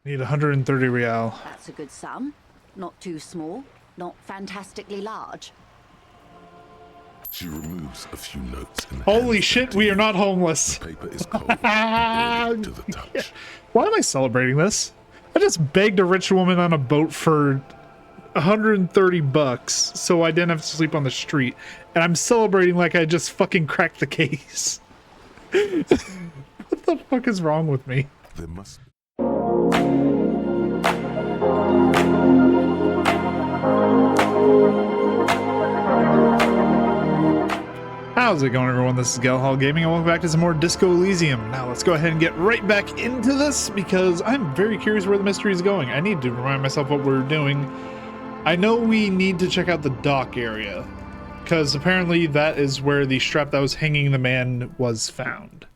Need 130 real. That's a good sum. Not too small, not fantastically large. She removes a few notes and Holy shit, we are not homeless. The paper is cold and oily to the touch. Why am I celebrating this? I just begged a rich woman on a boat for 130 bucks so I didn't have to sleep on the street, and I'm celebrating like I just fucking cracked the case. What the fuck is wrong with me? There must be. How's it going, everyone? This is Gelhall Gaming, and welcome back to some more Disco Elysium. Now let's go ahead and get right back into this, because I'm very curious where the mystery is going. I need to remind myself what we're doing. I know we need to check out the dock area, because apparently that is where the strap that was hanging the man was found.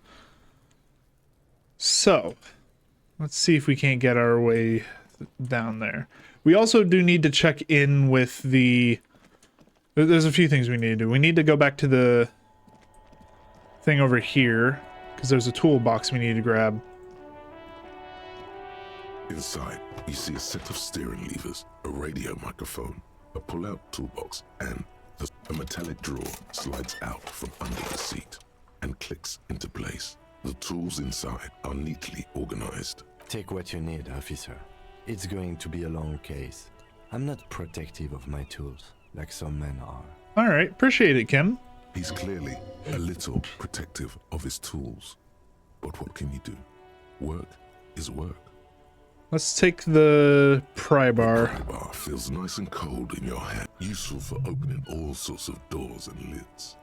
So, let's see if we can't get our way down there. We also do need to check in with the... There's a few things we need to do. We need to go back to the thing over here, because there's a toolbox we need to grab. Inside, you see a set of steering levers, a radio microphone, a pull-out toolbox, and a metallic drawer slides out from under the seat and clicks into place. The tools inside are neatly organized. Take what you need, officer. It's going to be a long case. I'm not protective of my tools, like some men are. All right, appreciate it, Kim. He's clearly a little protective of his tools. But what can you do? Work is work. Let's take the pry bar. The pry bar feels nice and cold in your hand, useful for opening all sorts of doors and lids.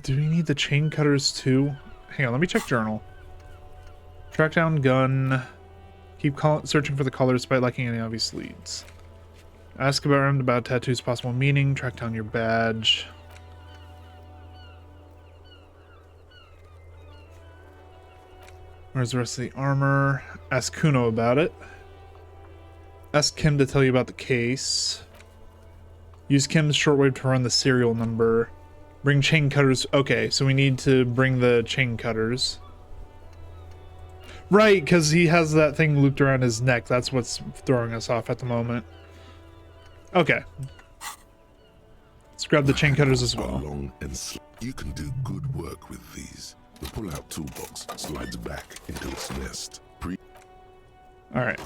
Do we need the chain cutters too? Hang on, let me check journal. Track down gun. Keep searching for the color despite lacking any obvious leads. Ask about tattoos' possible meaning. Track down your badge. Where's the rest of the armor? Ask Kuno about it. Ask Kim to tell you about the case. Use Kim's shortwave to run the serial number. Bring chain cutters. Okay, so we need to bring the chain cutters. Right, because he has that thing looped around his neck. That's what's throwing us off at the moment. Okay. Let's grab the chain cutters as well. Long and you can do good work with these. The pull-out toolbox slides back into its nest. All right.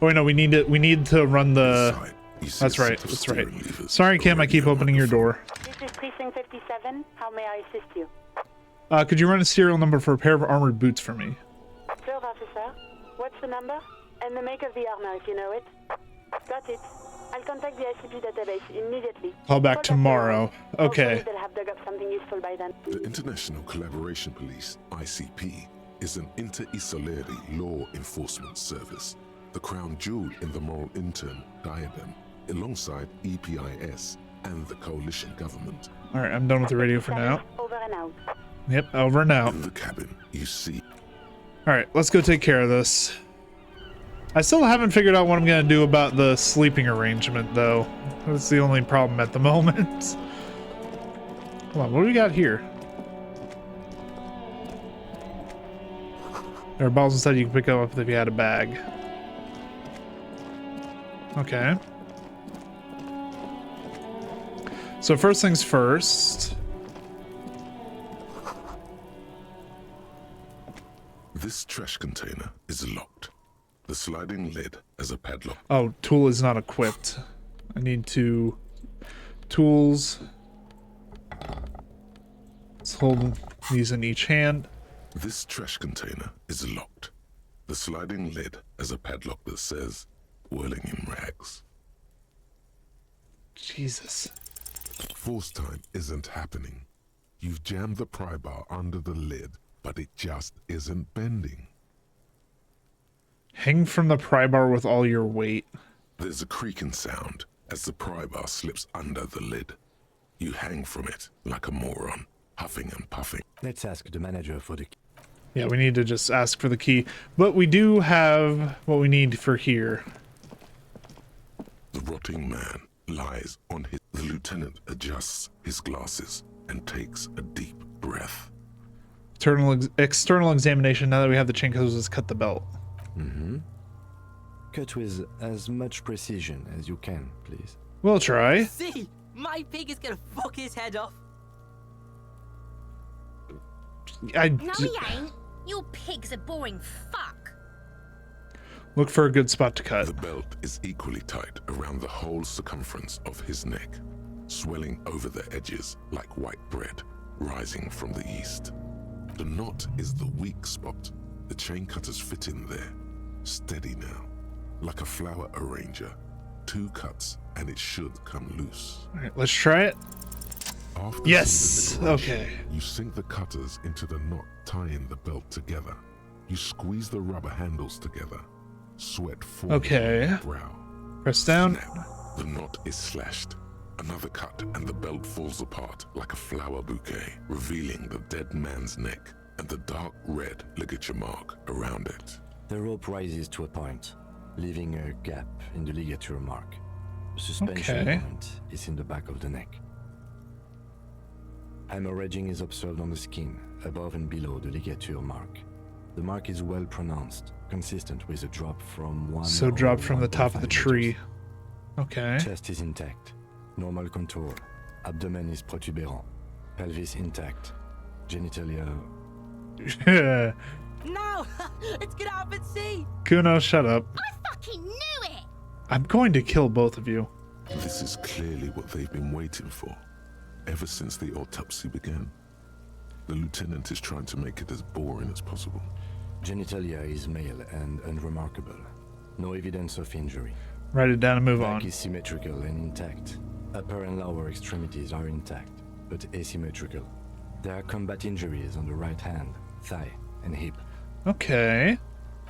Oh wait, no, we need to run the. That's right. That's right. Sorry, Kim. I keep opening your door. This is precinct 57. How may I assist you? Could you run a serial number for a pair of armored boots for me? Sure, officer. What's the number? And the make of the armor, if you know it. Got it. I'll contact the ICP database immediately. Call back tomorrow. Okay. Hopefully they'll have dug up something useful by then. The International Collaboration Police, ICP, is an inter-Isolari law enforcement service, the crown jewel in the moral intern diadem, alongside EPIS and the coalition government. All right, I'm done with the radio for now. Over and out. Yep, over and out. In the cabin, you see. All right, let's go take care of this. I still haven't figured out what I'm gonna do about the sleeping arrangement, though. That's the only problem at the moment. Hold on, what do we got here? There are balls inside you can pick up if you had a bag. Okay. So first things first. This trash container is locked. The sliding lid has a padlock. Oh, tool is not equipped. I need to... Tools. Let's hold these in each hand. This trash container is locked. The sliding lid has a padlock that says, "Whirling in rags." Jesus. Force time isn't happening. You've jammed the pry bar under the lid, but it just isn't bending. Hang from the pry bar with all your weight. There's a creaking sound as the pry bar slips under the lid. You hang from it like a moron, huffing and puffing. Let's ask the manager for the... Yeah, we need to just ask for the key. But we do have what we need for here. The rotting man lies on his... The lieutenant adjusts his glasses and takes a deep breath. external examination. Now that we have the chain codes, let's cut the belt. Mm-hmm. Cut with as much precision as you can, please. We'll try. See, my pig is gonna fuck his head off. No, he ain't. Your pig's a boring fuck. Look for a good spot to cut. The belt is equally tight around the whole circumference of his neck, swelling over the edges like white bread rising from the east. The knot is the weak spot. The chain cutters fit in there, steady now, like a flower arranger. 2 cuts and it should come loose. All right, let's try it. After Yes. seeing the decoration, Okay. You sink the cutters into the knot tying the belt together. You squeeze the rubber handles together. Sweat falls Okay. on your brow. Press down. Snap. The knot is slashed. Another cut and the belt falls apart like a flower bouquet, revealing the dead man's neck and the dark red ligature mark around it. The rope rises to a point, leaving a gap in the ligature mark. The suspension Okay. point is in the back of the neck. Hemorrhaging is observed on the skin, above and below the ligature mark. The mark is well pronounced, consistent with a drop from 1 So or drop from the top of the 1.5 tree. meters. Okay. Chest is intact, normal contour. Abdomen is protuberant, pelvis intact, genitalia. No, it's gonna happen. See. Kuno, shut up. I fucking knew it! I'm going to kill both of you. This is clearly what they've been waiting for, ever since the autopsy began. The lieutenant is trying to make it as boring as possible. Genitalia is male and unremarkable. No evidence of injury. Write it down and move Back on. is symmetrical and intact. Upper and lower extremities are intact, but asymmetrical. There are combat injuries on the right hand, thigh, and hip. Okay.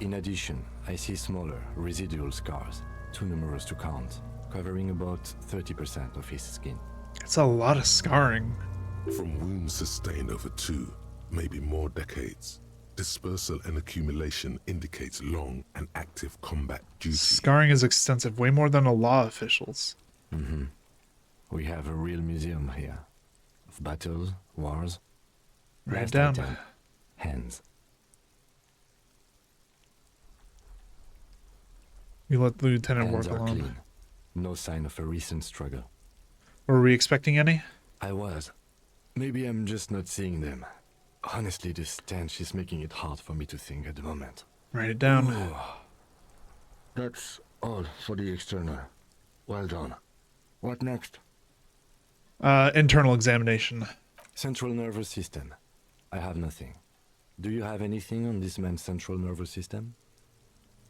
In addition, I see smaller, residual scars, too numerous to count, covering about 30% of his skin. It's a lot of scarring. From wounds sustained over 2, maybe more decades, dispersal and accumulation indicates long and active combat duty. Scarring is extensive, way more than a law official's. Mm-hmm. We have a real museum here. Of battles, wars. Write it Last down. item, hands. You let the lieutenant Hands work are alone. clean. No sign of a recent struggle. Were we expecting any? I was. Maybe I'm just not seeing them. Honestly, this stench is making it hard for me to think at the moment. Write it down. That's all for the external. Well done. What next? Internal examination. Central nervous system. I have nothing. Do you have anything on this man's central nervous system?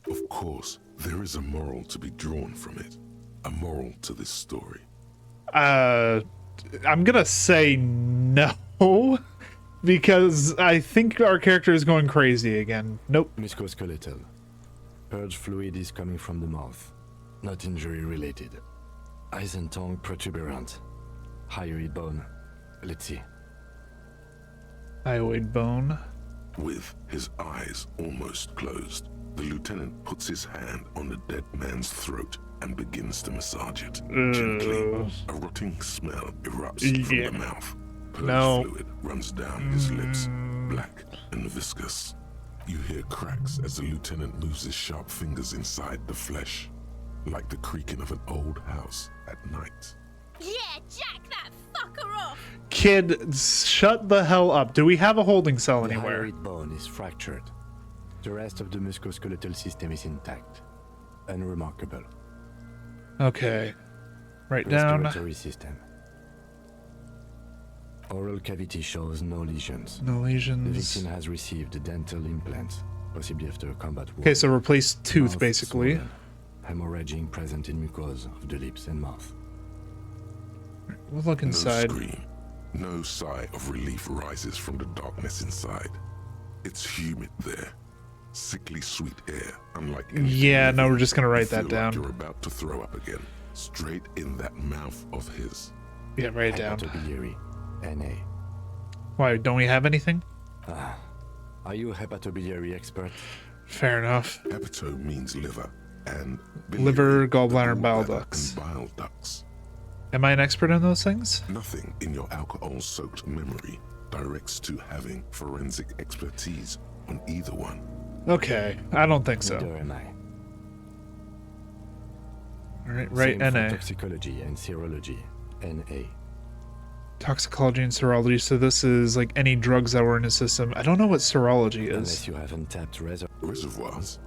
Of course, there is a moral to be drawn from it. A moral to this story. I'm gonna say no, because I think our character is going crazy again. Nope. Musculoskeletal. Purge fluid is coming from the mouth. Not injury related. Eyes and tongue protuberant. Hyoid bone. Let's see. Hyoid bone. With his eyes almost closed, the lieutenant puts his hand on the dead man's throat and begins to massage it. Gently, a rotting smell erupts from Yeah. the mouth. Purge No. fluid runs down his lips, black and viscous. You hear cracks as the lieutenant moves his sharp fingers inside the flesh, like the creaking of an old house at night. Yeah, jack that fucker off! Kid, shut the hell up. Do we have a holding cell The anywhere? hyoid bone is fractured. The rest of the musculoskeletal system is intact. Unremarkable. Okay. Write down. Respiratory system. Oral cavity shows no lesions. No The lesions. victim has received dental implants, possibly after a combat war. Okay, so replace tooth, Mouth basically. swollen. Hemorrhaging present in mucosa of the lips and mouth. We'll look inside. No scream, no sigh of relief rises from the darkness inside. It's humid there. Sickly sweet air, unlike anything Yeah, no, living. we're just gonna You write that feel down. Like you're about to throw up again, straight in that mouth of his. Yeah, write it down. Hepatobiliary. NA. Why, don't we have anything? Are you a hepatobiliary expert? Fair enough. Hepato means liver, and Liver, biliary, gallbladder, the bowel gallbladder ducts. and bile ducts. Am I an expert in those things? Nothing in your alcohol-soaked memory directs to having forensic expertise on either one. Okay, I don't think so. Neither am I. All right, right, Same for NA. toxicology and serology, NA. Toxicology and serology, so this is like any drugs that were in his system. I don't know what serology is. Unless you have untapped Reservoirs?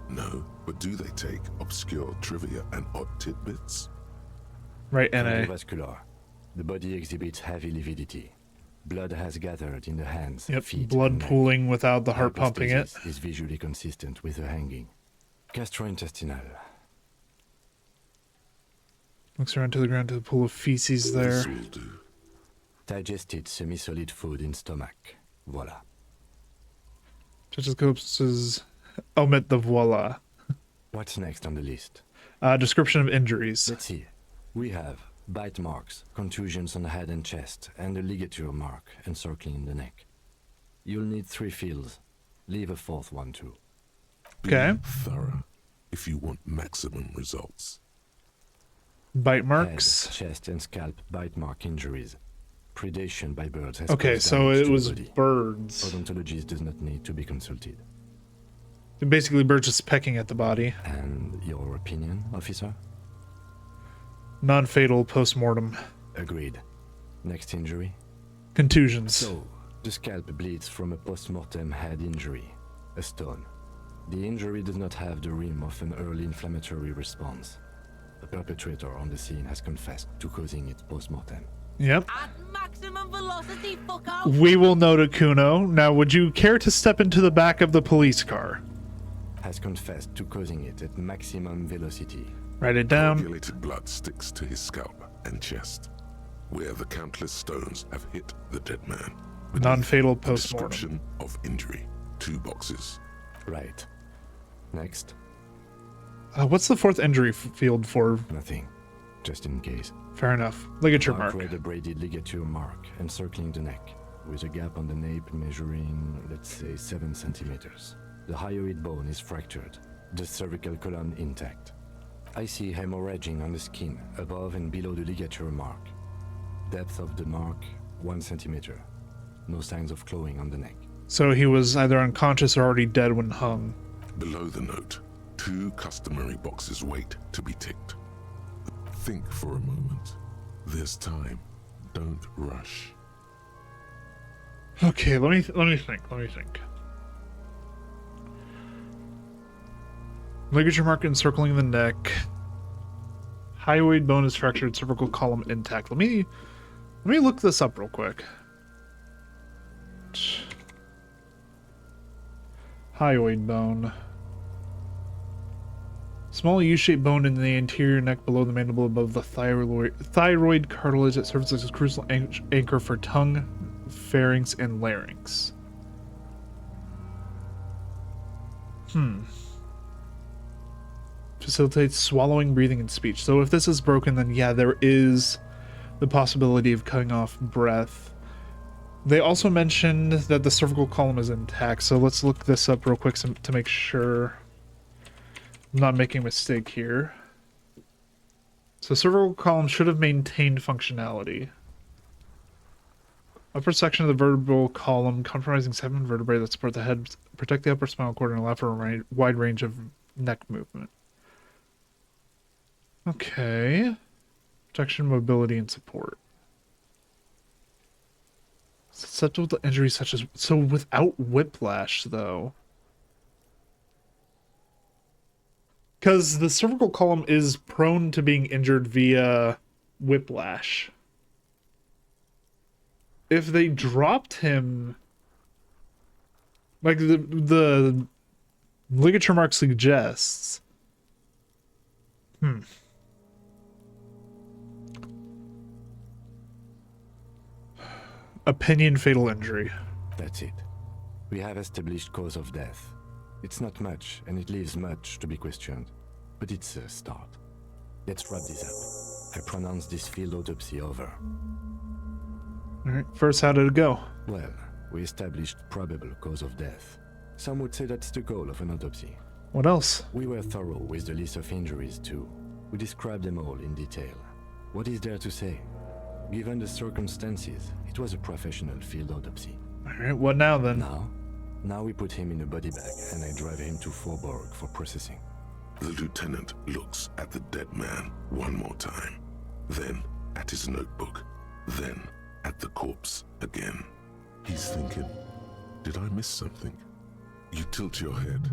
No, but do they take obscure trivia and odd tidbits? Right, NA. cardiovascular. The body exhibits heavy lividity. Blood has gathered in the hands, Yep, feet, blood and neck. pooling without the heart pumping it. Hypostasis is visually consistent with a hanging. Gastrointestinal. Looks around to the ground to the pool of feces there. This will do. Digested semi-solid food in stomach. Voila. Judge's corpses omit the voila. What's next on the list? Description of injuries. Let's see. We have bite marks, contusions on the head and chest, and a ligature mark encircling the neck. You'll need 3 fields. Leave a 4th one too. Okay. Be thorough if you want maximum results. Bite marks. Head, chest, and scalp bite mark injuries. Predation by birds has Okay, caused so damage it to was the body. birds. Odontologist does not need to be consulted. Basically, birds just pecking at the body. And your opinion, officer? Non-fatal post-mortem. Agreed. Next injury? Contusions. So, the scalp bleeds from a post-mortem head injury, a stone. The injury does not have the rim of an early inflammatory response. The perpetrator on the scene has confessed to causing it post-mortem. Yep. At maximum velocity, fuck off! We will note it, Kuno. Now, would you care to step into the back of the police car? Has confessed to causing it at maximum velocity. Write it down. Coagulated blood sticks to his scalp and chest, where the countless stones have hit the dead man. Beneath, Non-fatal the post-mortem. description of injury. 2 boxes. Right. Next? What's the 4th injury field for? Nothing. Just in case. Fair enough. Ligature mark. Red abraded ligature mark encircling the neck, with a gap on the nape measuring, let's say, 7 centimeters. The hyoid bone is fractured, the cervical column intact. I see hemorrhaging on the skin, above and below the ligature mark. Depth of the mark, 1 centimeter. No signs of clawing on the neck. So he was either unconscious or already dead when hung. Below the note, 2 customary boxes wait to be ticked. Think for a moment. There's time. Don't rush. Okay, let me think. Ligature mark encircling the neck. Hyoid bone is fractured, cervical column intact. Let me look this up real quick. Hyoid bone. Small U-shaped bone in the anterior neck below the mandible above the thyroid cartilage that serves as a crucial anchor for tongue, pharynx, and larynx. Facilitates swallowing, breathing, and speech. So if this is broken, then yeah, there is the possibility of cutting off breath. They also mentioned that the cervical column is intact, so let's look this up real quick to make sure I'm not making a mistake here. So cervical column should have maintained functionality. Upper section of the vertebral column, comprising 7 vertebrae that support the head, protect the upper spinal cord, and allow for a wide range of neck movement. Okay. Protection, mobility, and support. Susceptible to injuries such as... So without whiplash, though. Because the cervical column is prone to being injured via whiplash. If they dropped him... Like the ligature mark suggests... Opinion fatal injury. That's it. We have established cause of death. It's not much, and it leaves much to be questioned. But it's a start. Let's wrap this up. I pronounce this field autopsy over. Alright, first, how did it go? Well, we established probable cause of death. Some would say that's the goal of an autopsy. What else? We were thorough with the list of injuries, too. We described them all in detail. What is there to say? Given the circumstances, it was a professional field autopsy. Alright, what now then? Now we put him in a body bag and I drive him to Forborg for processing. The lieutenant looks at the dead man one more time, then at his notebook, then at the corpse again. He's thinking, did I miss something? You tilt your head,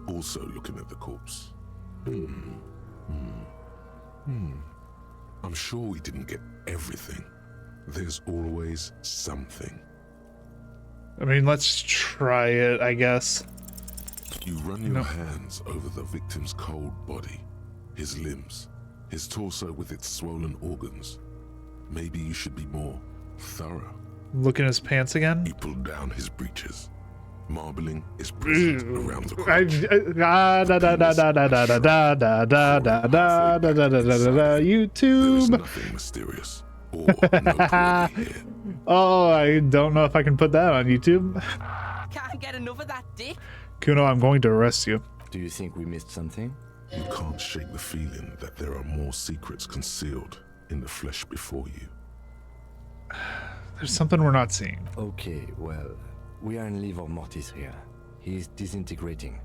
also looking at the corpse. I'm sure we didn't get everything. There's always something. I mean, let's try it, I guess. You run your hands over the victim's cold body, his limbs, his torso with its swollen organs. Maybe you should be more thorough. Look in his pants again. You pull down his breeches. Marbling is present around the YouTube. There's nothing mysterious or noteworthy here. Oh, I don't know if I can put that on YouTube. Can't get enough of that dick. Kuno, I'm going to arrest you. Do you think we missed something? You can't shake the feeling that there are more secrets concealed in the flesh before you. There's something we're not seeing. Okay, well, we are in livor mortis here. He is disintegrating.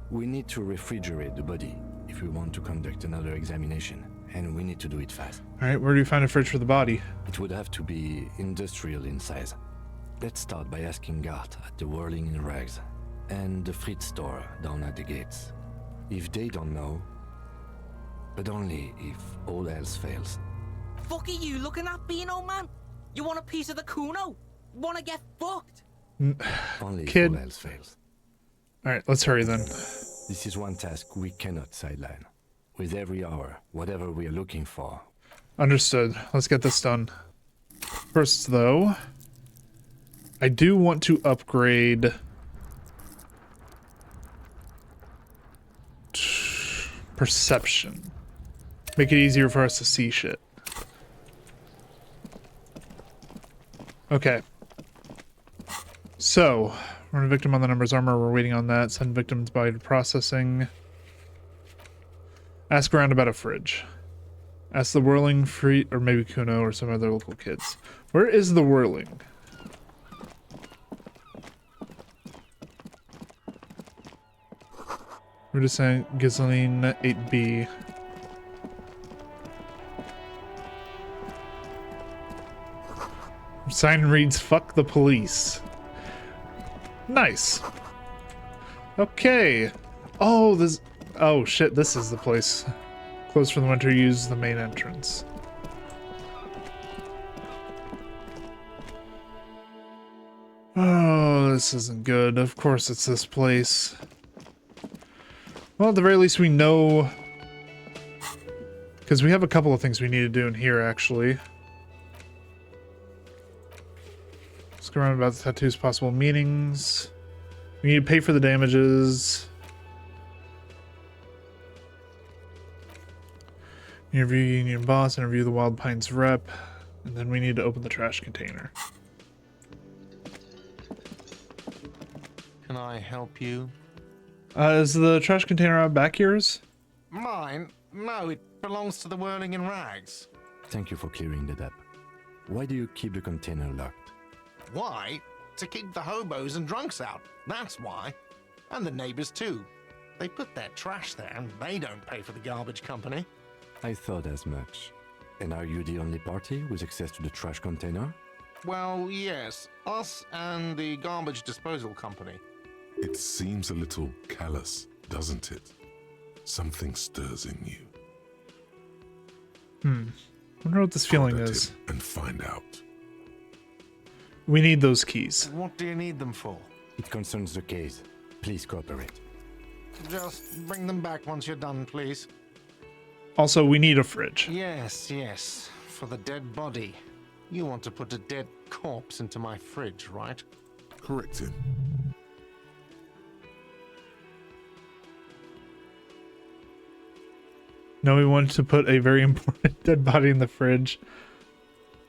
We need to refrigerate the body if we want to conduct another examination, and we need to do it fast. Alright, where do you find a fridge for the body? It would have to be industrial in size. Let's start by asking Gart at the Whirling in Rags and the Fritz store down at the gates. If they don't know, but only if all else fails. Fuck are you looking at, being old man? You want a piece of the Kuno? Wanna get fucked? Only Kid. if all else fails. Alright, let's hurry then. This is one task we cannot sideline. With every hour, whatever we are looking for. Understood. Let's get this done. First, though, I do want to upgrade perception. Make it easier for us to see shit. Okay. So, run a victim on the number's armor. We're waiting on that. Send victim's body to processing. Ask around about a fridge. Ask the Whirling Free, or maybe Kuno or some other local kids. Where is the Whirling? We're just saying gasoline 8B. Sign reads, fuck the police. Nice. Okay. Oh, this... Oh, shit, this is the place. Closed for the winter, use the main entrance. Oh, this isn't good. Of course it's this place. Well, at the very least we know... Because we have a couple of things we need to do in here, actually. Let's go around about the tattoos, possible meanings. We need to pay for the damages. Interview union boss, interview the Wild Pines rep, and then we need to open the trash container. Can I help you? Is the trash container out back yours? Mine? No, it belongs to the Whirling in Rags. Thank you for clearing that up. Why do you keep the container locked? Why? To keep the hobos and drunks out. That's why. And the neighbors too. They put their trash there and they don't pay for the garbage company. I thought as much. And are you the only party with access to the trash container? Well, yes. Us and the garbage disposal company. It seems a little callous, doesn't it? Something stirs in you. Wonder what this feeling Contact is. him and find out. We need those keys. What do you need them for? It concerns the case. Please cooperate. Just bring them back once you're done, please. Also, we need a fridge. Yes, yes. For the dead body. You want to put a dead corpse into my fridge, right? Correct him. No, we want to put a very important dead body in the fridge.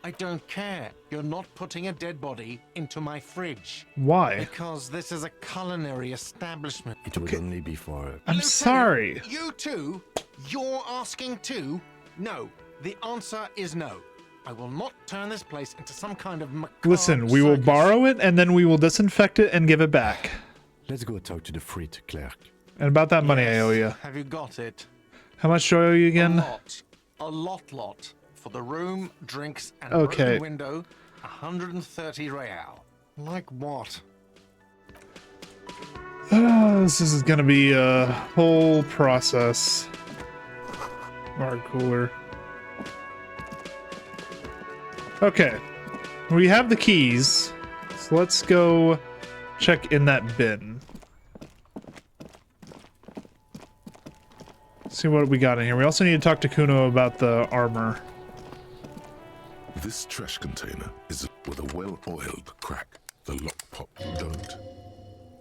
I don't care. You're not putting a dead body into my fridge. Why? Because this is a culinary establishment. It would only be for... I'm Lieutenant, sorry. You too? You're asking too? No. The answer is no. I will not turn this place into some kind of macabre Listen, we will circus. borrow it and then we will disinfect it and give it back. Let's go talk to the freight clerk. And about that money I Yes. owe you. Have you got it? How much do I owe you again? A lot. For the room, drinks, and Okay. broken window, 130 real. Like what? This is gonna be a whole process. Water cooler. Okay, we have the keys, so let's go check in that bin. See what we got in here. We also need to talk to Kuno about the armor. This trash container is with a well-oiled crack. The lock pop don't.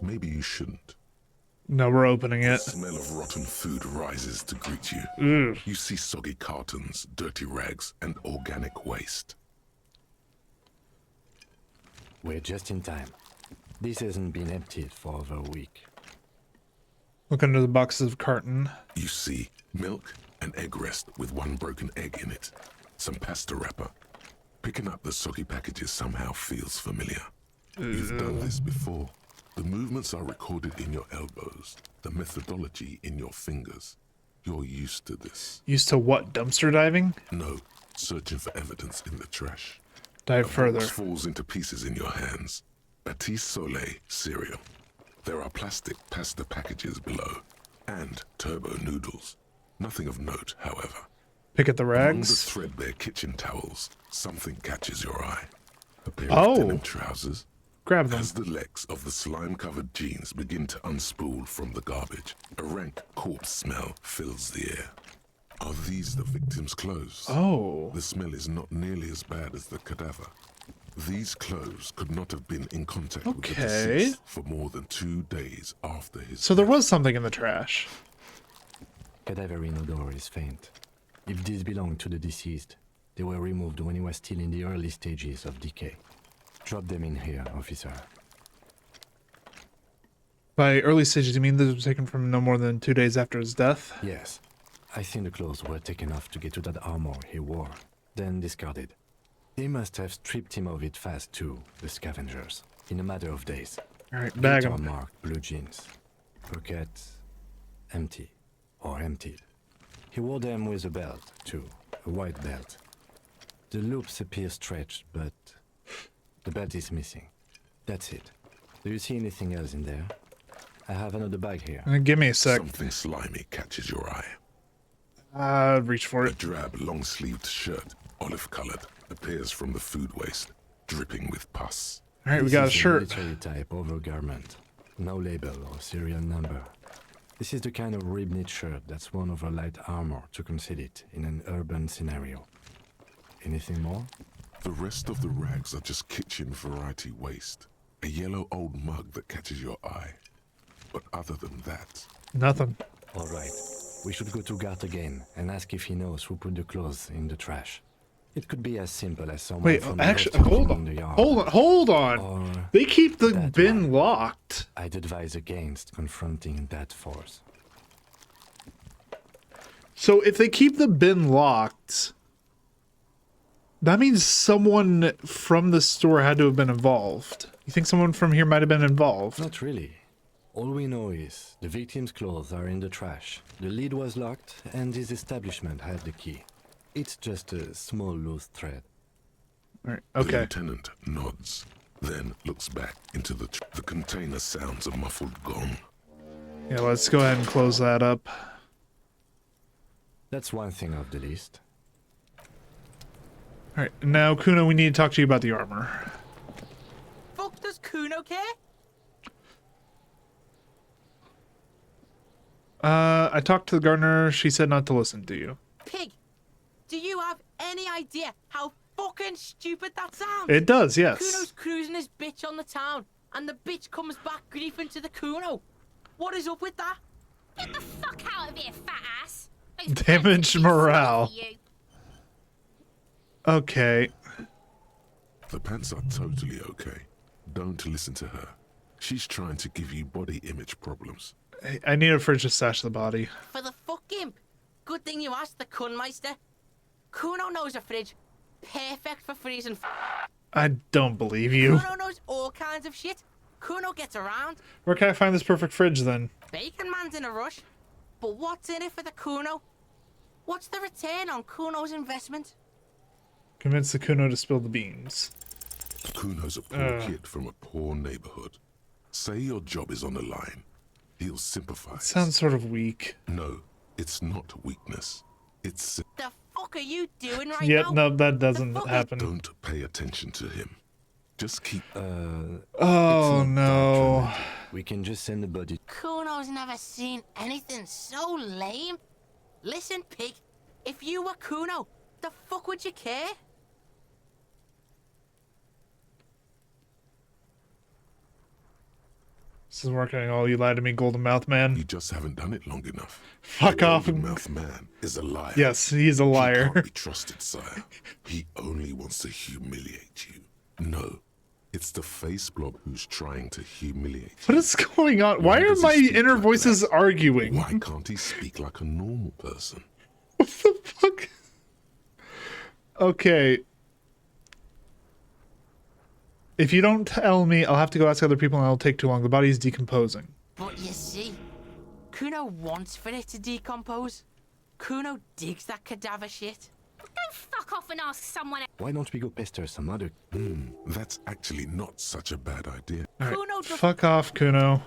Maybe you shouldn't. No, we're opening The it. smell of rotten food rises to greet you. Ugh. You see soggy cartons, dirty rags, and organic waste. We're just in time. This hasn't been emptied for over a week. Look under the boxes of carton. You see milk and egg rest with one broken egg in it. Some pasta wrapper. Picking up the soggy packages somehow feels familiar. You've done this before. The movements are recorded in your elbows. The methodology in your fingers. You're used to this. Used to what? Dumpster diving? No, searching for evidence in the trash. Dive A further. box falls into pieces in your hands. Batiste Soleil cereal. There are plastic pasta packages below. And turbo noodles. Nothing of note, however. Pick at the Among the rags. threadbare kitchen towels, something catches your eye. A pair Oh. of denim trousers. Grab them. As the legs of the slime-covered jeans begin to unspool from the garbage, a rank corpse smell fills the air. Are these the victim's clothes? Oh. The smell is not nearly as bad as the cadaver. These clothes could not have been in contact with the Okay. deceased for more than 2 days after his So there death. was something in the trash. Cadaverine odor is faint. If these belong to the deceased, they were removed when he was still in the early stages of decay. Drop them in here, officer. By early stages, you mean this was taken from no more than 2 days after his death? Yes. I think the clothes were taken off to get to that armor he wore, then discarded. They must have stripped him of it fast too, the scavengers, in a matter of days. Alright, bag These are them. marked blue jeans. Pockets empty or emptied. He wore them with a belt, too, a white belt. The loops appear stretched, but the belt is missing. That's it. Do you see anything else in there? I have another bag here. Give me a sec. Something slimy catches your eye. Reach for A it. drab, long-sleeved shirt, olive-colored, appears from the food waste, dripping with pus. Alright, we This got a is shirt. military type overgarment. No label or serial number. This is the kind of rib-knit shirt that's worn over light armor to conceal it in an urban scenario. Anything more? The rest of the rags are just kitchen variety waste. A yellow old mug that catches your eye. But other than that, Nothing. All right. We should go to Gart again and ask if he knows who put the clothes in the trash. It could be as simple as someone Wait, from the actually, hotel hold in the on. yard. Hold on. Or They keep the that bin one. locked. I'd advise against confronting that force. So if they keep the bin locked, that means someone from the store had to have been involved. You think someone from here might have been involved? Not really. All we know is the victim's clothes are in the trash. The lid was locked, and his establishment had the key. It's just a small loose thread. All right. the Okay. lieutenant nods, then looks back into the container sounds a muffled gong. Yeah, let's go ahead and close that up. That's one thing off the list. All right. Now, Kuno, we need to talk to you about the armor. Fuck does Kuno care? I talked to the gardener. She said not to listen to you. Pig, do you have any idea how fucking stupid that sounds? It does, yes. Kuno's cruising his bitch on the town, and the bitch comes back griefing to the Kuno. What is up with that? Get the fuck out of here, fat ass. Those Damaged pants are too morale. small for you. Okay. The pants are totally okay. Don't listen to her. She's trying to give you body image problems. I need a fridge to stash the body. For the fuck imp. Good thing you asked the Kunmeister. Kuno knows a fridge. perfect for freezing. I don't believe you. Kuno knows all kinds of shit. Kuno gets around. Where can I find this perfect fridge then? Bacon Man's in a rush. But what's in it for the Kuno? What's the return on Kuno's investment? Convince the Kuno to spill the beans. Kuno's a poor kid from a poor neighborhood. Say your job is on the line. He'll sympathize. Sounds sort of weak. No, it's not weakness. It's... The fuck are you doing right Yep, now? no, that doesn't happen. Don't pay attention to him. Just keep... Oh, no. We can just send the body. Kuno's never seen anything so lame. Listen, pig. If you were Kuno, the fuck would you care? This is working at all. You lied to me, Golden Mouth Man. You just haven't done it long enough. Fuck off. Golden Mouth Man is a liar. Yes, he's a liar. He can't be trusted, sire. He only wants to humiliate you. No, it's the face blob who's trying to humiliate you. What is going on? Why are does he my speak inner like voices that? arguing? Why can't he speak like a normal person? What the fuck? Okay. If you don't tell me, I'll have to go ask other people and it'll take too long. The body's decomposing. But you see, Kuno wants for it to decompose. Kuno digs that cadaver shit. Go fuck off and ask someone else. Why don't we go pester some other... That's actually not such a bad idea. Kuno just Fuck off, Kuno.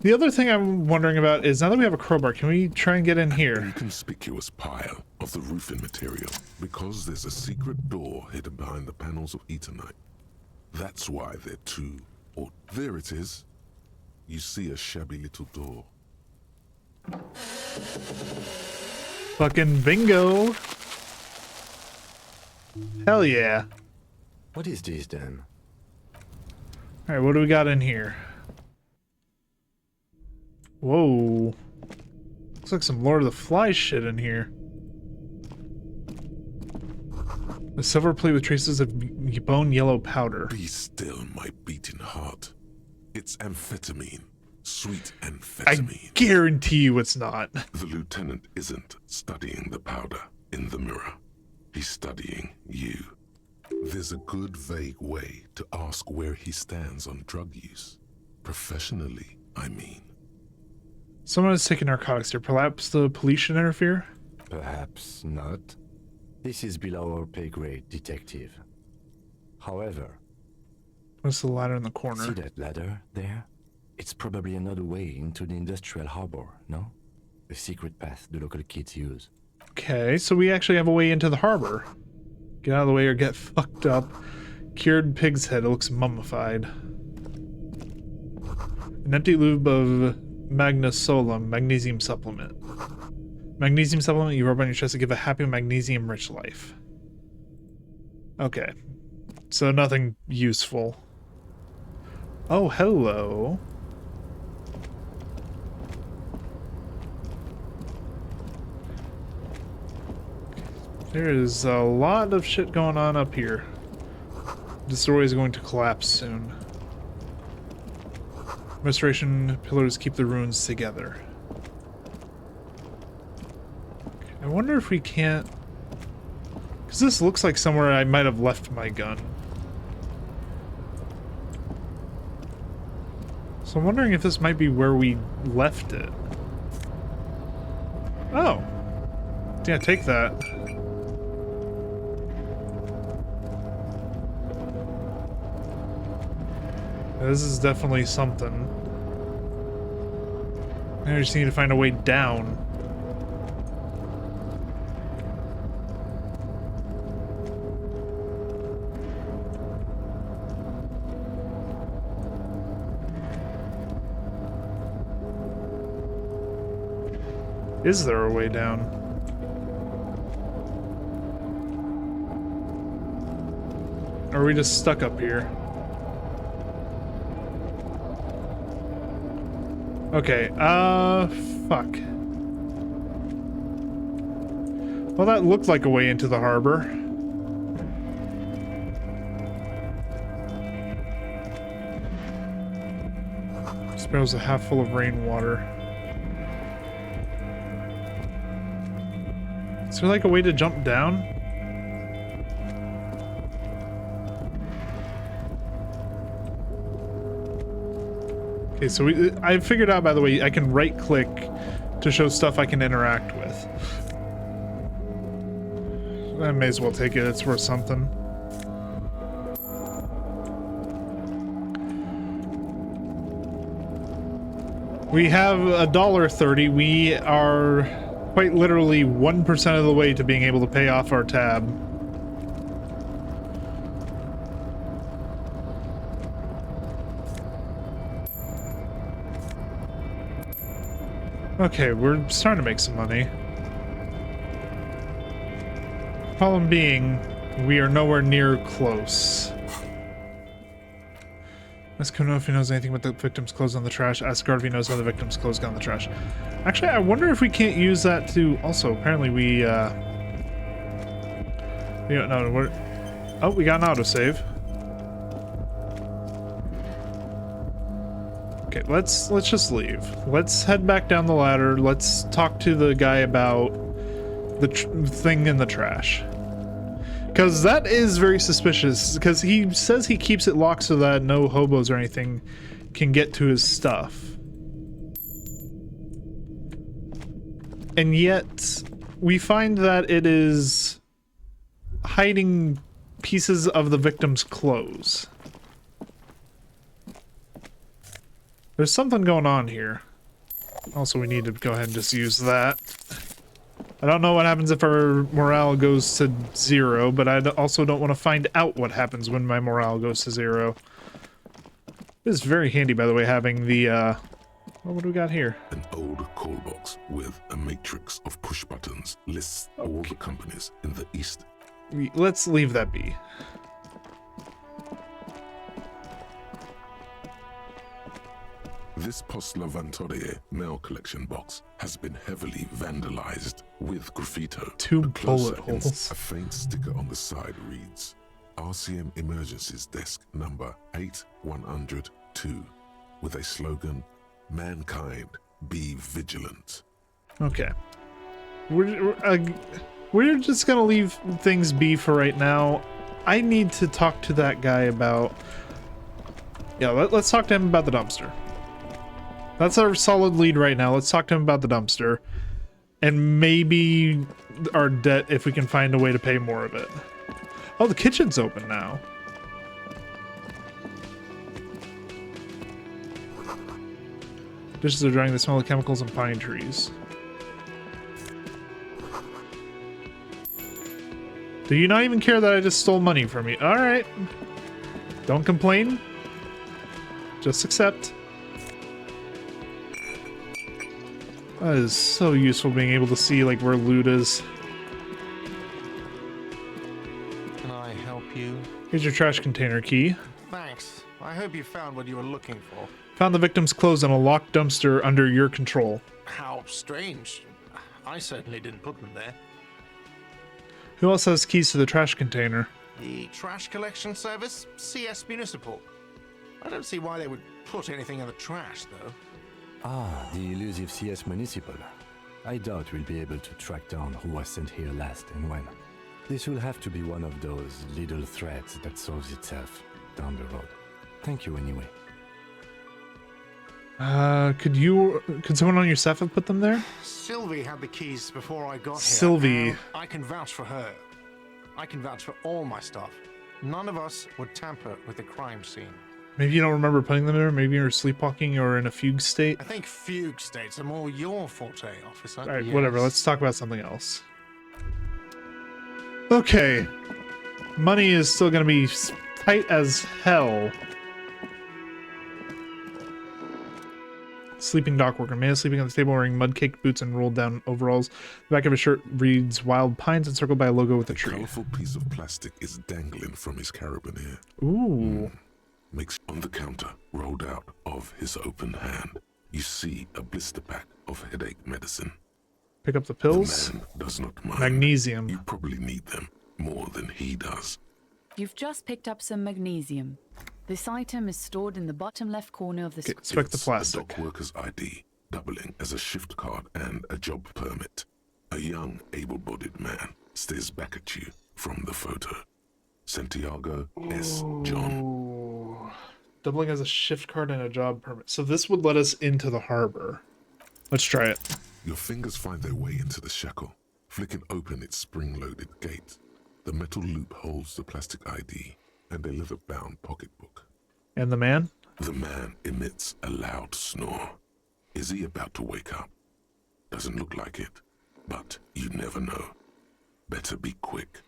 The other thing I'm wondering about is, now that we have a crowbar, can we try and get in here? Inconspicuous pile of the roofing material, because there's a secret door hidden behind the panels of Eternite. That's why they're too... Or there it is. You see a shabby little door. Fucking bingo. Hell yeah. What is this then? Alright, what do we got in here? Whoa. Looks like some Lord of the Flies shit in here. A silver plate with traces of bone yellow powder. Be still, my beating heart. It's amphetamine. Sweet I amphetamine. guarantee you it's not. The lieutenant isn't studying the powder in the mirror. He's studying you. There's a good vague way to ask where he stands on drug use. Professionally, I mean. Someone is taking narcotics here. Perhaps the police should interfere? Perhaps not. This is below our pay grade, detective. However, What's the ladder in the corner? see that ladder there? It's probably another way into the industrial harbor, no? A secret path the local kids use. Okay, so we actually have a way into the harbor. Get out of the way or get fucked up. Cured pig's head. It looks mummified. An empty lube of magnesolum, magnesium supplement. Magnesium supplement you rub on your chest to give a happy magnesium-rich life. Okay. So nothing useful. Oh, hello. There is a lot of shit going on up here. This story is going to collapse soon. Restoration pillars keep the ruins together. I wonder if we can't... Because this looks like somewhere I might have left my gun. So I'm wondering if this might be where we left it. Oh. Yeah, take that. This is definitely something. I just need to find a way down. Is there a way down? Or are we just stuck up here? Okay, fuck. Well, that looked like a way into the harbor. This barrel's a half full of rainwater. Is there like a way to jump down? Okay, so I figured out, by the way, I can right click to show stuff I can interact with. I may as well take it, it's worth something. We have $1.30. We are quite literally 1% of the way to being able to pay off our tab. Okay, we're starting to make some money. Problem being, we are nowhere near close. Ask him if he knows anything about the victim's clothes on the trash. Ask guard if he knows how the victim's clothes got on the trash. Actually, I wonder if we can't use that to... Also, apparently we, no, we're... Oh, we got an autosave. Okay, let's just leave. Let's head back down the ladder. Let's talk to the guy about the thing in the trash. Because that is very suspicious, because he says he keeps it locked so that no hobos or anything can get to his stuff. And yet, we find that it is hiding pieces of the victim's clothes. There's something going on here. Also, we need to go ahead and just use that. I don't know what happens if our morale goes to 0, but I also don't want to find out what happens when my morale goes to 0. It's very handy, by the way, having the, what do we got here? An old call box with a matrix of push buttons lists all the companies in the East. Let's leave that be. This Post Levantorie mail collection box has been heavily vandalized with graffito. 2 A closer bullet holes. A faint sticker on the side reads, RCM Emergencies Desk number 8102, with a slogan, Mankind, be vigilant. Okay. We're just gonna leave things be for right now. I need to talk to that guy about... Yeah, let's talk to him about the dumpster. That's our solid lead right now. Let's talk to him about the dumpster. And maybe our debt if we can find a way to pay more of it. Oh, the kitchen's open now. Dishes are drying the smell of chemicals and pine trees. Do you not even care that I just stole money from you? Alright. Don't complain. Just accept. That is so useful being able to see like where loot is. Can I help you? Here's your trash container key. Thanks. I hope you found what you were looking for. Found the victim's clothes in a locked dumpster under your control. How strange. I certainly didn't put them there. Who else has keys to the trash container? The trash collection service? CS Municipal. I don't see why they would put anything in the trash, though. Ah, the elusive CS Municipal. I doubt we'll be able to track down who was sent here last and when. This will have to be one of those little threads that solves itself down the road. Thank you anyway. Could someone on your staff have put them there? Sylvie had the keys before I got here. Sylvie. And I can vouch for her. I can vouch for all my stuff. None of us would tamper with the crime scene. Maybe you don't remember putting them there. Maybe you're sleepwalking or in a fugue state. I think fugue states are more your forte, officer. All right, whatever. Let's talk about something else. Okay. Money is still going to be tight as hell. Sleeping dockworker. Man is sleeping on the table wearing mud-caked boots and rolled down overalls. The back of his shirt reads Wild Pines encircled by a logo with a tree. A colorful piece of plastic is dangling from his carabiner. Ooh. Makes on the counter, rolled out of his open hand. You see a blister pack of headache medicine. Pick up the pills. The man does not mind. Magnesium. You probably need them more than he does. You've just picked up some magnesium. This item is stored in the bottom left corner of the screen. Inspect the It's plastic. a dockworker's ID, doubling as a shift card and a job permit. A young, able-bodied man stares back at you from the photo. Santiago S. John. Ooh. Doubling as a shift card and a job permit. So this would let us into the harbor. Let's try it. Your fingers find their way into the shackle, flicking open its spring-loaded gate. The metal loop holds the plastic ID and a leather-bound pocketbook. And the man? The man emits a loud snore. Is he about to wake up? Doesn't look like it, but you never know. Better be quick.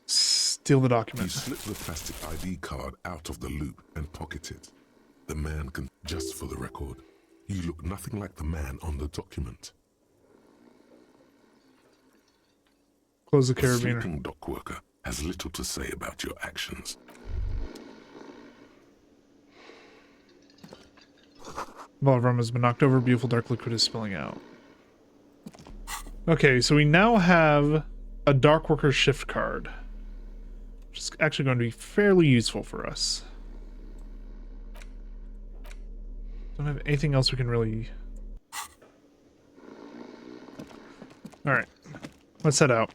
Steal the You document. slip the plastic ID card out of the loop and pocket it. The man can, just for the record, you look nothing like the man on the document. Close the The carabiner. sleeping dockworker has little to say about your actions. Ball of rum has been knocked over. Beautiful dark liquid is spilling out. Okay, so we now have a dark worker shift card, which is actually going to be fairly useful for us. Don't have anything else we can really... Alright, let's head out.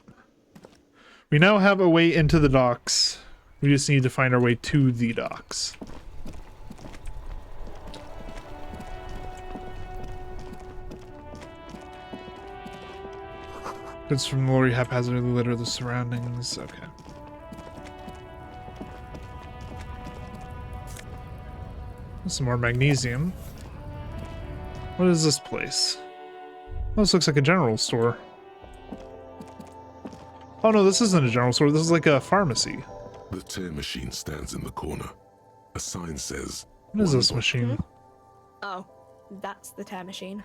We now have a way into the docks. We just need to find our way to the docks. Goods from the lorry haphazardly litter the surroundings. Okay. Some more magnesium. What is this place? Oh, this looks like a general store. Oh no, this isn't a general store. This is like a pharmacy. The tear machine stands in the corner. A sign says, What is this machine? Oh, that's the tear machine.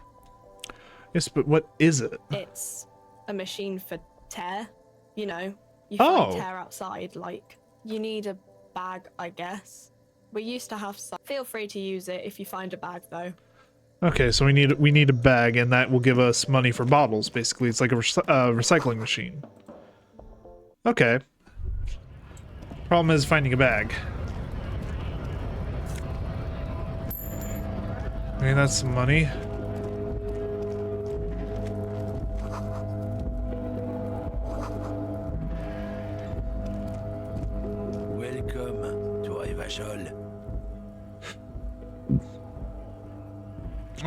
Yes, but what is it? It's a machine for tear. You know, you Oh. find tear outside, like, you need a bag, I guess. We used to have some. Feel free to use it if you find a bag, though. Okay, so we need a bag, and that will give us money for bottles. Basically, it's like a recycling machine. Okay. Problem is finding a bag. I mean, that's some money. Welcome to Revachol.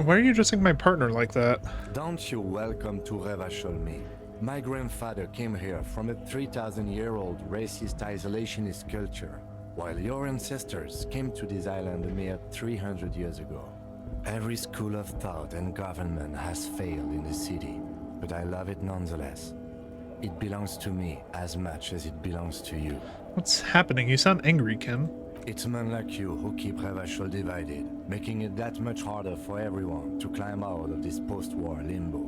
Why are you addressing my partner like that? Don't you welcome to Revachol me. My grandfather came here from a 3,000-year-old racist isolationist culture, while your ancestors came to this island a mere 300 years ago. Every school of thought and government has failed in the city, but I love it nonetheless. It belongs to me as much as it belongs to you. What's happening? You sound angry, Kim. It's men like you who keep Revachol divided, making it that much harder for everyone to climb out of this post-war limbo.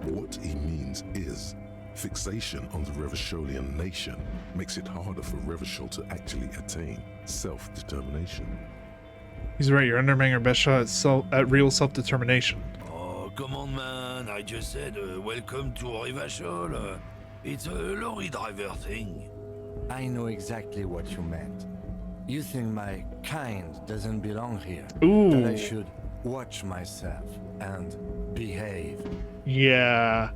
what he means is, fixation on the Revacholian nation makes it harder for Revachol to actually attain self-determination. He's right. You're undermining our best shot at real self-determination. Oh, come on, man. I just said welcome to Revachol. It's a lorry driver thing. I know exactly what you meant. You think my kind doesn't belong here. Ooh. That I should watch myself and behave. Yeah.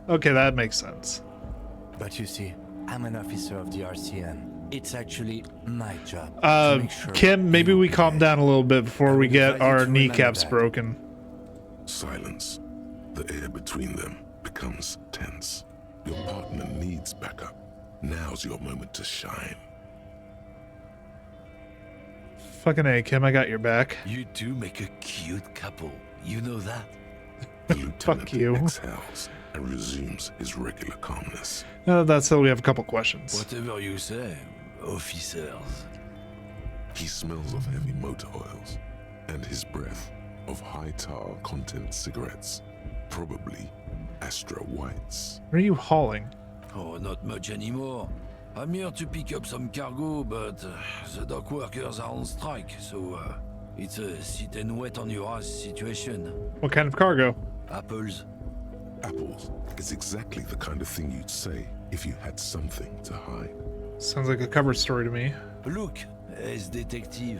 Okay, that makes sense. But you see, I'm an officer of the RCN. It's actually my job to make sure Kim, maybe you we calm behave. down a little bit before I we would get advise you our to remember kneecaps that. broken. Silence. The air between them becomes tense. Your partner needs backup. Now's your moment to shine. Fucking A, Kim, I got your back. You two make a cute couple. You know that? The lieutenant Fuck you. exhales and resumes his regular calmness. That's all. We have a couple questions. Whatever you say, officers. He smells of heavy motor oils and his breath of high tar content cigarettes, probably Astra Whites. What are you hauling? Oh, not much anymore. I'm here to pick up some cargo, but the dock workers are on strike, so it's a sit and wait on your ass situation. What kind of cargo? Apples. Apples is exactly the kind of thing you'd say if you had something to hide. Sounds like a cover story to me. Look, as detective,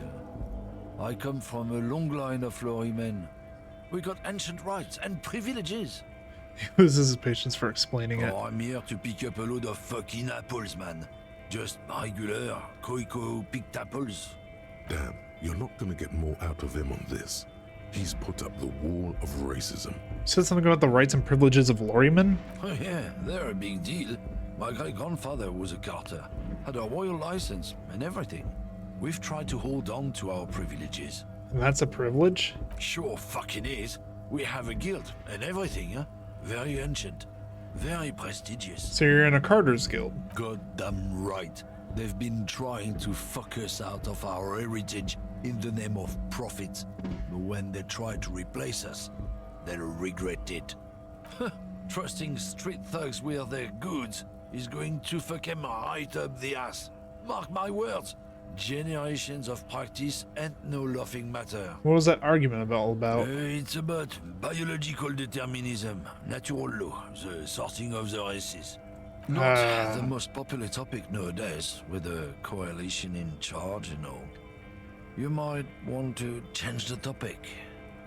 I come from a long line of lorrymen. We got ancient rights and privileges. He loses his patience for explaining it. Oh, I'm here to pick up a load of fucking apples, man. Just regular Koiko picked apples. Damn, you're not gonna get more out of him on this. He's put up the wall of racism. You said something about the rights and privileges of lorrymen? Oh yeah, they're a big deal. My great-grandfather was a carter, had a royal license and everything. We've tried to hold on to our privileges. And that's a privilege? Sure fucking is. We have a guild and everything, huh? Very ancient. Very prestigious. So you're in a Carter's Guild? Goddamn right. They've been trying to fuck us out of our heritage in the name of profit. But when they try to replace us, they'll regret it. Trusting street thugs with their goods is going to fuck them right up the ass. Mark my words. Generations of practice and no laughing matter. What was that argument all about? It's about biological determinism, natural law, the sorting of the races. Not the most popular topic nowadays, with the coalition in charge and all. You might want to change the topic.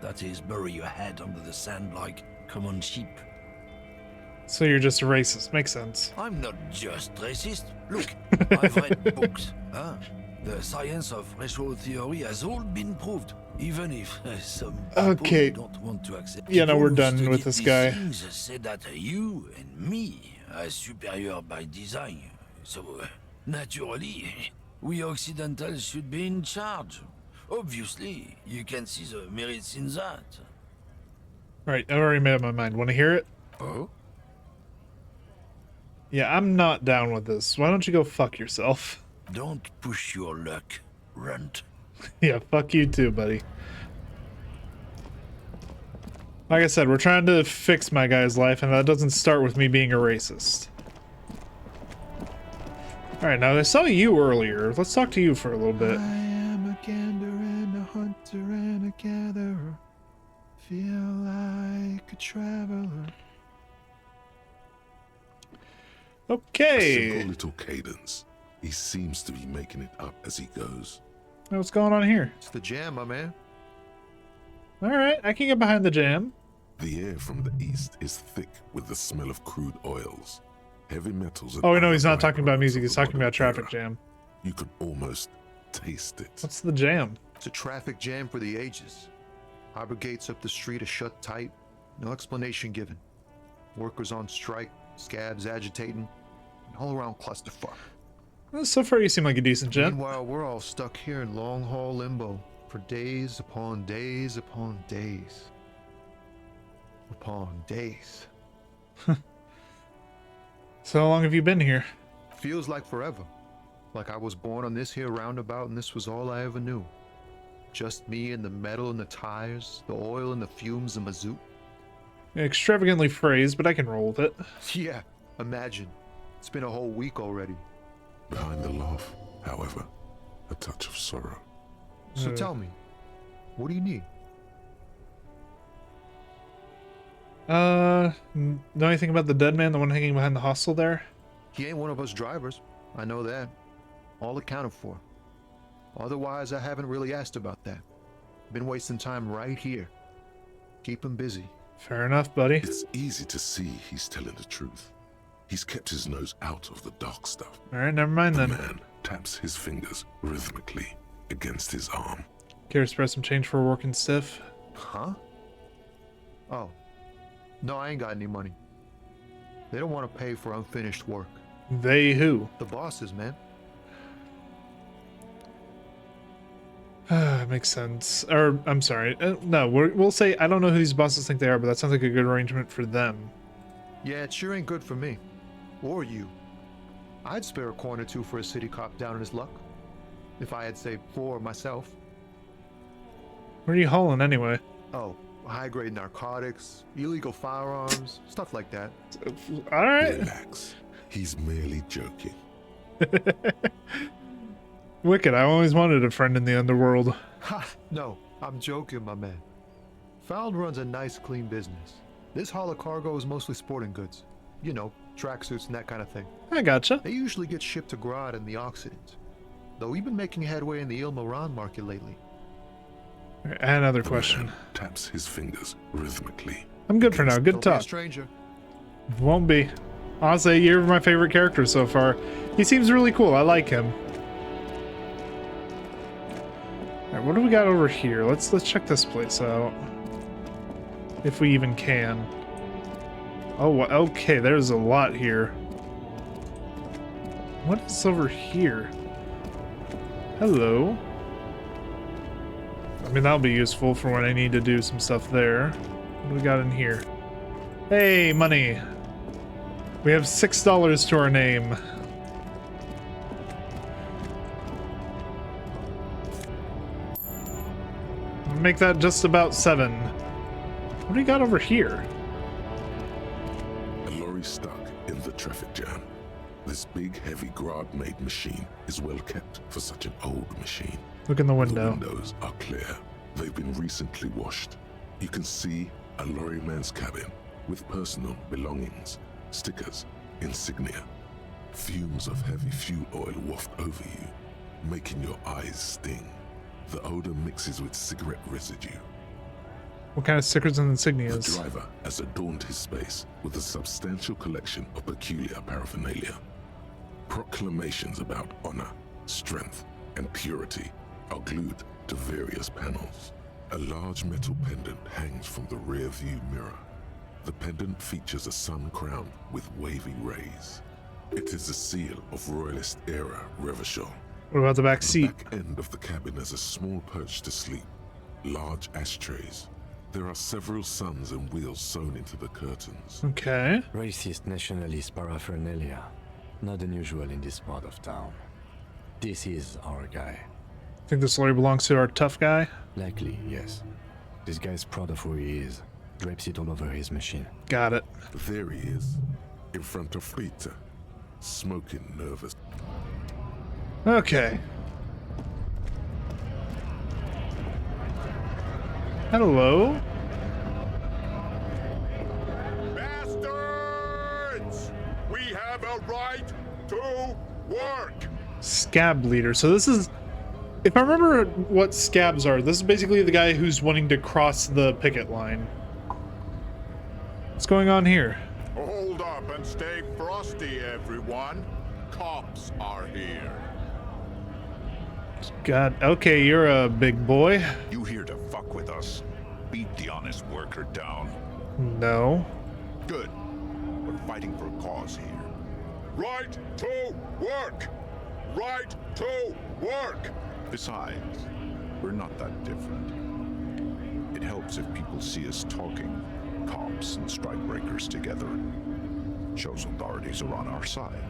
That is, bury your head under the sand like common sheep. So you're just a racist. Makes sense. I'm not just racist. Look, I've read books. Huh? The science of racial theory has all been proved, even if some people don't want to accept. Yeah, no, we're People who done with studied this guy. these things say that you and me are superior by design. So, naturally, we Occidentals should be in charge. Obviously, you can see the merits in that. Right, I already made up my mind. Want to hear it? Oh? Yeah, I'm not down with this. Why don't you go fuck yourself? Don't push your luck, runt. Yeah, fuck you too, buddy. Like I said, we're trying to fix my guy's life, and that doesn't start with me being a racist. Alright, now I saw you earlier. Let's talk to you for a little bit. I am a gander and a hunter and a gatherer. Feel like a traveler. Okay. A simple little cadence. He seems to be making it up as he goes. What's going on here? It's the jam, my man. Alright, I can get behind the jam. The air from the east is thick with the smell of crude oils, heavy metals. And Oh, no, he's other not talking about byproducts music. of He's the talking about modern traffic era. jam. You could almost taste it. What's the jam? It's a traffic jam for the ages. Harbor gates up the street are shut tight. No explanation given. Workers on strike, scabs agitating, an all-around clusterfuck. Well, so far you seem like a decent gent. Meanwhile, we're all stuck here in long-haul limbo for days upon days upon days. Upon days. So how long have you been here? Feels like forever. Like I was born on this here roundabout and this was all I ever knew. Just me and the metal and the tires, the oil and the fumes and mazout. Extravagantly phrased, but I can roll with it. Yeah, imagine. It's been a whole week already. Behind the laugh, however, a touch of sorrow. So tell me, what do you need? Know anything about the dead man, the one hanging behind the hostel there? He ain't one of us drivers. I know that. All accounted for. Otherwise, I haven't really asked about that. Been wasting time right here. Keep him busy. Fair enough, buddy. It's easy to see he's telling the truth. He's kept his nose out of the dark stuff. Alright, never mind The then. man taps his fingers rhythmically against his arm. Care to spread some change for a working stiff? Huh? Oh. No, I ain't got any money. They don't want to pay for unfinished work. They who? The bosses, man. Makes sense. Or, I'm sorry. No, we'll say I don't know who these bosses think they are, but that sounds like a good arrangement for them. Yeah, it sure ain't good for me. Or you. I'd spare a coin or two for a city cop down in his luck. If I had saved 4 myself. Where are you hauling anyway? Oh, high-grade narcotics, illegal firearms, stuff like that. Alright. Relax. He's merely joking. Wicked, I always wanted a friend in the underworld. Ha! No, I'm joking, my man. Found runs a nice, clean business. This haul of cargo is mostly sporting goods. You know, tracksuits and that kind of thing. I gotcha. They usually get shipped to Grodd and the Occident. Though we've been making headway in the Il Moran market lately. Alright, another question. Taps his fingers rhythmically. I'm good for now. Good Don't be a talk. stranger. Won't be. Honestly, you're my favorite character so far. He seems really cool. I like him. Alright, what do we got over here? Let's check this place out. If we even can. Oh, okay, there's a lot here. What is over here? Hello. I mean, that'll be useful for when I need to do some stuff there. What do we got in here? Hey, money. We have $6 to our name. Make that just about 7. What do you got over here? A lorry stuck in the traffic jam. This big, heavy Grad-made machine is well kept for such an old machine. Look in the window. The windows are clear. They've been recently washed. You can see a lorryman's cabin with personal belongings, stickers, insignia. Fumes of heavy fuel oil waft over you, making your eyes sting. The odor mixes with cigarette residue. What kind of stickers and The insignias? driver has adorned his space with a substantial collection of peculiar paraphernalia. Proclamations about honor, strength, and purity are glued to various panels. A large metal pendant hangs from the rear view mirror. The pendant features a sun crown with wavy rays. It is a seal of Royalist era Revachol. What about the back seat? The back end of the cabin has a small perch to sleep, large ashtrays. There are several suns and wheels sewn into the curtains. Okay. Racist nationalist paraphernalia. Not unusual in this part of town. This is our guy. Think this lorry belongs to our tough guy? Likely, yes. This guy's proud of who he is. Drapes it all over his machine. Got it. There he is, in front of Peter, smoking nervous. Okay. Hello? Bastards! We have a right to work! Scab leader. So this is... If I remember what scabs are, this is basically the guy who's wanting to cross the picket line. What's going on here? Hold up and stay frosty, everyone. Cops are here. God, okay, you're a big boy. You here to fuck with us? Beat the honest worker down. No. Good. We're fighting for a cause here. Right to work! Right to work! Besides, we're not that different. It helps if people see us talking, cops and strikebreakers together. Shows authorities are on our side.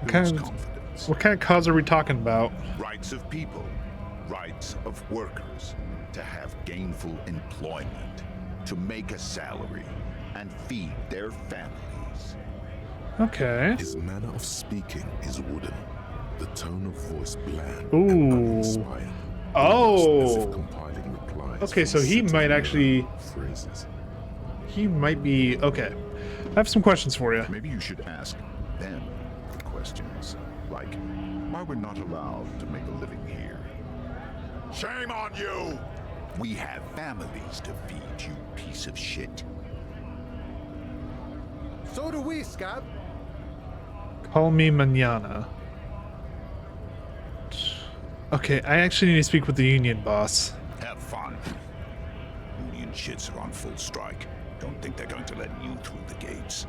Builds confidence. What kind of cause are we talking about? Rights of people, rights of workers, to have gainful employment, to make a salary, and feed their families. Okay. His manner of speaking is wooden, the tone of voice bland Ooh. and uninspired. Oh. As if compiling replies Okay, so from he might actually... phrases. He might be... Okay. I have some questions for you. Maybe you should ask them the questions, like why we're not allowed to make a living here. Shame on you! We have families to feed, you piece of shit. So do we, Scab. Call me manana. Okay, I actually need to speak with the union boss. Have fun. Union shits are on full strike. Don't think they're going to let you through the gates.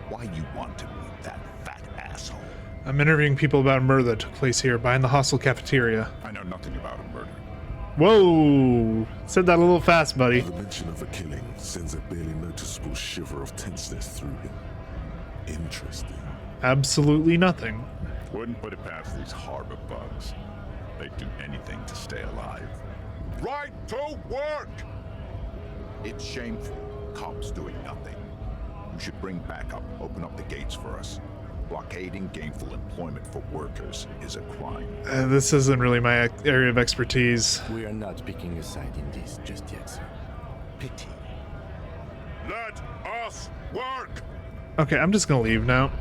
Why you want to meet that fat asshole? I'm interviewing people about a murder that took place here behind the hostel cafeteria. I know nothing about a murder. Whoa! Said that a little fast, buddy. The mention of a killing sends a barely noticeable shiver of tenseness through him. Interesting. Absolutely nothing. Wouldn't put it past these harbor bugs. They'd do anything to stay alive. Right to work! It's shameful. Cops doing nothing. You should bring backup, open up the gates for us. Blockading gainful employment for workers is a crime. This isn't really my area of expertise. We are not picking a side in this just yet, sir. Pity. Let us work! Okay, I'm just gonna leave now.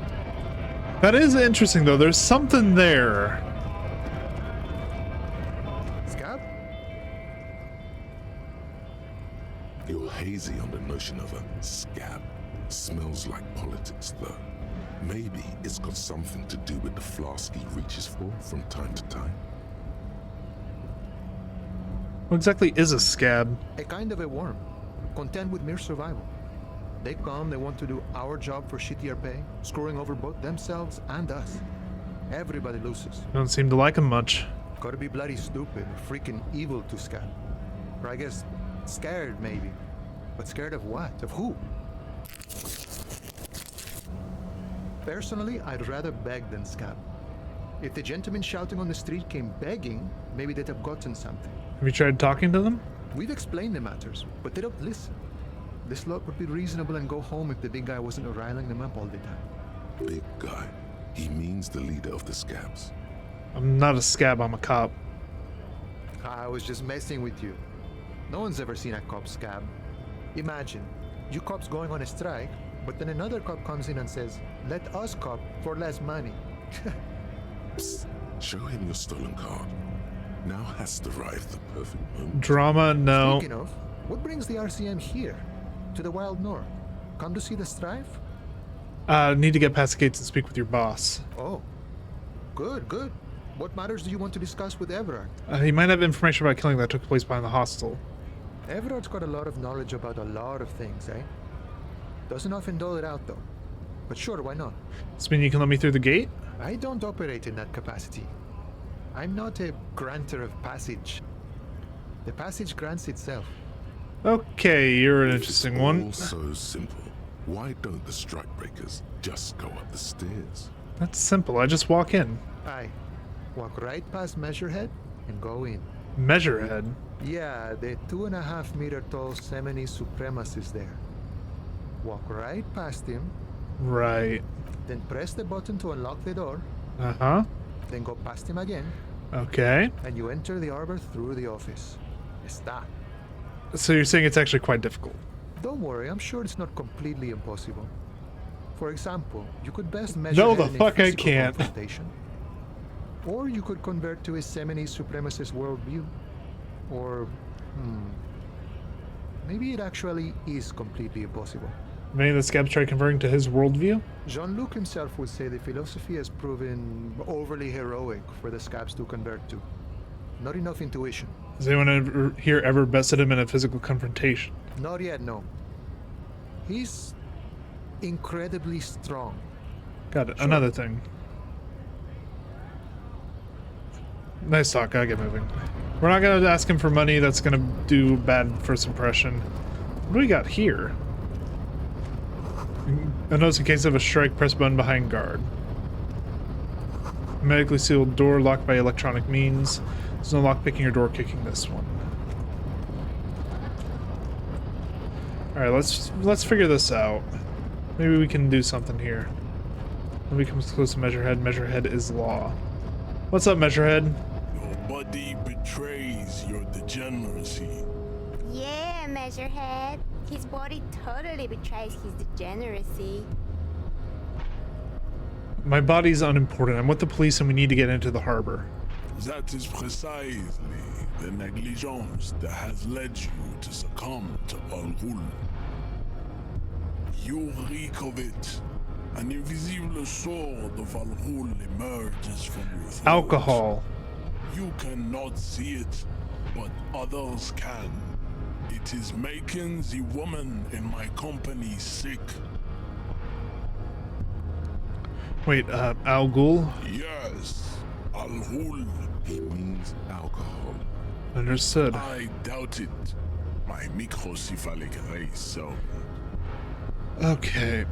That is interesting, though. There's something there. Scab? You're hazy on the notion of a scab. Smells like politics, though. Maybe it's got something to do with the flask he reaches for from time to time. What exactly is a scab? A kind of a worm, content with mere survival. They come, they want to do our job for shittier pay, screwing over both themselves and us. Everybody loses. Don't seem to like him much. Gotta be bloody stupid or freaking evil to scab. Or I guess scared, maybe. But scared of what? Of who? Personally, I'd rather beg than scab. If the gentleman shouting on the street came begging, maybe they'd have gotten something. Have you tried talking to them? We've explained the matters, but they don't listen. This lot would be reasonable and go home if the big guy wasn't riling them up all the time. Big guy. He means the leader of the scabs. I'm not a scab, I'm a cop. I was just messing with you. No one's ever seen a cop scab. Imagine, you cops going on a strike, but then another cop comes in and says, let us cop for less money. Psst, show him your stolen card. Now has arrived the perfect moment. Drama, no. Speaking of, what brings the RCM here? To the wild north? Come to see the strife? Need to get past the gates and speak with your boss. Oh, good, good. What matters do you want to discuss with Everard? He might have information about killing that took place behind the hostel. Everard's got a lot of knowledge about a lot of things, eh? Doesn't often dole it out, though. But sure, why not? Does this mean you can let me through the gate? I don't operate in that capacity. I'm not a granter of passage. The passage grants itself. Okay, you're an interesting one. All so simple. Why don't the strikebreakers just go up the stairs? That's simple. I just walk in. Aye. Walk right past Measurehead and go in. Measurehead? Yeah, the 2.5 meter tall Semini supremacist there. Walk right past him. Right. Then press the button to unlock the door. Uh-huh. Then go past him again. Okay. And you enter the arbor through the office. Está. So you're saying it's actually quite difficult? Don't worry, I'm sure it's not completely impossible. For example, you could best measure No, the in a fuck I physical can't. confrontation. Or you could convert to a Semini supremacist worldview. Or, maybe it actually is completely impossible. Many of the scabs try converting to his worldview? Jean-Luc himself would say the philosophy has proven overly heroic for the scabs to convert to. Not enough intuition. Has anyone here ever bested him in a physical confrontation? Not yet, no. He's incredibly strong. Got it. Sure. Another thing. Nice talk. Gotta get moving. We're not gonna ask him for money. That's gonna do bad first impression. What do we got here? A notice in case of a strike, press button behind guard. Medically sealed door locked by electronic means. There's no lock picking or door kicking this one. Alright, let's figure this out. Maybe we can do something here. Nobody comes close to Measurehead. Measurehead is law. What's up, Measurehead? Your body betrays your degeneracy. Yeah, Measurehead. His body totally betrays his degeneracy. My body's unimportant. I'm with the police and we need to get into the harbor. That is precisely the negligence that has led you to succumb to Al-Ghul. You reek of it. An invisible sword of Al-Ghul emerges from your throat. Alcohol. You cannot see it, but others can. It is making the woman in my company sick. Wait, Al Ghul? Yes, Al-Ghul. He means alcohol. Understood. I doubt it. My microcephalic race, so. Okay.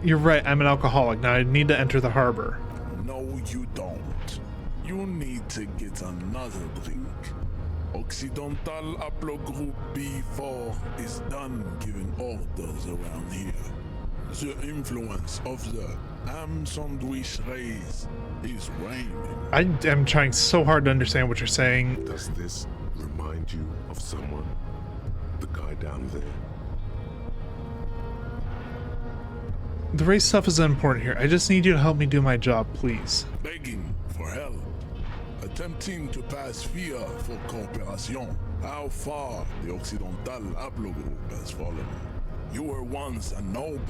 You're right, I'm an alcoholic. Now I need to enter the harbor. No, you don't. You need to get another drink. Occidental Haplogroup B4 is done giving orders around here. The influence of the ham sandwich race is waning. I am trying so hard to understand what you're saying. Does this remind you of someone? The guy down there? The race stuff is important here. I just need you to help me do my job, please. Begging for help. A attempting to pass via for cooperation. How far the Occidental haplogroup has fallen. You were once a noble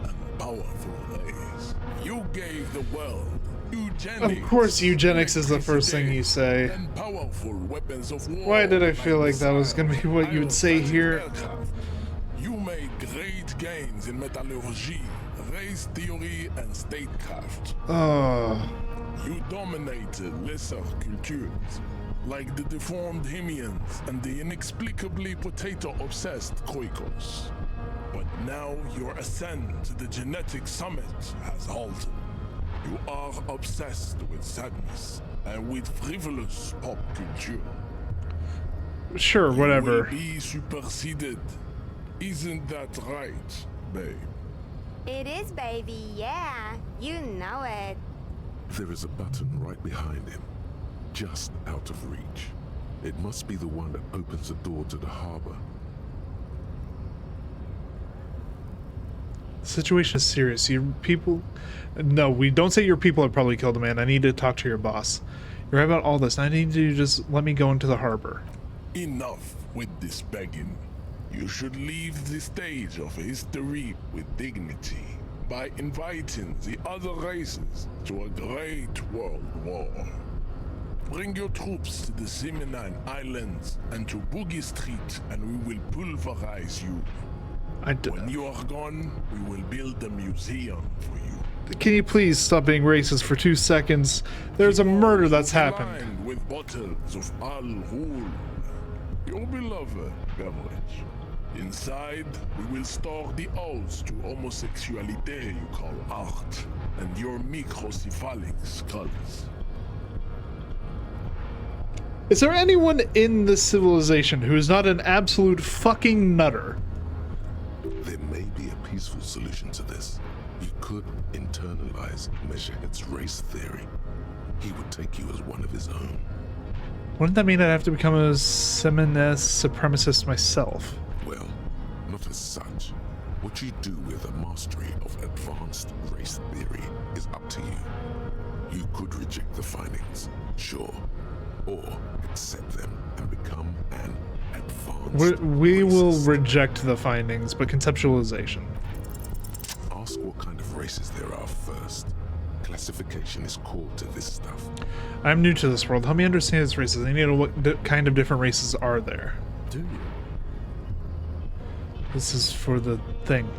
and powerful race. You gave the world eugenics. Of course, eugenics is the first thing you say. And powerful weapons of war. Why did I feel like that was going to be what you would say here? You made great gains in metallurgy, race theory, and statecraft. You dominated lesser cultures, like the deformed Hemians and the inexplicably potato-obsessed Kroikos. But now your ascent to the genetic summit has halted. You are obsessed with sadness and with frivolous pop culture. Sure, whatever. You will be superseded. Isn't that right, babe? It is, baby, yeah. You know it. There is a button right behind him, just out of reach. It must be the one that opens the door to the harbor. The situation is serious. Your people... No, we don't say your people have probably killed a man. I need to talk to your boss. You're right about all this. I need you to just let me go into the harbor. Enough with this begging. You should leave the stage of history with dignity by inviting the other races to a great world war. Bring your troops to the Simonine Islands and to Boogie Street, and we will pulverize you. When you are gone, we will build a museum for you. Can you please stop being racist for 2 seconds? There's a murder that's happened. With bottles of Al Ghul, your beloved beverage. Inside, we will store the odes to homosexuality you call art, and your microcephalic skulls. Is there anyone in this civilization who is not an absolute fucking nutter? There may be a peaceful solution to this. You could internalize Measurehead's race theory. He would take you as one of his own. Wouldn't that mean I'd have to become a Seminese supremacist myself? Well, not as such. What you do with a mastery of advanced race theory is up to you. You could reject the findings, sure, or accept them and become an advanced We will reject the findings, but conceptualization. Ask what kind of races there are first. Classification is core to this stuff. I'm new to this world. Help me understand its races. I need to know what kind of different races are there. Do you? This is for the thing.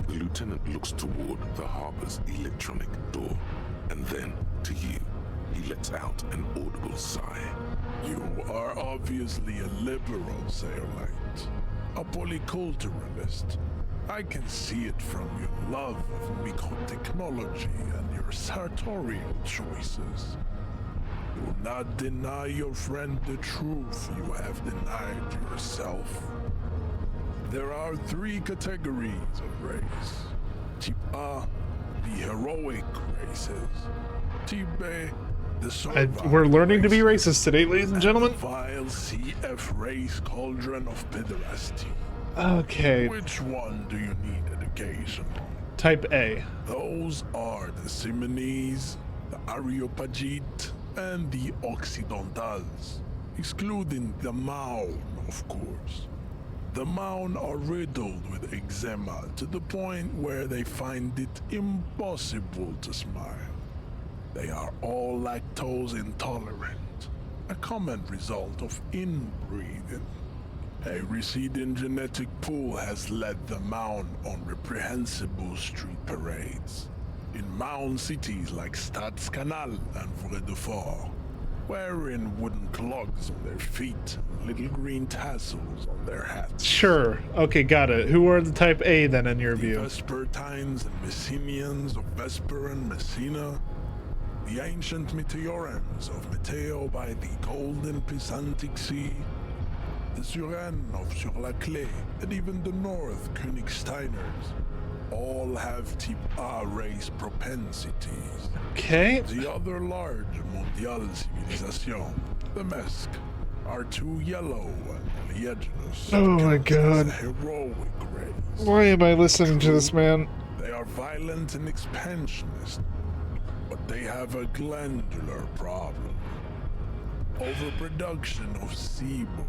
The lieutenant looks toward the harbor's electronic door, and then to you. He lets out an audible sigh. You are obviously a liberal, Sayolite. A polyculturalist. I can see it from your love of microtechnology and your sartorial choices. Do not deny your friend the truth you have denied yourself. There are 3 categories of race. Type A, the heroic races. Type B, the survival we're learning to be races. racist today, ladies and gentlemen. The vile CF race cauldron of pederasty. Okay. Which one do you need education on? Type A. Those are the Simonese, the Areopagite, and the Occidentals, excluding the Maun, of course. The Maun are riddled with eczema to the point where they find it impossible to smile. They are all lactose intolerant, a common result of inbreeding. A receding genetic pool has led the Maun on reprehensible street parades. In Maun cities like Stadskanal and Vredefort, wearing wooden clogs on their feet and little green tassels on their hats. Sure. Okay, got it. Who are the type A then in your view? Vespertines and Messenians of Vesper and Messina. The ancient Meteorans of Meteo by the golden Pisantic Sea. The Suren of Sur-la-Clé, and even the North Königsteiners, all have Type A race propensities. Okay. The other large Mondial civilization, the Mesk, are too yellow and oleaginous. Oh my god. A heroic race. Why am I listening to this man? They are violent and expansionist. but they have a glandular problem. Overproduction of sebum.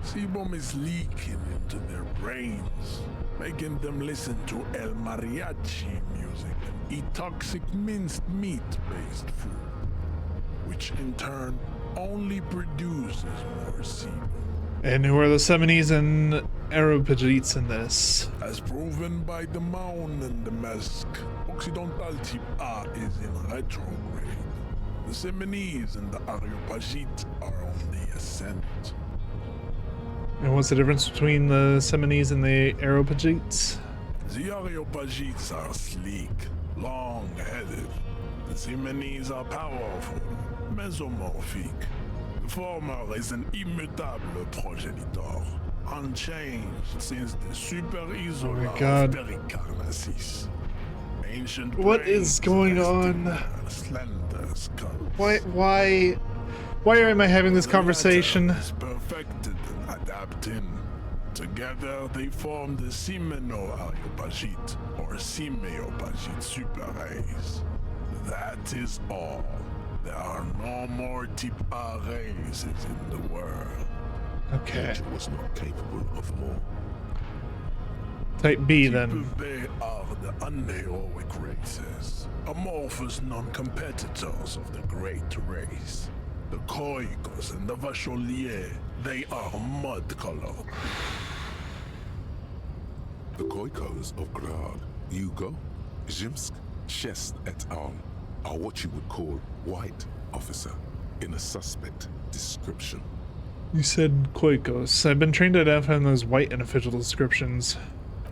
Sebum is leaking into their brains, making them listen to El Mariachi music and eat toxic minced meat-based food, which in turn only produces more sebum. And who are the Semines and Aeropagites in this? As proven by the Maun and the Mask, Occidental Type A is in retrograde. The Semines and the Areopagites are on the ascent. And what's the difference between the Semines and the Aeropagites? The Areopagites are sleek, long-headed. The Semines are powerful, mesomorphic. The former is an immutable progenitor, unchanged since the Super Isola of Pericarnassus. Ancient what is going on? Slender skulls. Why am I having this conversation? Is perfected and adapting. Together they form the Semeno-Areopagite or Simeopagite super race. That is all. There are no more Type A races in the world. Okay. Nature was not capable of more. Type B then. Type B are the unheroic races, amorphous non-competitors of the great race. The Koikos and the Vacholier, they are mud-colored. The Koikos of Grad, Hugo, Zimsk, Shest et al. Are what you would call white, officer, in a suspect description. You said Koikos. I've been trained to identify those white in official descriptions.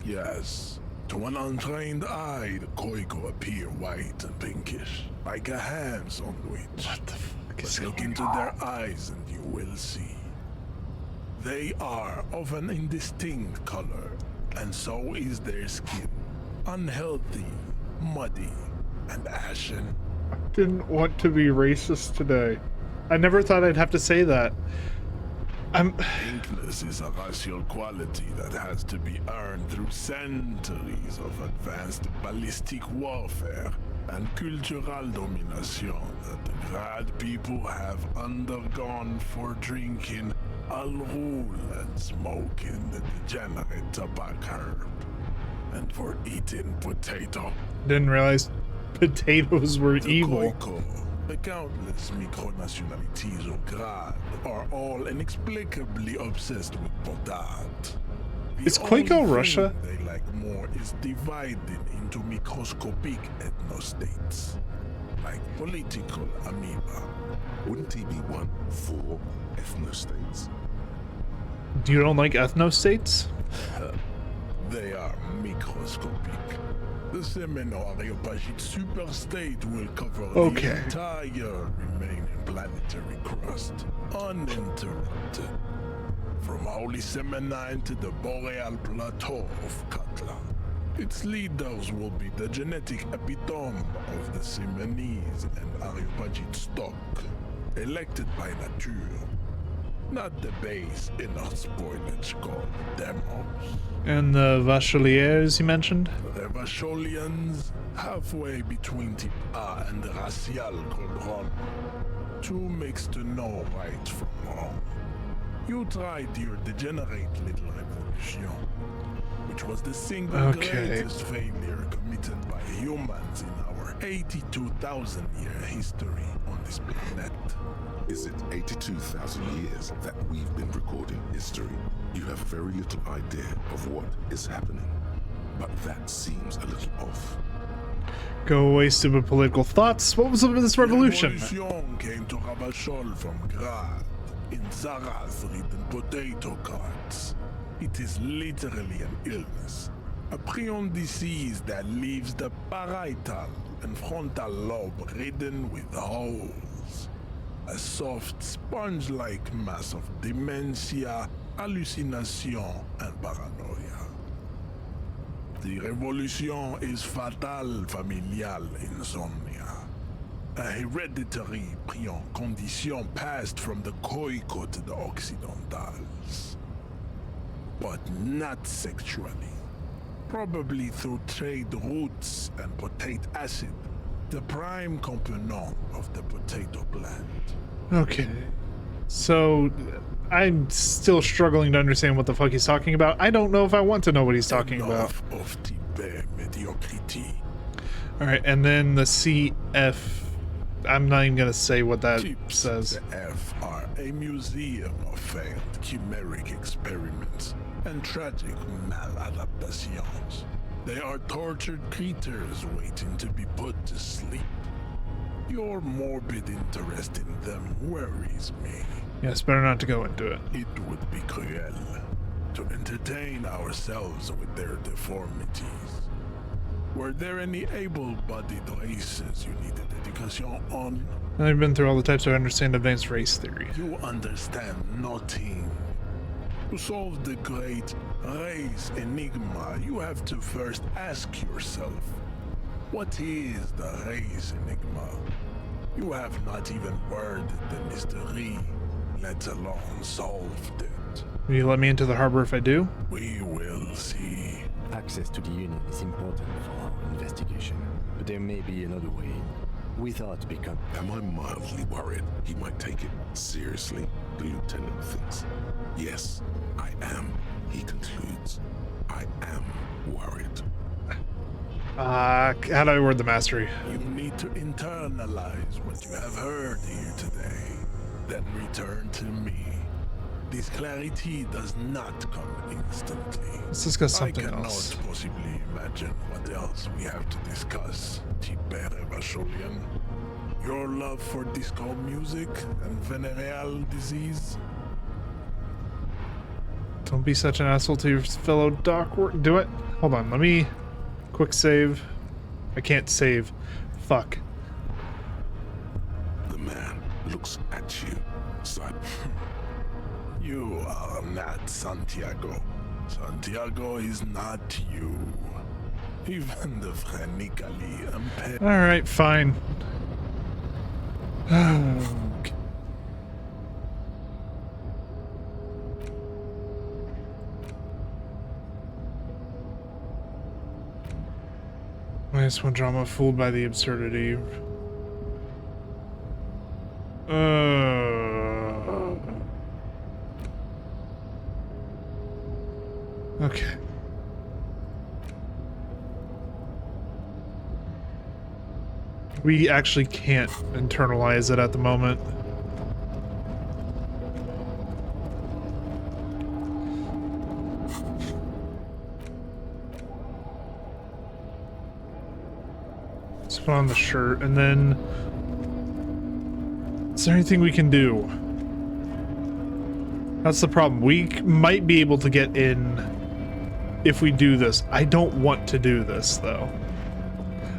Yes. To an untrained eye, the Koiko appear white and pinkish, like a ham sandwich. What the fuck is But look going into on? their eyes and you will see. They are of an indistinct color, and so is their skin. Unhealthy, muddy, and ashen. I didn't want to be racist today. I never thought I'd have to say that. Pinkness is a racial quality that has to be earned through centuries of advanced ballistic warfare and cultural domination that the Grad people have undergone for drinking Al Ghul and smoking the degenerate tobacco herb, and for eating potato. Didn't realize potatoes were evil. Koiko, the countless micronationalities of Grad are all inexplicably obsessed with potat. Is Koiko Russia? They like more is divided into microscopic ethnostates, like political amoeba. Wouldn't he be one for ethnostates? You don't like ethnostates? They are microscopic. The Semeno-Areopagite superstate will cover the entire remaining planetary crust, uninterrupted. From Holy Semenine to the Boreal Plateau of Katla. Its leaders will be the genetic epitome of the Semenese and Areopagite stock, elected by nature. Not the base inner spoilage called demos. And the Vacholiers you mentioned? The Vacholians, halfway between Type A and the racial called two mixed to know right from wrong. You tried your degenerate little revolution, which was the single greatest failure committed by humans in our 82,000-year history on this planet. Is it 82,000 years that we've been recording history? You have very little idea of what is happening, but that seems a little off. Go away, stupid political thoughts. What was up with this revolution? The revolution came to Rabashol from Grad in Zaraz-ridden potato carts. It is literally an illness, a prion disease that leaves the parietal and frontal lobe ridden with holes. A soft, sponge-like mass of dementia, hallucination, and paranoia. The revolution is fatal familial insomnia. A hereditary prion condition passed from the Koiko to the Occidentals. But not sexually. Probably through trade routes and potate acid, the prime component of the potato plant. Okay. So, I'm still struggling to understand what the fuck he's talking about. I don't know if I want to know what he's talking about. Of the bare mediocrity. Alright, and then the CF. I'm not even gonna say what that says. The F are a museum of failed chimeric experiments and tragic maladaptations. They are tortured creatures waiting to be put to sleep. Your morbid interest in them worries me. Yes, better not to go into it. It would be cruel to entertain ourselves with their deformities. Were there any able-bodied races you needed education on? I've been through all the types, so I understand advanced race theory. You understand nothing. To solve the great race enigma, you have to first ask yourself, what is the race enigma? You have not even worded the mystery, let alone solved it. Will you let me into the harbor if I do? We will see. Access to the unit is important for our investigation, but there may be another way. We thought become. Am I mildly worried he might take it seriously? The lieutenant thinks. Yes, I am. He concludes. I am worried. How do I word the mastery? You need to internalize what you have heard here today, then return to me. This clarity does not come instantly. Let's discuss something I cannot else. possibly imagine what else we have to discuss, Tibere Vasholian. Your love for disco music and venereal disease? Don't be such an asshole to your fellow dockworker. Do it. Hold on, let me quick save. I can't save. Fuck. The man looks at you, son. You are not Santiago. Santiago is not you. Even the phrenically impaired. Alright, fine. Okay. Minus one drama, fooled by the absurdity. Okay. We actually can't internalize it at the moment. Let's put on the shirt, and then... Is there anything we can do? That's the problem. We might be able to get in if we do this. I don't want to do this, though.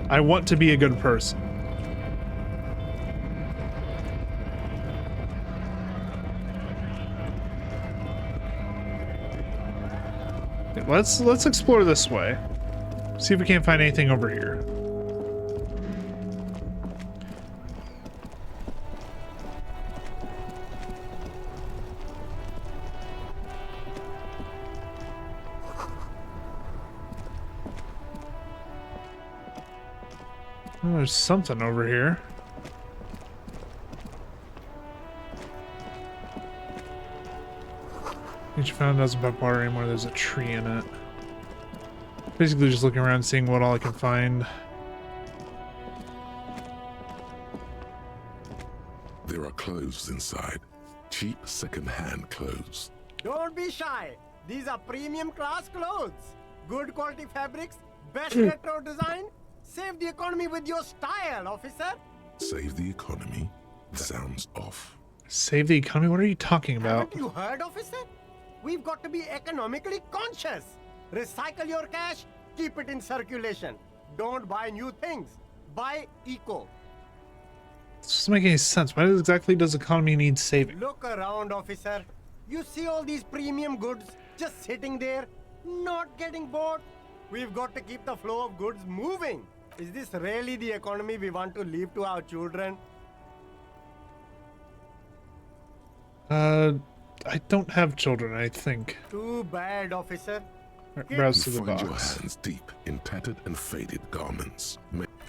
I want to be a good person. Let's explore this way. See if we can't find anything over here. Oh, there's something over here. Each found doesn't pump water anymore. There's a tree in it. Basically just looking around, seeing what all I can find. There are clothes inside. Cheap second-hand clothes. Don't be shy. These are premium class clothes. Good quality fabrics, best retro design. Save the economy with your style, officer. Save the economy? Sounds off. Save the economy? What are you talking about? Haven't you heard, officer? We've got to be economically conscious. Recycle your cash, keep it in circulation. Don't buy new things. Buy eco. This doesn't make any sense. Why exactly does economy need saving? Look around, officer. You see all these premium goods just sitting there, not getting bought? We've got to keep the flow of goods moving. Is this really the economy we want to leave to our children? I don't have children, I think. Too bad, officer. Browse to You the find your box. hands deep in tattered and faded garments.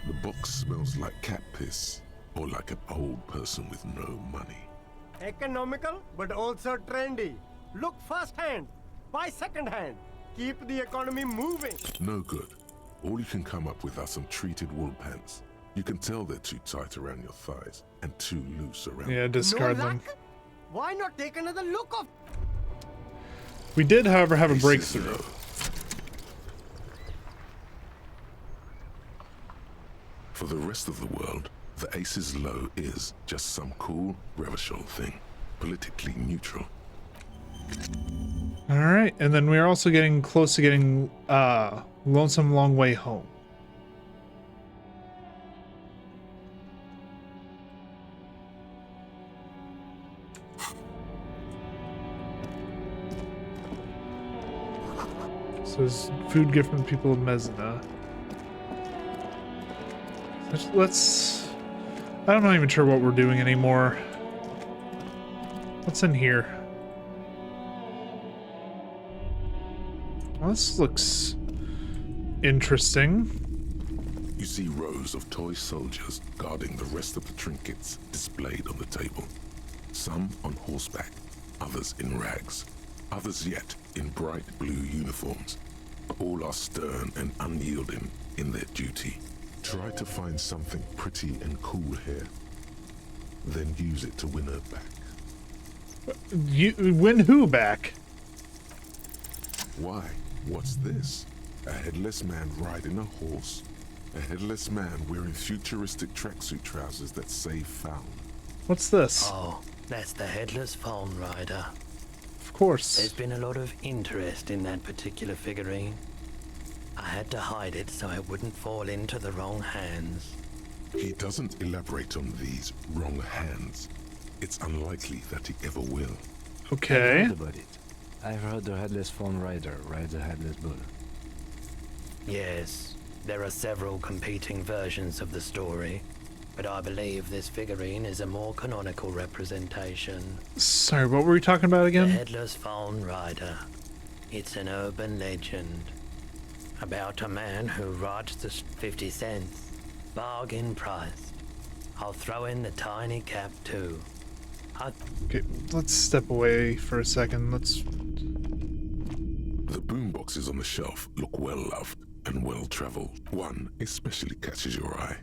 The box smells like cat piss, or like an old person with no money. Economical, but also trendy. Look first hand, buy second hand. Keep the economy moving. No good. All you can come up with are some treated wool pants. You can tell they're too tight around your thighs and too loose around. Yeah, discard No them. luck? Why not take another look of? We did, however, have a breakthrough. For the rest of the world, the Aces Low is just some cool Revachol thing, politically neutral. All right, and then we're also getting close to getting Lonesome Long Way Home. So it's food gift from the people of Mezna. Let's... I'm not even sure what we're doing anymore. What's in here? Well, this looks interesting. You see rows of toy soldiers guarding the rest of the trinkets displayed on the table. Some on horseback, others in rags, others yet in bright blue uniforms. All are stern and unyielding in their duty. Try to find something pretty and cool here, then use it to win her back. You win who back? Why? What's this? A headless man riding a horse. A headless man wearing futuristic tracksuit trousers that say found. What's this? Oh, that's the headless phone rider. Of course. There's been a lot of interest in that particular figurine. I had to hide it so it wouldn't fall into the wrong hands. He doesn't elaborate on these wrong hands. It's unlikely that he ever will. Okay. I've heard about it. I've heard the headless phone rider rides a headless bull. Yes, there are several competing versions of the story, but I believe this figurine is a more canonical representation. Sorry, what were we talking about again? The headless phone rider. It's an urban legend about a man who rides the 50 cents, bargain priced. I'll throw in the tiny cap too. Okay, let's step away for a second. Let's... The boomboxes on the shelf look well loved and well traveled. One especially catches your eye.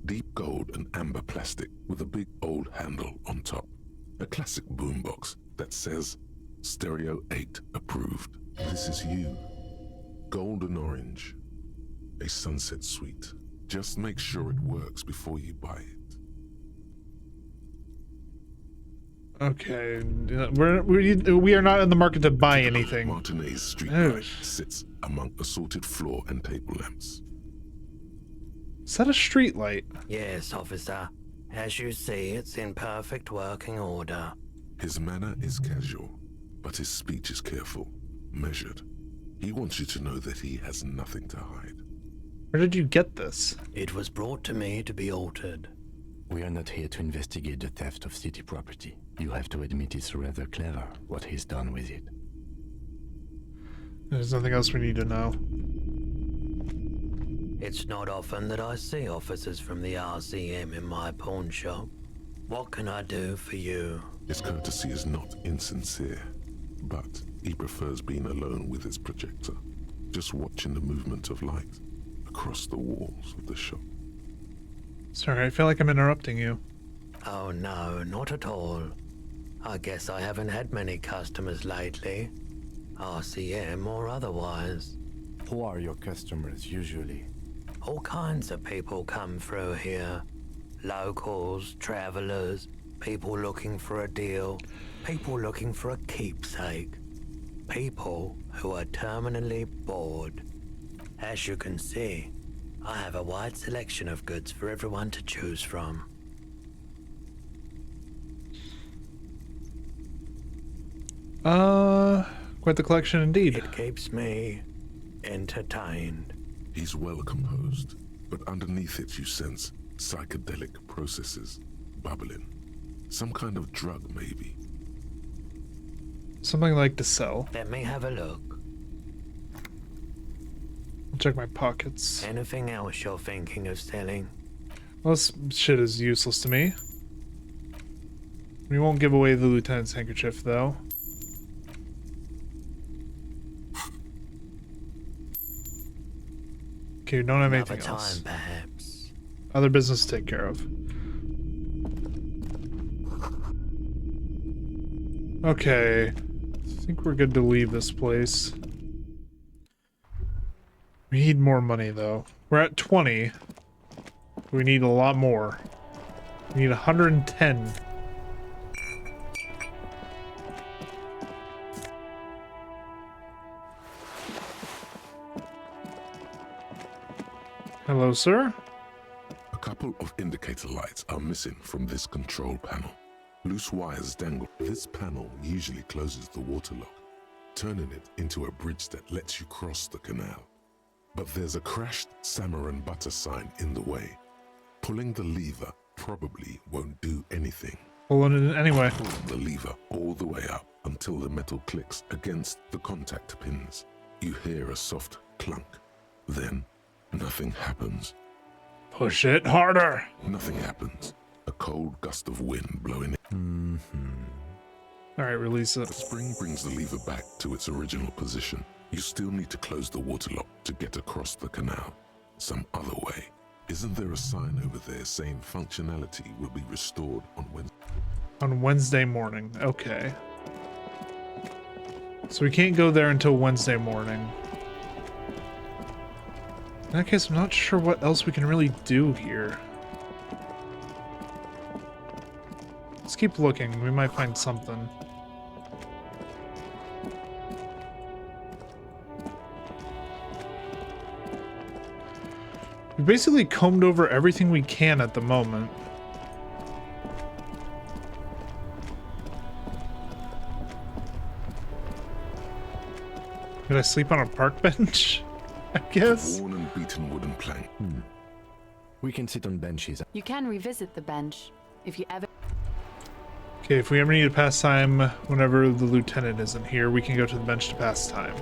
Deep gold and amber plastic with a big old handle on top. A classic boombox that says Stereo 8 approved. This is you. Golden orange. A sunset suite. Just make sure it works before you buy it. Okay, we are not in the market to buy anything. Martinez street light sits among assorted floor and table lamps. Is that a street light? Yes, officer. As you see, it's in perfect working order. His manner is casual, but his speech is careful, measured. He wants you to know that he has nothing to hide. Where did you get this? It was brought to me to be altered. We are not here to investigate the theft of city property. You have to admit it's rather clever what he's done with it. There's nothing else we need to know. It's not often that I see officers from the RCM in my pawn shop. What can I do for you? His courtesy is not insincere, but he prefers being alone with his projector, just watching the movement of light across the walls of the shop. Sorry, I feel like I'm interrupting you. Oh no, not at all. I guess I haven't had many customers lately, RCM or otherwise. Who are your customers usually? All kinds of people come through here. Locals, travelers, people looking for a deal, people looking for a keepsake. People who are terminally bored. As you can see, I have a wide selection of goods for everyone to choose from. Quite the collection indeed. It keeps me entertained. He's well composed, but underneath it you sense psychedelic processes bubbling. Some kind of drug, maybe. Something like to sell. Let me have a look. Check my pockets. Anything else you're thinking of selling? Well, this shit is useless to me. We won't give away the lieutenant's handkerchief, though. Okay, we don't have anything else. Perhaps. Other business to take care of. Okay. I think we're good to leave this place. We need more money, though. We're at 20. We need a lot more. We need 110. Hello, sir? A couple of indicator lights are missing from this control panel. Loose wires dangle. This panel usually closes the water lock, turning it into a bridge that lets you cross the canal. But there's a crashed salmon and butter sign in the way. Pulling the lever probably won't do anything. Pulling it anyway. Pull the lever all the way up until the metal clicks against the contact pins. You hear a soft clunk. Then nothing happens. Push it harder. Nothing happens. A cold gust of wind blowing in. Alright, release it. The spring brings the lever back to its original position. You still need to close the water lock to get across the canal. Some other way. Isn't there a sign over there saying functionality will be restored on Wednesday? On Wednesday morning. Okay. So we can't go there until Wednesday morning. In that case, I'm not sure what else we can really do here. Let's keep looking. We might find something. We basically combed over everything we can at the moment. Did I sleep on a park bench? I guess. Worn and beaten wooden plank. We can sit on benches. You can revisit the bench if you ever... Okay, if we ever need to pass time whenever the lieutenant isn't here, we can go to the bench to pass time.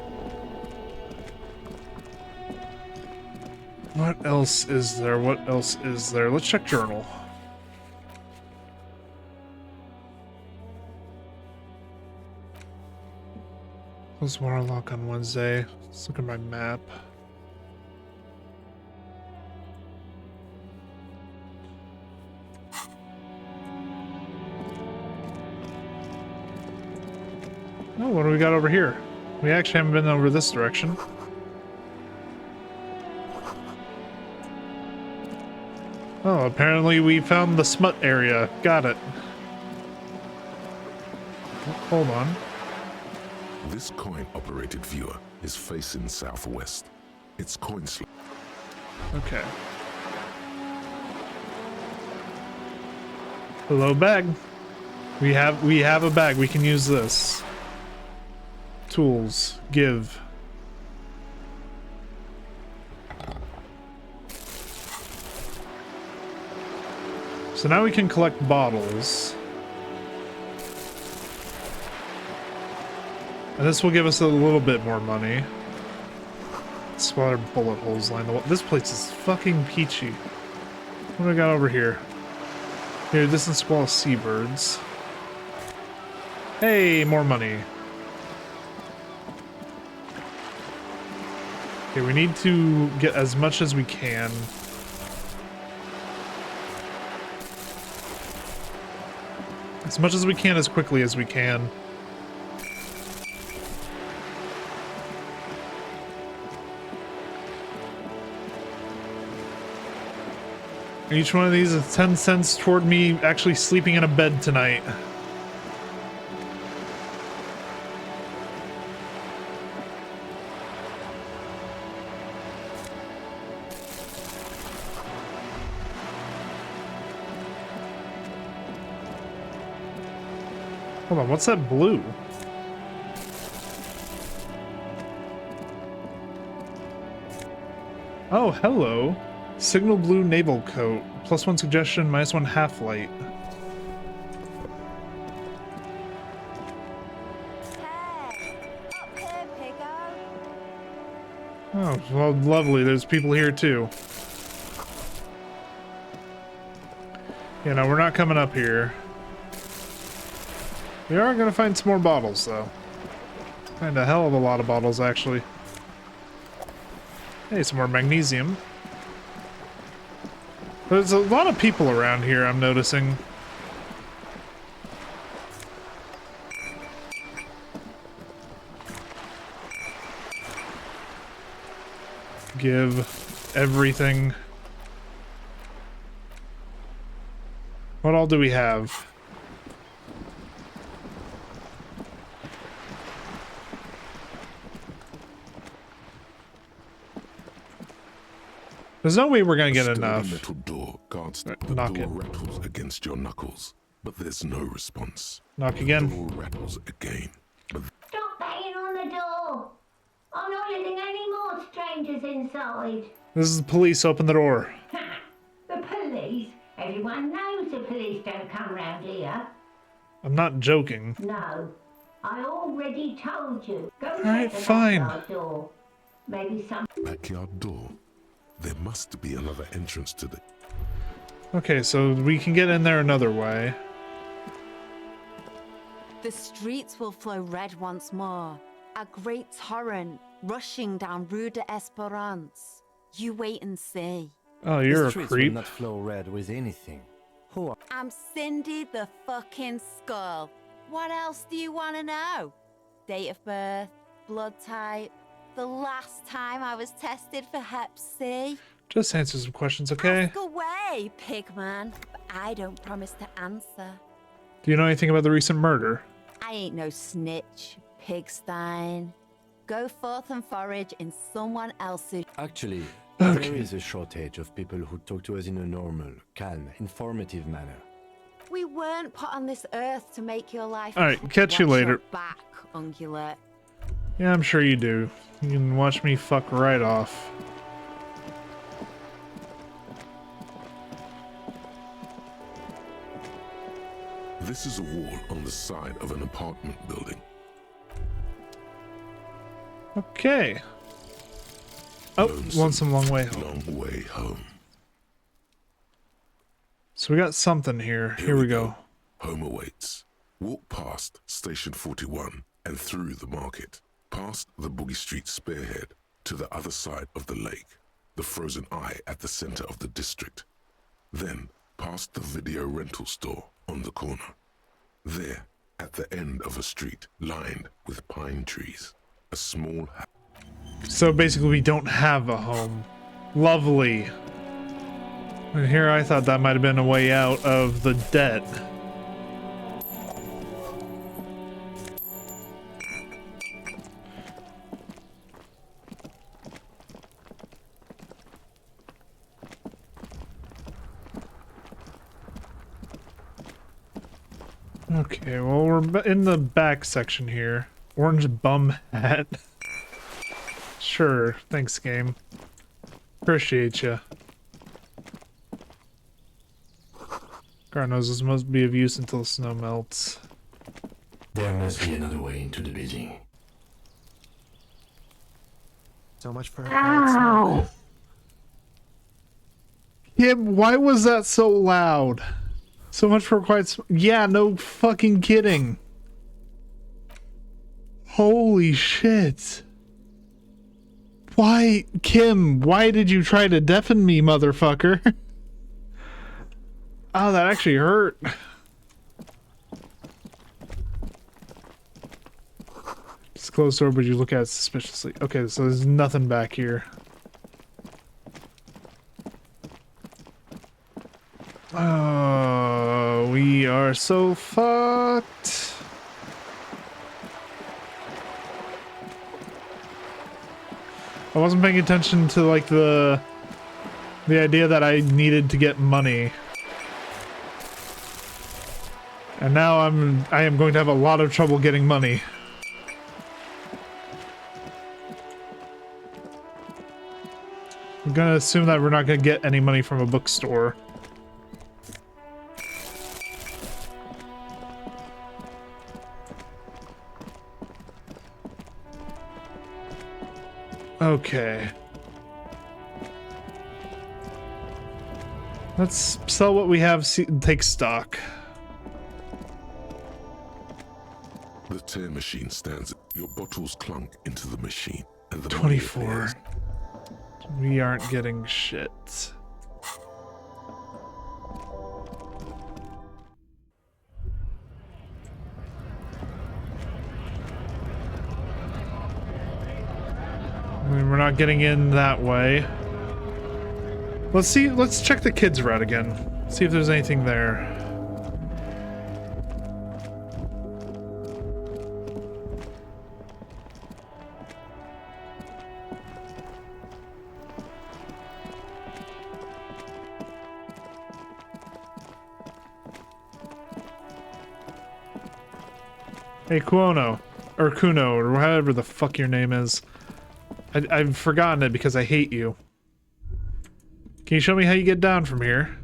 What else is there? What else is there? Let's check journal. Close water lock on Wednesday. Let's look at my map. Oh, what do we got over here? We actually haven't been over this direction. Oh, apparently we found the smut area. Got it. Hold on. This coin-operated viewer is facing southwest. Its coin slot. Okay. Hello, bag. We have a bag. We can use this. Tools. Give. So now we can collect bottles. And this will give us a little bit more money. Splatter bullet holes line the wall. This place is fucking peachy. What do we got over here? Here, distant squall of seabirds. Hey, more money. Okay, we need to get as much as we can. As much as we can, as quickly as we can. Each one of these is 10 cents toward me actually sleeping in a bed tonight. Hold on, what's that blue? Oh, hello. Signal blue naval coat. +1 suggestion, -1 half light. Oh, well, lovely. There's people here too. You know, we're not coming up here. We are gonna find some more bottles, though. Find a hell of a lot of bottles, actually. Hey, some more magnesium. There's a lot of people around here, I'm noticing. Give everything. What all do we have? There's no way we're gonna get enough. Metal door guards the knock door it. rattles against your knuckles, but there's no response. Knock The again. door rattles again, but Stop banging on the door. I'm not letting any more strangers inside. This is the police. Open the door. The police? Everyone knows the police don't come round here. I'm not joking. No, I already told you. Go Alright, check the fine. backyard door. Maybe some. backyard door. There must be another entrance to the. Okay, so we can get in there another way. The streets will flow red once more. A great torrent rushing down Rue de Esperance. You wait and see. Oh, you're the a streets creep. will not flow red with anything. Who are... I'm Cindy the fucking Skull. What else do you want to know? Date of birth, blood type, the last time I was tested for Hep C. Just answer some questions, okay? Ask away, pigman, but I don't promise to answer. Do you know anything about the recent murder? I ain't no snitch, pigstein. Go forth and forage in someone else's... Actually, Okay. there is a shortage of people who talk to us in a normal, calm, informative manner. We weren't put on this earth to make your life... All right, catch you Watch later. your back, ungulate. Yeah, I'm sure you do. You can watch me fuck right off. This is a wall on the side of an apartment building. Okay. Oh, lonesome long way home. Long way home. So we got something here. Here we go. Home awaits. Walk past Station 41 and through the market, past the Boogie Street spearhead to the other side of the lake, the frozen eye at the center of the district. Then past the video rental store on the corner. There, at the end of a street lined with pine trees, a small house. So basically we don't have a home. Lovely. And here I thought that might have been a way out of the debt. Okay, well we're in the back section here. Orange bum hat. Sure, thanks game. Appreciate ya. God knows this must be of use until the snow melts. There must be another way into the building. So much for Ow! Kim, why was that so loud? So much for yeah, no fucking kidding. Holy shit. Why, Kim, why did you try to deafen me, motherfucker? Oh, that actually hurt. It's a closed door, but you look at it suspiciously. Okay, so there's nothing back here. Oh, we are so fucked. I wasn't paying attention to like the idea that I needed to get money. And now I am going to have a lot of trouble getting money. I'm gonna assume that we're not gonna get any money from a bookstore. Okay. Let's sell what we have, take stock. The tear machine stands. Your bottles clunk into the machine, and the 24. We aren't getting shit. I mean, we're not getting in that way. Let's see. Let's check the kids' route again. See if there's anything there. Hey, Kuono. Or Kuno, or however the fuck your name is. I've forgotten it because I hate you. Can you show me how you get down from here?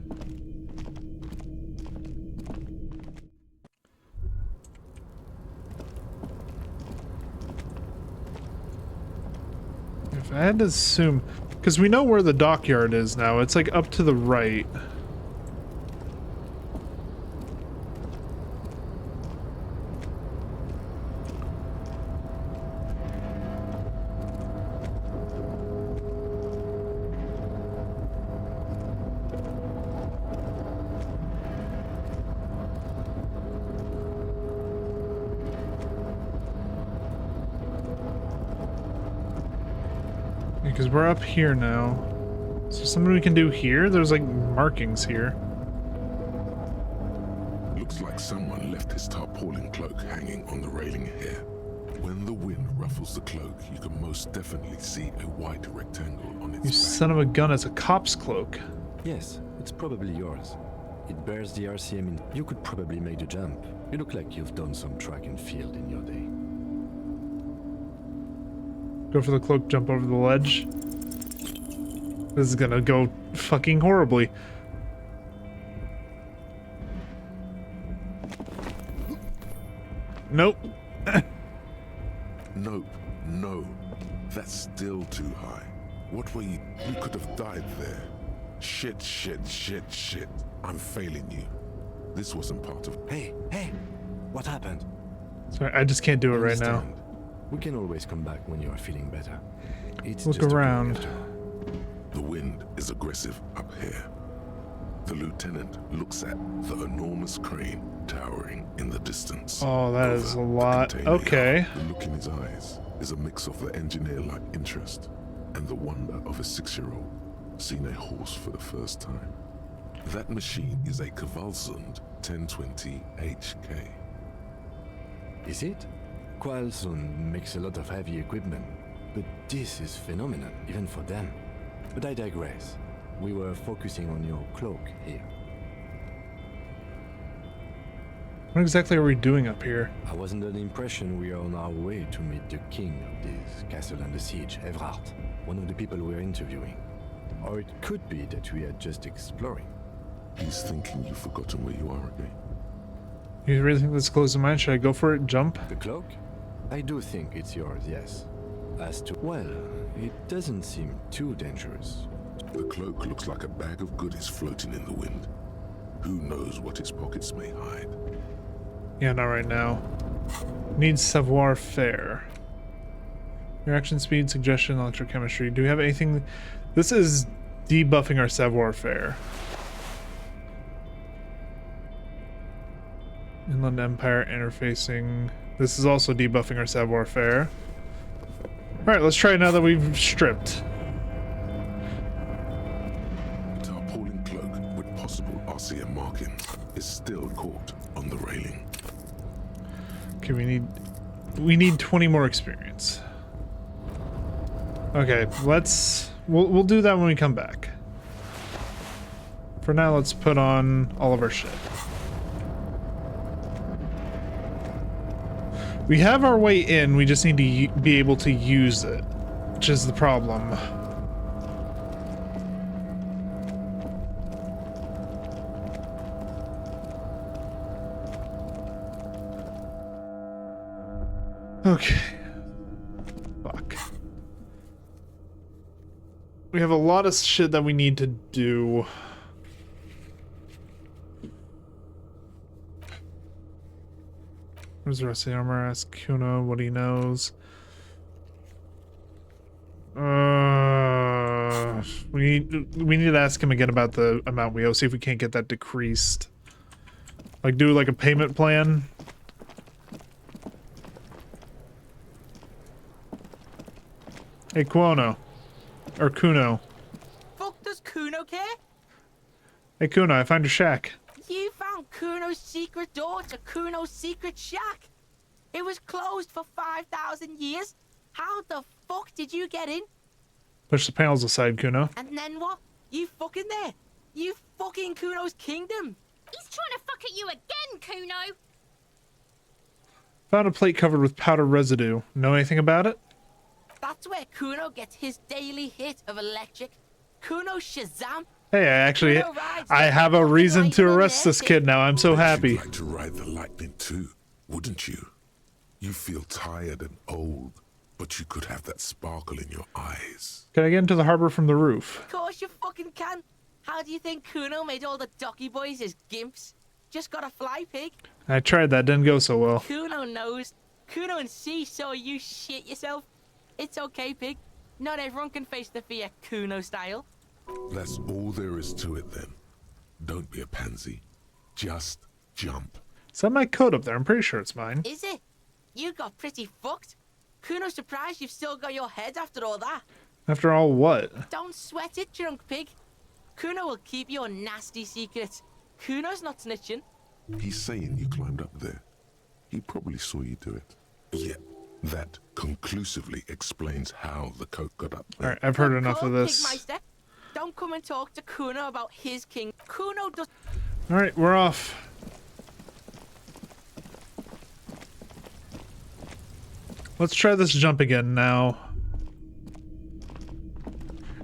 If I had to assume... Because we know where the dockyard is now. It's like up to the right. Because we're up here now. Is there something we can do here? There's like markings here. Looks like someone left his tarpaulin cloak hanging on the railing here. When the wind ruffles the cloak, you can most definitely see a white rectangle on its You son of a gun, it's a cop's cloak. Yes, it's probably yours. It bears the RCM in. You could probably make the jump. You look like you've done some track and field in your day. Go for the cloak, jump over the ledge. This is gonna go fucking horribly. Nope. Nope. No. That's still too high. What were you? You could have died there. Shit, shit, shit, shit. I'm failing you. This wasn't part of... Hey, what happened? Sorry, I just can't do it right now. We can always come back when you are feeling better. It's Look just around. The wind is aggressive up here. The lieutenant looks at the enormous crane towering in the distance. Oh, that is a lot. Okay. The look in his eyes is a mix of the engineer-like interest and the wonder of a 6-year-old seeing a horse for the first time. That machine is a Kvalsund 1020 HK. Is it? Kvalsund makes a lot of heavy equipment, but this is phenomenal, even for them. But I digress. We were focusing on your cloak here. What exactly are we doing up here? I was under the impression we are on our way to meet the king of this castle under siege, Evrard, one of the people we're interviewing. Or it could be that we are just exploring. He's thinking you've forgotten where you are again. You really think that's close to mine? Should I go for it? Jump? The cloak? I do think it's yours, yes. As to... well, it doesn't seem too dangerous. The cloak looks like a bag of goodies floating in the wind. Who knows what its pockets may hide? Yeah, not right now. Needs savoir-faire. Reaction speed, suggestion, electrochemistry. Do we have anything? This is debuffing our savoir-faire. Inland Empire interfacing. This is also debuffing our savoir-faire. Alright, let's try it now that we've stripped. A tarpaulin cloak with possible RCM markings is still caught on the railing. Okay, we need 20 more experience. Okay, we'll do that when we come back. For now, let's put on all of our shit. We have our way in, we just need to be able to use it, which is the problem. Okay. Fuck. We have a lot of shit that we need to do. Where's the rest of the armor? Ask Kuno what he knows. We need to ask him again about the amount we owe. See if we can't get that decreased. Like do like a payment plan. Hey Kuno. Or Kuno. Fuck does Kuno care? Hey Kuno, I found your shack. You found Kuno's secret door to Kuno's secret shack. It was closed for 5,000 years. How the fuck did you get in? Push the panels aside, Kuno. And then what? You fucking there. You fucking Kuno's kingdom. He's trying to fuck at you again, Kuno. Found a plate covered with powder residue. Know anything about it? That's where Kuno gets his daily hit of electric. Kuno Shazam. Hey, I have a reason to arrest this kid now. I'm so happy. You'd like to ride the lightning too, wouldn't you? You feel tired and old, but you could have that sparkle in your eyes. Can I get into the harbor from the roof? Of course you fucking can. How do you think Kuno made all the docky boys his gimps? Just got a fly pig. I tried that, didn't go so well. Kuno knows. Kuno and C saw you shit yourself. It's okay, pig. Not everyone can face the fear Kuno style. That's all there is to it then. Don't be a pansy. Just jump. Is that my coat up there? I'm pretty sure it's mine. Is it? You got pretty fucked. Kuno's surprised you've still got your head after all that. After all what? Don't sweat it, drunk pig. Kuno will keep your nasty secrets. Kuno's not snitching. He's saying you climbed up there. He probably saw you do it. Yet, that conclusively explains how the coat got up there. Alright, I've heard enough of this. Pigmeister, don't come and talk to Kuno about his king. Kuno does... Alright, we're off. Let's try this jump again now.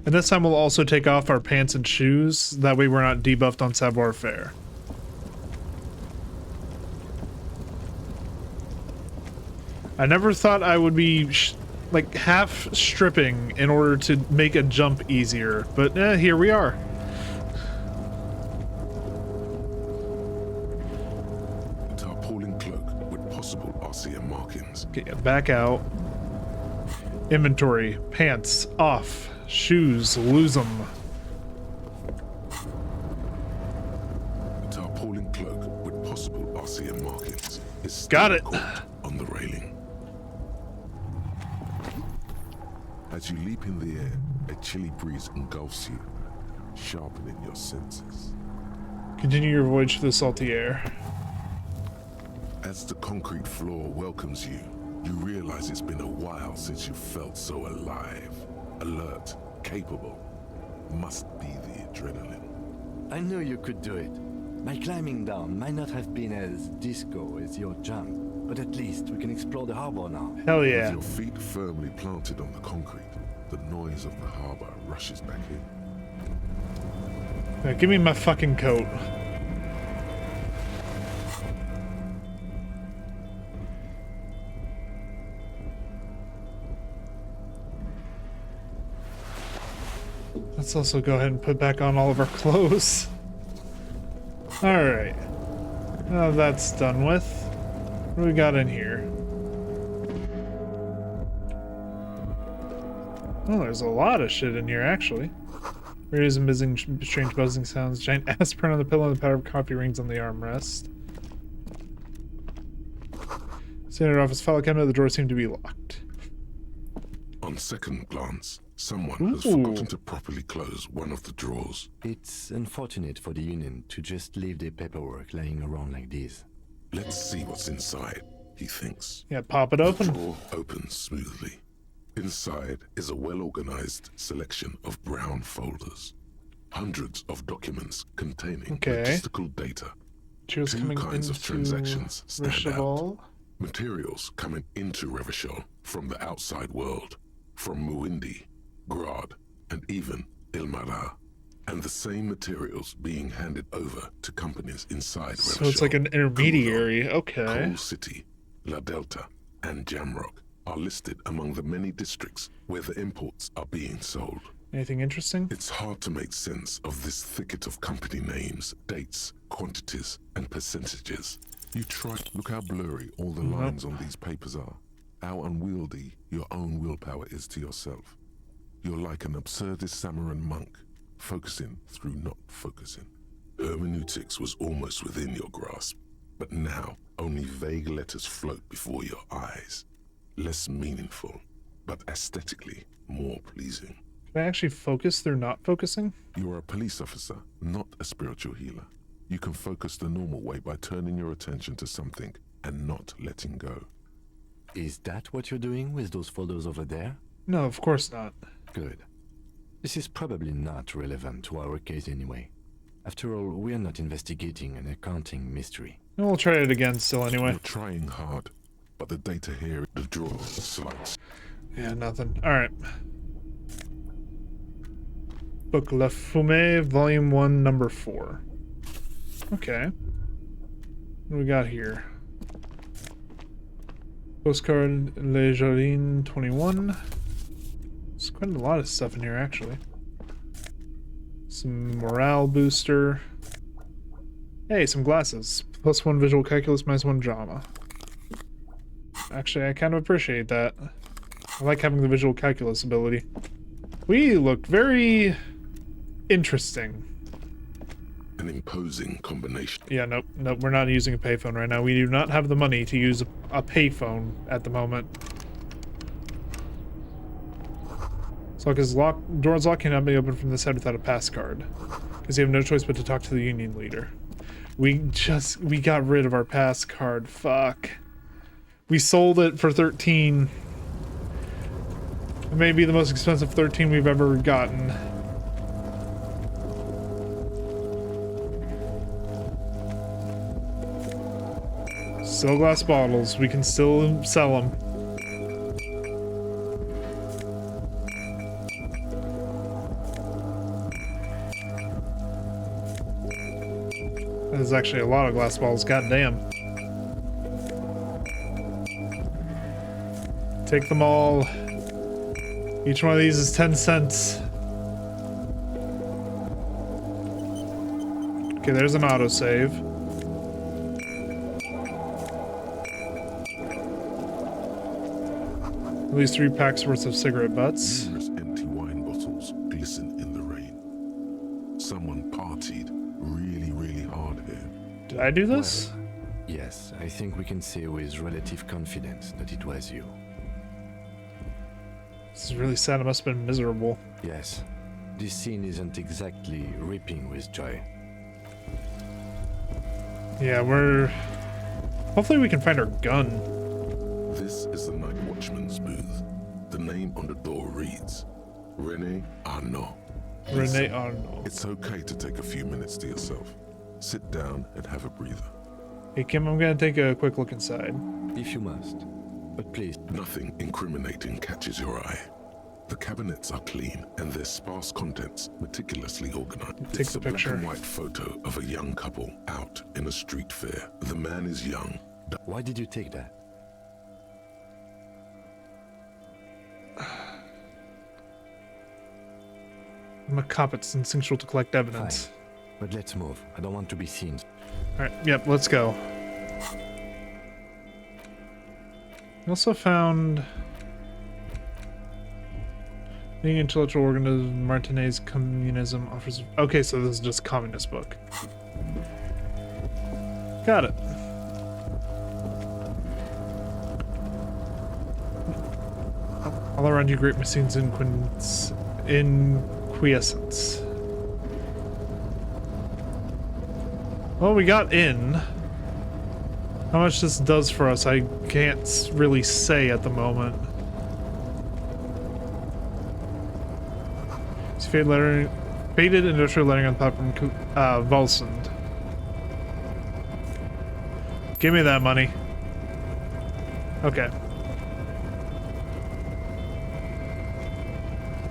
And this time we'll also take off our pants and shoes. That way we're not debuffed on savoir-faire. I never thought I would be like half stripping in order to make a jump easier, but here we are. Tarpaulin cloak with possible RCM markings. Okay, back out. Inventory, pants off, shoes, lose them. Tarpaulin cloak with possible RCM markings is still got it on the railing. As you leap in the air, a chilly breeze engulfs you, sharpening your senses. Continue your voyage through the salty air. As the concrete floor welcomes you, you realize it's been a while since you felt so alive, alert, capable. Must be the adrenaline. I knew you could do it. My climbing down might not have been as disco as your jump, but at least we can explore the harbor now. Hell yeah. With your feet firmly planted on the concrete, the noise of the harbor rushes back in. Now, give me my fucking coat. Let's also go ahead and put back on all of our clothes. Alright. Now that's done with. What do we got in here? Oh, there's a lot of shit in here, actually. Radios and buzzing, strange buzzing sounds, giant aspirin on the pillow, and the powder of coffee rings on the armrest. Standard office file cabinet, the door seemed to be locked. On second glance, someone has forgotten to properly close one of the drawers. It's unfortunate for the Union to just leave their paperwork laying around like this. Let's see what's inside, he thinks. Yeah, pop it open. The drawer opens smoothly. Inside is a well-organized selection of brown folders. Hundreds of documents containing logistical data. Two kinds of transactions stand out. Materials coming into Revachol from the outside world, from Muindi, Grad, and even Ilmara. And the same materials being handed over to companies inside Revachol. So it's like an intermediary, okay. Coal City, La Delta, and Jamrock are listed among the many districts where the imports are being sold. Anything interesting? It's hard to make sense of this thicket of company names, dates, quantities, and percentages. You try. Look how blurry all the lines on these papers are. How unwieldy your own willpower is to yourself. You're like an absurdist Samaran monk, focusing through not focusing. Hermeneutics was almost within your grasp, but now only vague letters float before your eyes. Less meaningful, but aesthetically more pleasing. Can I actually focus through not focusing? You are a police officer, not a spiritual healer. You can focus the normal way by turning your attention to something and not letting go. Is that what you're doing with those photos over there? No, of course not. Good. This is probably not relevant to our case anyway. After all, we are not investigating an accounting mystery. And we'll try it again still anyway. You're trying hard, but the data here, the drawer slides. Yeah, nothing. Alright. Book La Fumée, Volume 1, Number 4. Okay. What do we got here? Postcard Les Jardins 21. There's quite a lot of stuff in here, actually. Some morale booster. Hey, some glasses. +1 visual calculus, -1 drama. Actually, I kind of appreciate that. I like having the visual calculus ability. We look very interesting. An imposing combination. Yeah, nope, we're not using a payphone right now. We do not have the money to use a payphone at the moment. So, because doors locked cannot be opened from this side without a pass card. Because you have no choice but to talk to the union leader. We got rid of our pass card. Fuck. We sold it for 13. It may be the most expensive 13 we've ever gotten. Still glass bottles. We can still sell them. There's actually a lot of glass bottles. God damn. Take them all. Each one of these is 10 cents. Okay, there's an autosave. At least 3 packs worth of cigarette butts. Numerous empty wine bottles glisten in the rain. Someone partied really hard here. Did I do this? Well, yes, I think we can say with relative confidence that it was you. This is really sad. I must have been miserable. Yes, this scene isn't exactly ripping with joy. Yeah, hopefully we can find our gun. This is the night watchman's booth. The name on the door reads René Arnaud. René Arnaud. It's okay to take a few minutes to yourself. Sit down and have a breather. Hey Kim, I'm gonna take a quick look inside. If you must, but please. Nothing incriminating catches your eye. The cabinets are clean and their sparse contents meticulously organized. Take It's the a black picture. and white photo of a young couple out in a street fair. The man is young. Why did you take that? I'm a cop. It's instinctual to collect evidence. Fine. But let's move. I don't want to be seen. Alright, yep, let's go. We also found the intellectual organism Martinez communism offers. Okay, so this is just a communist book. Got it. All around you, great machines in quiescence. Well, we got in. How much this does for us, I can't really say at the moment. It's faded industrial lettering on the platform, Volsund. Give me that money. Okay.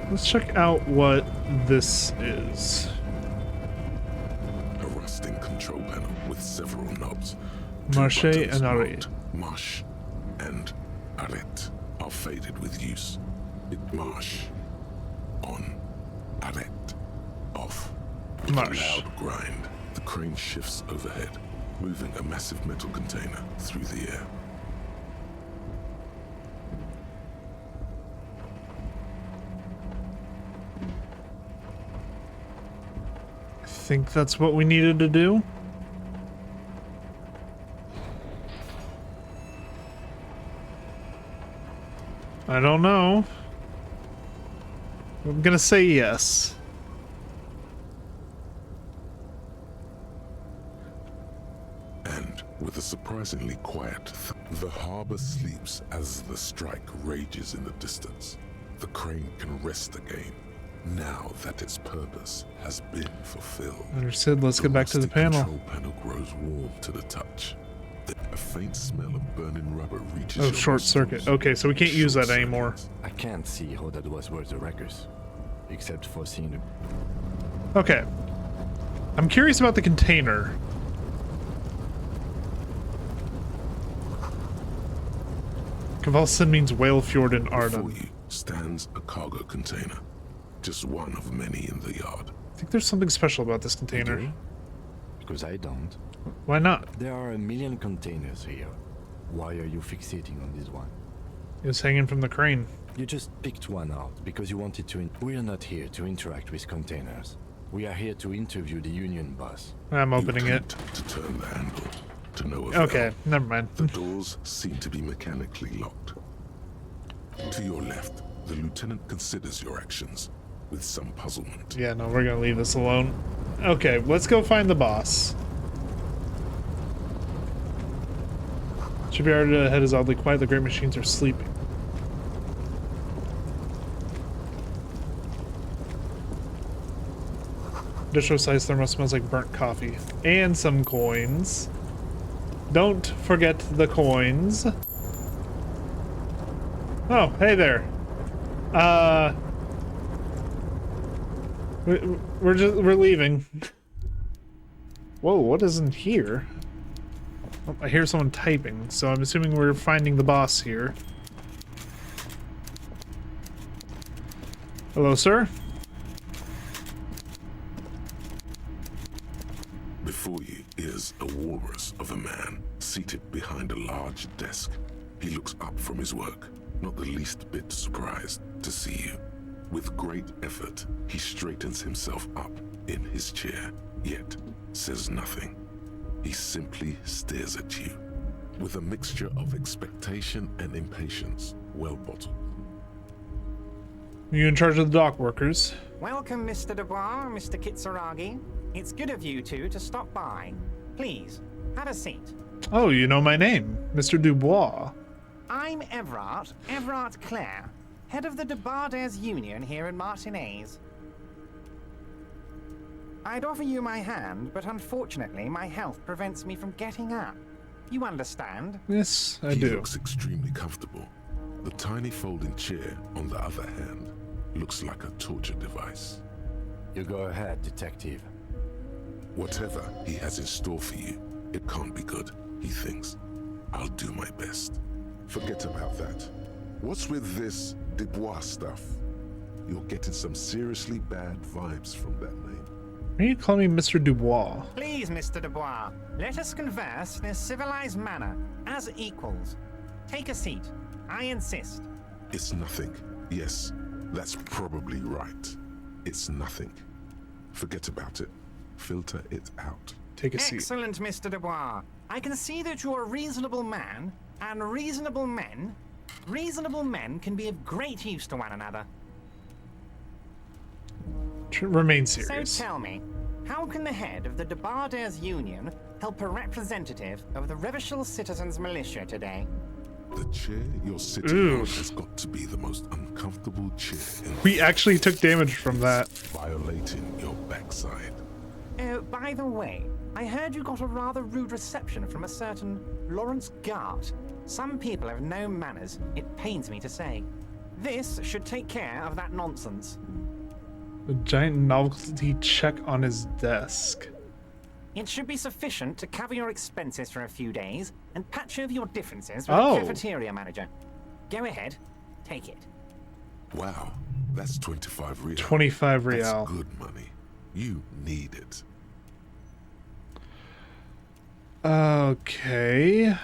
Let's check out what this is. A rusting control panel with several knobs. Marche and arrêt. Marche and arrête are faded with use. It marche on Arrête. Off. With a loud grind, the crane shifts overhead, moving a massive metal container through the air. I think that's what we needed to do. I don't know. I'm gonna say yes. And with a surprisingly quiet the harbor sleeps as the strike rages in the distance. The crane can rest again, now that its purpose has been fulfilled. Understood. Let's get back to the panel. The control panel grows warm to the touch. A faint smell of burning rubber reaches Oh, your short nostrils. circuit. Okay, so we can't use that anymore. I can't see how that was worth the records, except for seeing it. Okay. I'm curious about the container. Kvalsund means whale fjord in Arden. Before you stands a cargo container, just one of many in the yard. I think there's something special about this container. You do? Because I don't. Why not? There are a million containers here. Why are you fixating on this one? It was hanging from the crane. You just picked one out because you wanted to. We are not here to interact with containers. We are here to interview the union boss. I'm opening it. To turn the handle, to no avail. Okay, never mind. The doors seem to be mechanically locked. To your left, the lieutenant considers your actions with some puzzlement. Yeah, no, we're gonna leave this alone. Okay, let's go find the boss. Shipyard ahead is oddly quiet. The great machines are sleeping. Distro-sized thermos smells like burnt coffee. And some coins. Don't forget the coins. Oh, hey there. We're leaving. Whoa, what is in here? Oh, I hear someone typing, so I'm assuming we're finding the boss here. Hello, sir? Before you is a walrus of a man seated behind a large desk. He looks up from his work, not the least bit surprised to see you. With great effort, he straightens himself up in his chair, yet says nothing. He simply stares at you, with a mixture of expectation and impatience, well bottled. You in charge of the dock workers? Welcome, Mr. Dubois, Mr. Kitsuragi. It's good of you two to stop by. Please, have a seat. Oh, you know my name, Mr. Dubois. I'm Everard Clare, head of the Debarders Union here in Martinez. I'd offer you my hand, but unfortunately my health prevents me from getting up. You understand? Yes, I He do. looks extremely comfortable. The tiny folding chair, on the other hand, looks like a torture device. You go ahead, detective. Whatever he has in store for you, it can't be good, he thinks. I'll do my best. Forget about that. What's with this Dubois stuff? You're getting some seriously bad vibes from that name. Why are you calling me Mr. Dubois? Please, Mr. Dubois, let us converse in a civilized manner, as equals. Take a seat. I insist. It's nothing. Yes, that's probably right. It's nothing. Forget about it. Filter it out. Take a seat. Excellent, Mr. Dubois. I can see that you're a reasonable man, and reasonable men can be of great use to one another. Remain serious. So tell me, how can the head of the Debarders Union help a representative of the Revachol Citizens Militia today? The chair you're sitting on has got to be the most uncomfortable chair in We actually took damage from that. violating your backside. Oh, by the way, I heard you got a rather rude reception from a certain Lawrence Gart. Some people have no manners, it pains me to say. This should take care of that nonsense. A giant novelty check on his desk. It should be sufficient to cover your expenses for a few days and patch over your differences with Oh. the cafeteria manager. Go ahead, take it. Wow, That's 25 real. 25 real. That's good money. You need it. Okay.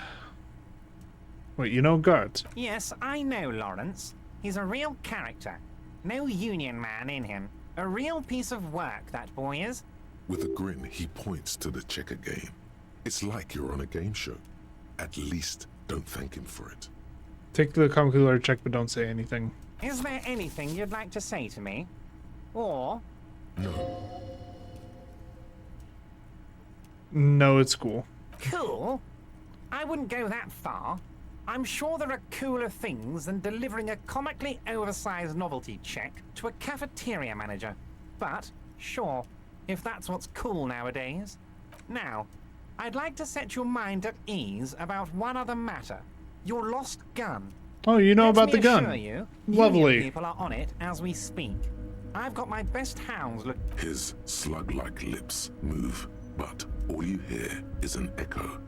Wait, you know guards? Yes, I know Lawrence. He's a real character. No union man in him. A real piece of work, that boy is. With a grin, he points to the checker game. It's like you're on a game show. At least don't thank him for it. Take the calculator check, but don't say anything. Is there anything you'd like to say to me? Or... No. No, it's cool. Cool? I wouldn't go that far. I'm sure there are cooler things than delivering a comically oversized novelty check to a cafeteria manager. But, sure, if that's what's cool nowadays. Now, I'd like to set your mind at ease about one other matter. Your lost gun. Oh, you know about the Let me gun. assure you, Lovely. union people are on it as we speak. I've got my best hounds look. His slug-like lips move, but all you hear is an echo.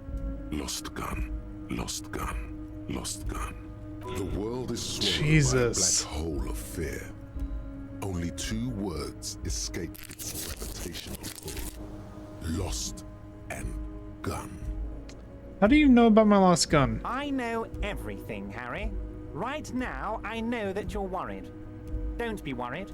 Lost gun, lost gun, lost gun. The world is swallowed Jesus. by a black hole of fear. Only 2 words escape its reputational pull. Lost and gun. How do you know about my lost gun? I know everything, Harry. Right now, I know that you're worried. Don't be worried.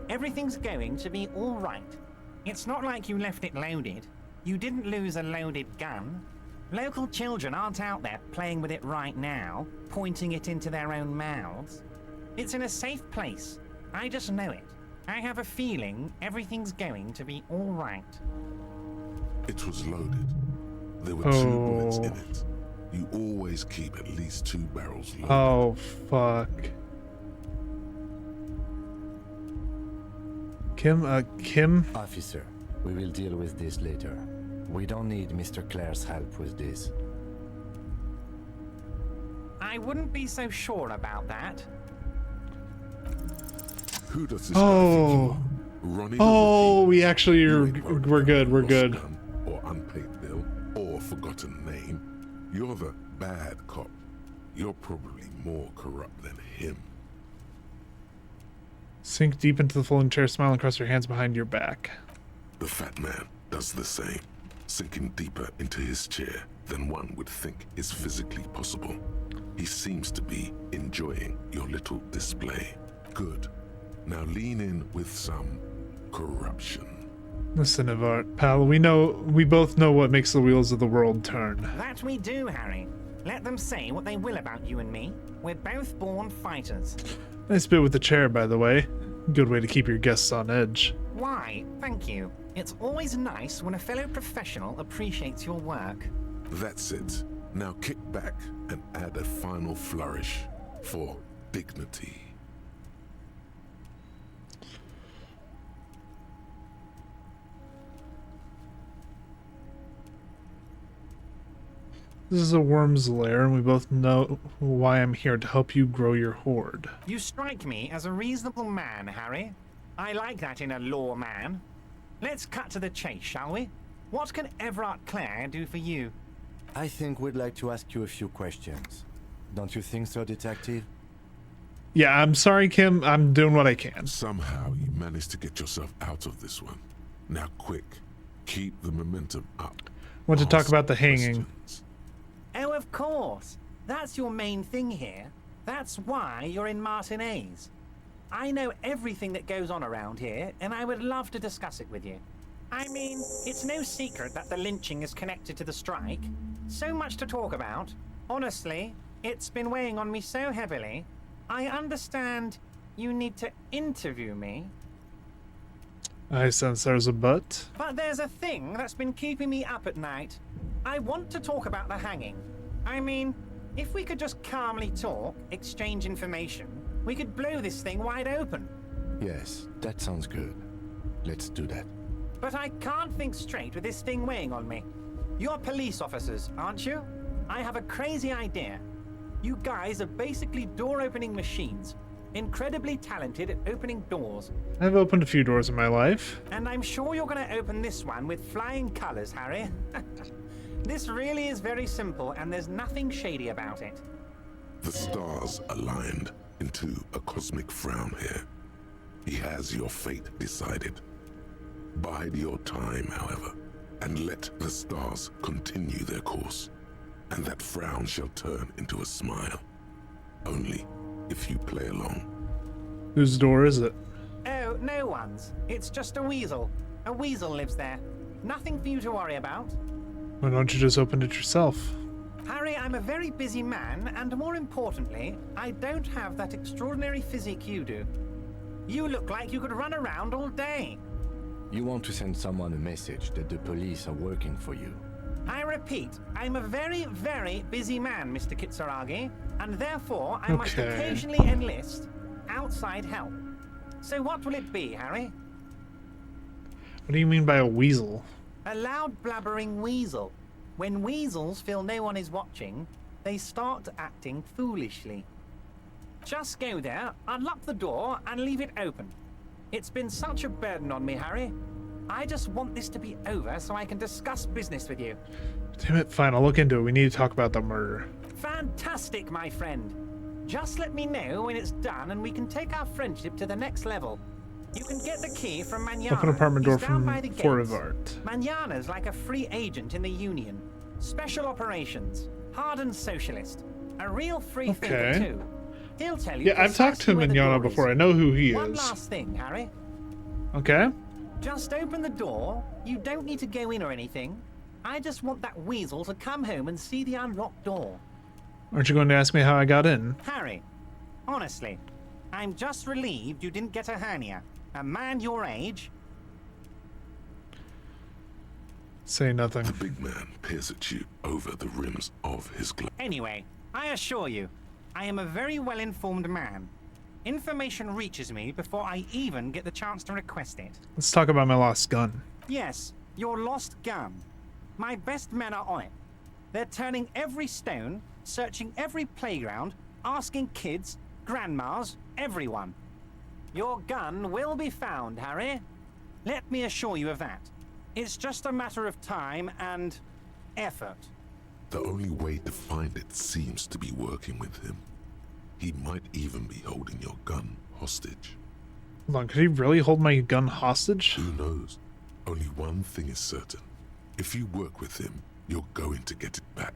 Everything's going to be all right. It's not like you left it loaded. You didn't lose a loaded gun. Local children aren't out there playing with it right now, pointing it into their own mouths. It's in a safe place. I just know it. I have a feeling everything's going to be all right. It was loaded. There were 2 bullets in it. You always keep at least 2 barrels loaded. Oh, fuck. Kim? Officer, we will deal with this later. We don't need Mr. Clare's help with this. I wouldn't be so sure about that. Who does this guy think you are? Ronnie the we actually are. We're good. We're good. gun, or unpaid bill, or forgotten name. You're the bad cop. You're probably more corrupt than him. Sink deep into the folding chair, smile, and cross your hands behind your back. The fat man does the same, sinking deeper into his chair than one would think is physically possible. He seems to be enjoying your little display. Good. Now lean in with some corruption. Listen, Ivart, pal, we both know what makes the wheels of the world turn. That we do, Harry. Let them say what they will about you and me. We're both born fighters. Nice bit with the chair, by the way. Good way to keep your guests on edge. Why, thank you. It's always nice when a fellow professional appreciates your work. That's it. Now kick back and add a final flourish for dignity. This is a worm's lair, and we both know why I'm here, to help you grow your hoard. You strike me as a reasonable man, Harry. I like that in a lawman. Let's cut to the chase, shall we? What can Everard Clare do for you? I think we'd like to ask you a few questions. Don't you think so, Detective? Yeah, I'm sorry, Kim. I'm doing what I can. Somehow you managed to get yourself out of this one. Now quick, keep the momentum up. Want to talk about the hanging. Oh, of course. That's your main thing here. That's why you're in Martinez. I know everything that goes on around here, and I would love to discuss it with you. I mean, it's no secret that the lynching is connected to the strike. So much to talk about. Honestly, it's been weighing on me so heavily. I understand you need to interview me. I sense there's a but. But there's a thing that's been keeping me up at night. I want to talk about the hanging. I mean, if we could just calmly talk, exchange information, we could blow this thing wide open. Yes, that sounds good. Let's do that. But I can't think straight with this thing weighing on me. You're police officers, aren't you? I have a crazy idea. You guys are basically door-opening machines. Incredibly talented at opening doors. I've opened a few doors in my life. And I'm sure you're going to open this one with flying colors, Harry. This really is very simple, and there's nothing shady about it. The stars aligned into a cosmic frown here. He has your fate decided. Bide your time, however, and let the stars continue their course, and that frown shall turn into a smile. Only if you play along. Whose door is it? Oh, no one's. It's just a weasel. A weasel lives there. Nothing for you to worry about. Why don't you just open it yourself? Harry, I'm a very busy man, and more importantly, I don't have that extraordinary physique you do. You look like you could run around all day. You want to send someone a message that the police are working for you. I repeat, I'm a very, very busy man, Mr. Kitsuragi, and therefore I must occasionally enlist outside help. So what will it be, Harry? What do you mean by a weasel? A loud blabbering weasel. When weasels feel no one is watching, they start acting foolishly. Just go there, unlock the door, and leave it open. It's been such a burden on me, Harry. I just want this to be over so I can discuss business with you. Damn it, fine, I'll look into it. We need to talk about the murder. Fantastic, my friend. Just let me know when it's done and we can take our friendship to the next level. You can get the key from Manana. Open apartment door from Gates. Forivart. Manana's like a free agent in the Union. Special operations. Hardened socialist. A real free thinker too. He'll tell you. Yeah, I've talked to Manana before. I know who he is. One last thing, Harry. Okay. Just open the door. You don't need to go in or anything. I just want that weasel to come home and see the unlocked door. Aren't you going to ask me how I got in? Harry, honestly, I'm just relieved you didn't get a hernia. A man your age. Say nothing. The big man peers at you over the rims of his glass. Anyway, I assure you, I am a very well-informed man. Information reaches me before I even get the chance to request it. Let's talk about my lost gun. Yes, your lost gun. My best men are on it. They're turning every stone, searching every playground, asking kids, grandmas, everyone. Your gun will be found, Harry. Let me assure you of that. It's just a matter of time and effort. The only way to find it seems to be working with him. He might even be holding your gun hostage. Hold on, could he really hold my gun hostage? Who knows? Only one thing is certain. If you work with him, you're going to get it back.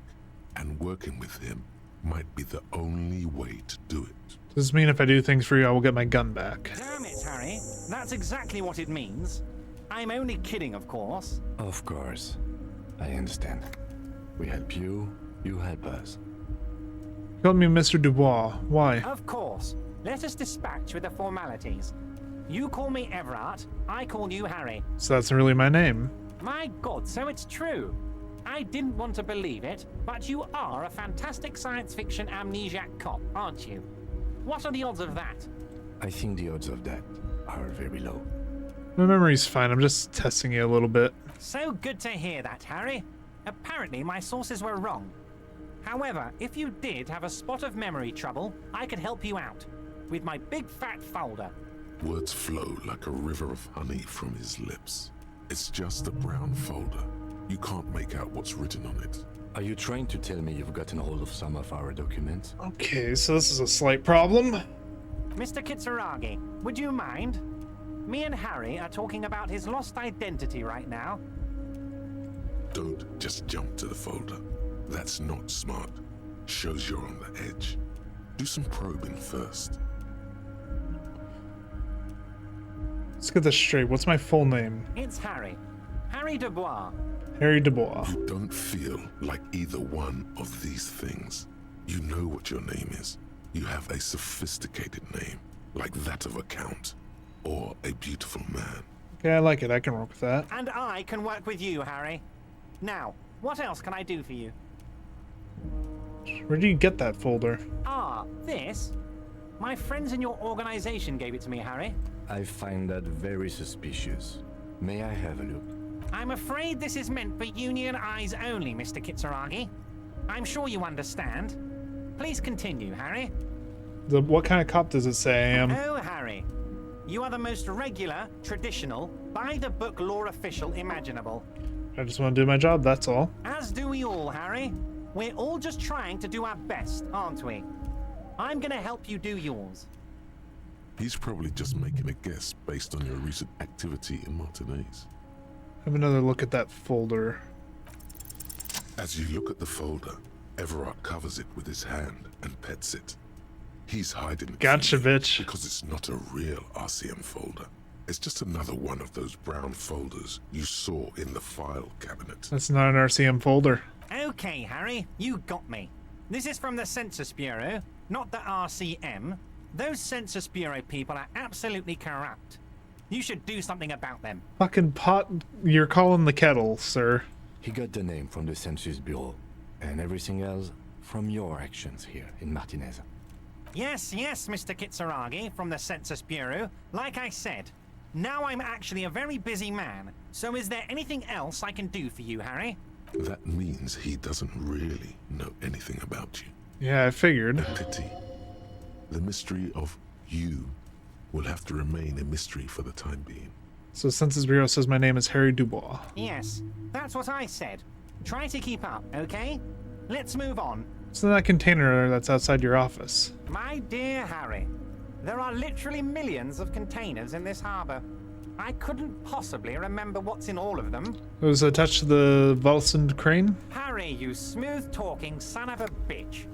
And working with him might be the only way to do it. Does this mean if I do things for you, I will get my gun back? Damn it, Harry. That's exactly what it means. I'm only kidding, of course. Of course. I understand. We help you, you help us. You called me Mr. Dubois. Why? Of course. Let us dispatch with the formalities. You call me Everard, I call you Harry. So that's really my name. My God, so it's true. I didn't want to believe it, but you are a fantastic science fiction amnesiac cop, aren't you? What are the odds of that? I think the odds of that are very low. My memory's fine. I'm just testing it a little bit. So good to hear that, Harry. Apparently my sources were wrong. However, if you did have a spot of memory trouble, I could help you out with my big fat folder. Words flow like a river of honey from his lips. It's just a brown folder. You can't make out what's written on it. Are you trying to tell me you've gotten hold of some of our documents? Okay, so this is a slight problem. Mr. Kitsuragi, would you mind? Me and Harry are talking about his lost identity right now. Don't just jump to the folder. That's not smart. Shows you're on the edge. Do some probing first. Let's get this straight. What's my full name? It's Harry. Harry Dubois. Harry Dubois. You don't feel like either one of these things. You know what your name is. You have a sophisticated name, like that of a count, or a beautiful man. Okay, I like it. I can work with that. And I can work with you, Harry. Now, what else can I do for you? Where do you get that folder? Ah, this? My friends in your organization gave it to me, Harry. I find that very suspicious. May I have a look? I'm afraid this is meant for Union eyes only, Mr. Kitsuragi. I'm sure you understand. Please continue, Harry. What kind of cop does it say I am? Oh, Harry. You are the most regular, traditional, by-the-book law official imaginable. I just want to do my job, that's all. As do we all, Harry. We're all just trying to do our best, aren't we? I'm gonna help you do yours. He's probably just making a guess based on your recent activity in Martinez. Have another look at that folder. As you look at the folder, Everard covers it with his hand and pets it. He's hiding it Gotcha, from you bitch. because it's not a real RCM folder. It's just another one of those brown folders you saw in the file cabinet. That's not an RCM folder. Okay, Harry, you got me. This is from the Census Bureau, not the RCM. Those Census Bureau people are absolutely corrupt. You should do something about them. Fucking pot. You're calling the kettle, sir. He got the name from the Census Bureau, and everything else from your actions here in Martinez. Yes, Mr. Kitsuragi from the Census Bureau. Like I said, now I'm actually a very busy man. So is there anything else I can do for you, Harry? That means he doesn't really know anything about you. Yeah, I figured. A pity. The mystery of you will have to remain a mystery for the time being. So Census Bureau says my name is Harry Dubois. Yes, that's what I said. Try to keep up, okay? Let's move on. So that container that's outside your office. My dear Harry, there are literally millions of containers in this harbor. I couldn't possibly remember what's in all of them. It was attached to the Volsund crane? Harry, you smooth-talking son of a bitch.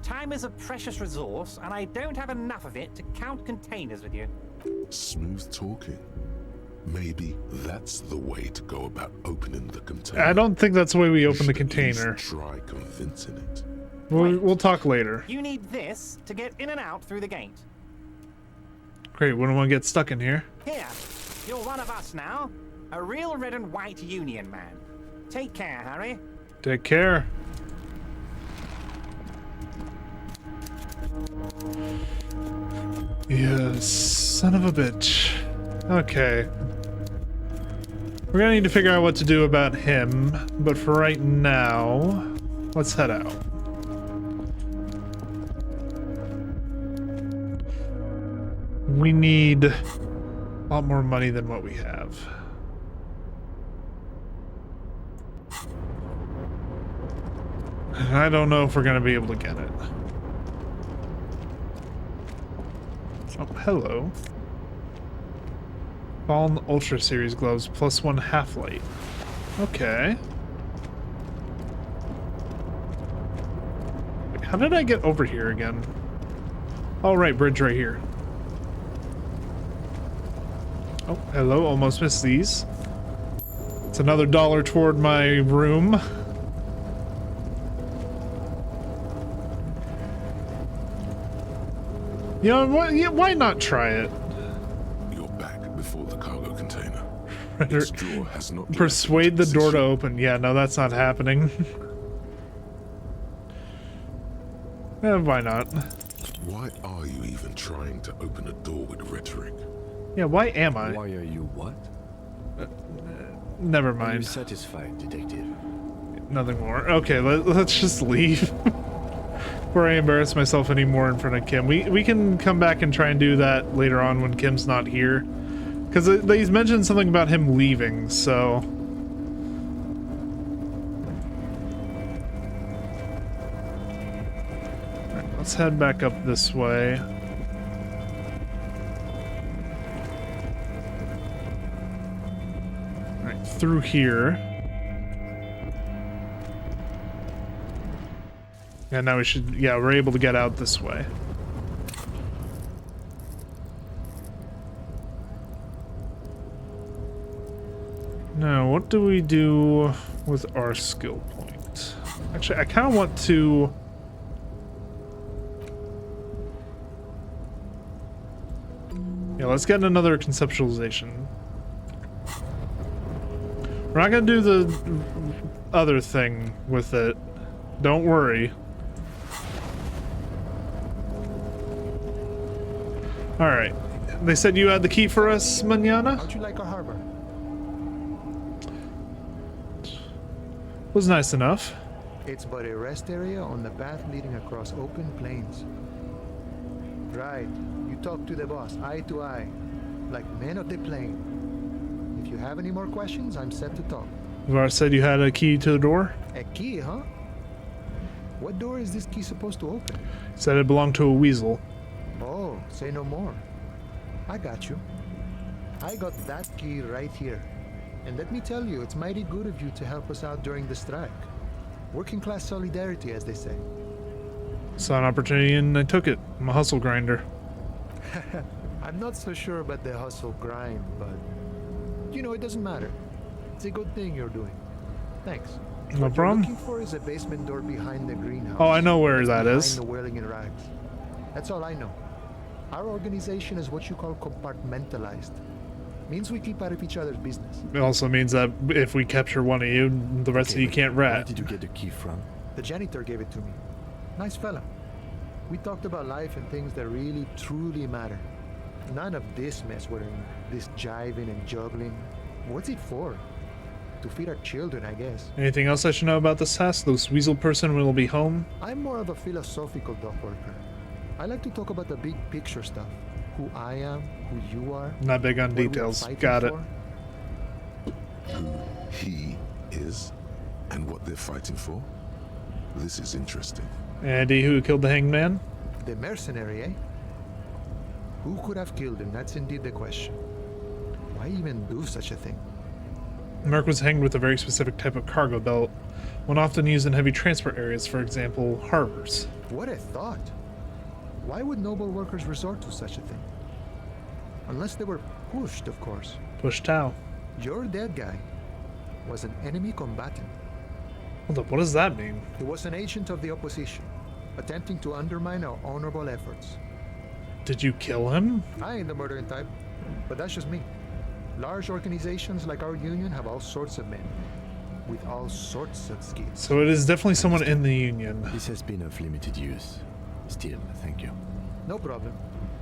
Time is a precious resource, and I don't have enough of it to count containers with you. Smooth talking. Maybe that's the way to go about opening the container. I don't think that's the way we You open the should at container. least try convincing it. We'll talk later. You need this to get in and out through the gate. Great, we don't want to get stuck in here. Here, you're one of us now. A real red and white union man. Take care, Harry. Take care. Yes, son of a bitch. Okay. We're gonna need to figure out what to do about him, but for right now, let's head out. We need a lot more money than what we have. I don't know if we're gonna be able to get it. Oh, hello. Fallen Ultra Series gloves, +1 half-light. Okay. Wait, how did I get over here again? Oh, right, bridge right here. Oh, hello, almost missed these. It's another $1 toward my room. You know, why not try it? You're back before the cargo container. Its drawer has not Persuade the door to open. Yeah, no, that's not happening. Why not? Why are you even trying to open a door with rhetoric? Yeah, why am I? Why are you what? Never Are you mind. satisfied, detective? Nothing more. Okay, let's just leave. Before I embarrass myself anymore in front of Kim. We can come back and try and do that later on when Kim's not here. Because he's mentioned something about him leaving, so... Alright, let's head back up this way. Alright, through here. And now we should, yeah, we're able to get out this way. Now, what do we do with our skill point? Actually, I kind of want to... Yeah, let's get another conceptualization. We're not going to do the other thing with it. Don't worry. Alright. They said you had the key for us, Manana? How'd you like our harbor? Was nice enough. It's but a rest area on the path leading across open plains. Right. You talk to the boss, eye to eye, like men of the plain. If you have any more questions, I'm set to talk. Var said you had a key to the door? A key, huh? What door is this key supposed to open? Said it belonged to a weasel. Oh, say no more. I got you. I got that key right here. And let me tell you, it's mighty good of you to help us out during the strike. Working class solidarity, as they say. Saw an opportunity and I took it. I'm a hustle grinder. I'm not so sure about the hustle grind, but you know, it doesn't matter. It's a good thing you're doing. Thanks. No What problem. you're looking for is a basement door behind the greenhouse. Oh, I know where That's that is. behind the whirling in rags. That's all I know. Our organization is what you call compartmentalized. Means we keep out of each other's business. It also means that if we capture one of you, the rest of you can't Where rat. did you get the key from? The janitor gave it to me. Nice fella. We talked about life and things that really, truly matter. None of this mess we're in, this jiving and juggling. What's it for? To feed our children, I guess. Anything else I should know about this task? This weasel person will be home? I'm more of a philosophical dockworker. I like to talk about the big picture stuff. Who I am, who you are. Not big on what we are details. fighting Got it. for. Who he is and what they're fighting for? This is interesting. Andy, who killed the hanged man? The mercenary, eh? Who could have killed him? That's indeed the question. Why even do such a thing? Merc was hanged with a very specific type of cargo belt, one often used in heavy transport areas, for example, harbors. What a thought. Why would noble workers resort to such a thing? Unless they were pushed, of course. Pushed how? Your dead guy was an enemy combatant. Hold up, what does that mean? He was an agent of the opposition, attempting to undermine our honorable efforts. Did you kill him? I ain't the murdering type, but that's just me. Large organizations like our union have all sorts of men, with all sorts of skills. So it is definitely someone in the union. This has been of limited use. Still, thank you. No problem.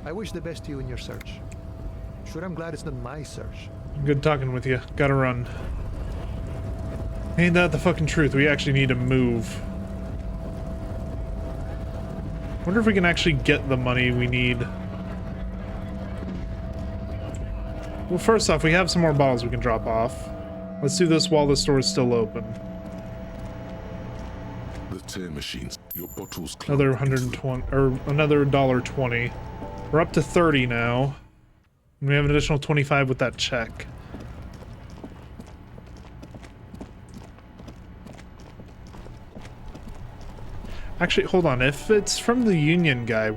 I wish the best to you in your search. Sure, I'm glad it's not my search. Good talking with you. Gotta run. Ain't that the fucking truth? We actually need to move. Wonder if we can actually get the money we need. Well, first off, we have some more bottles we can drop off. Let's do this while the store is still open. The tear machines. Your bottles. Another 120, or another $1.20. We're up to 30 now. And we have an additional 25 with that check. Actually, hold on. If it's from the union guy,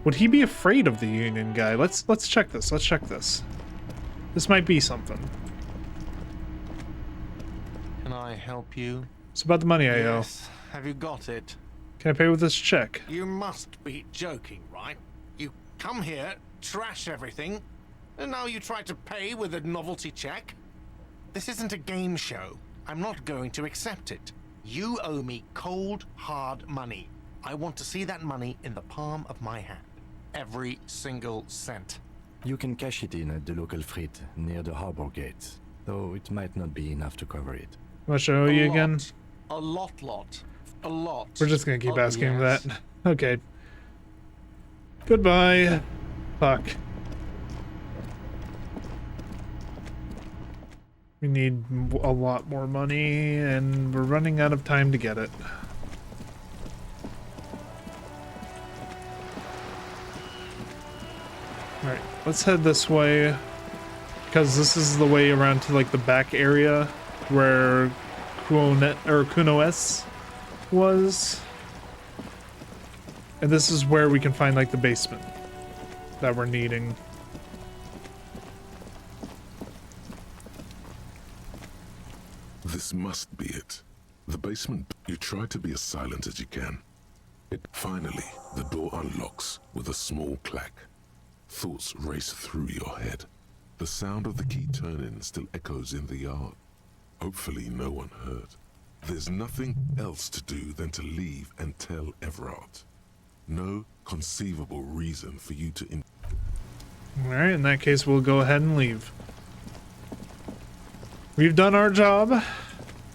would he be afraid of the union guy? Let's check this. Let's check this. This might be something. Can I help you? It's about the money I owe. Yes. Have you got it? Can I pay with this check? You must be joking, right? You come here, trash everything, and now you try to pay with a novelty check? This isn't a game show. I'm not going to accept it. You owe me cold, hard money. I want to see that money in the palm of my hand. Every single cent. You can cash it in at the local frit near the harbor gates, though it might not be enough to cover it. How much I owe you again? A lot. A lot. We're just gonna keep asking yes. that. Okay. Goodbye. Fuck. We need a lot more money, and we're running out of time to get it. Alright, let's head this way, because this is the way around to like the back area where Kunoes was. And this is where we can find like the basement that we're needing. This must be it. The basement. You try to be as silent as you can. Finally, the door unlocks with a small clack. Thoughts race through your head. The sound of the key turning still echoes in the yard. Hopefully no one heard. There's nothing else to do than to leave and tell Everard. No conceivable reason for you to... Alright, in that case, we'll go ahead and leave. We've done our job.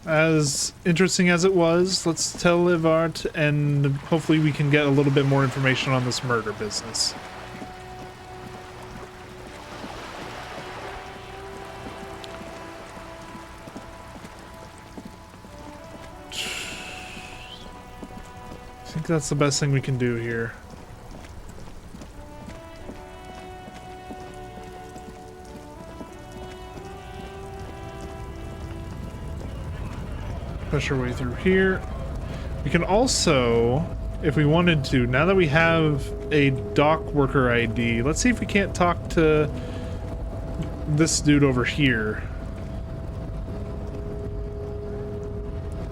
As interesting as it was, let's tell Ivart, and hopefully we can get a little bit more information on this murder business. I think that's the best thing we can do here. push our way through here. We can also, if we wanted to, now that we have a dock worker ID, let's see if we can't talk to this dude over here.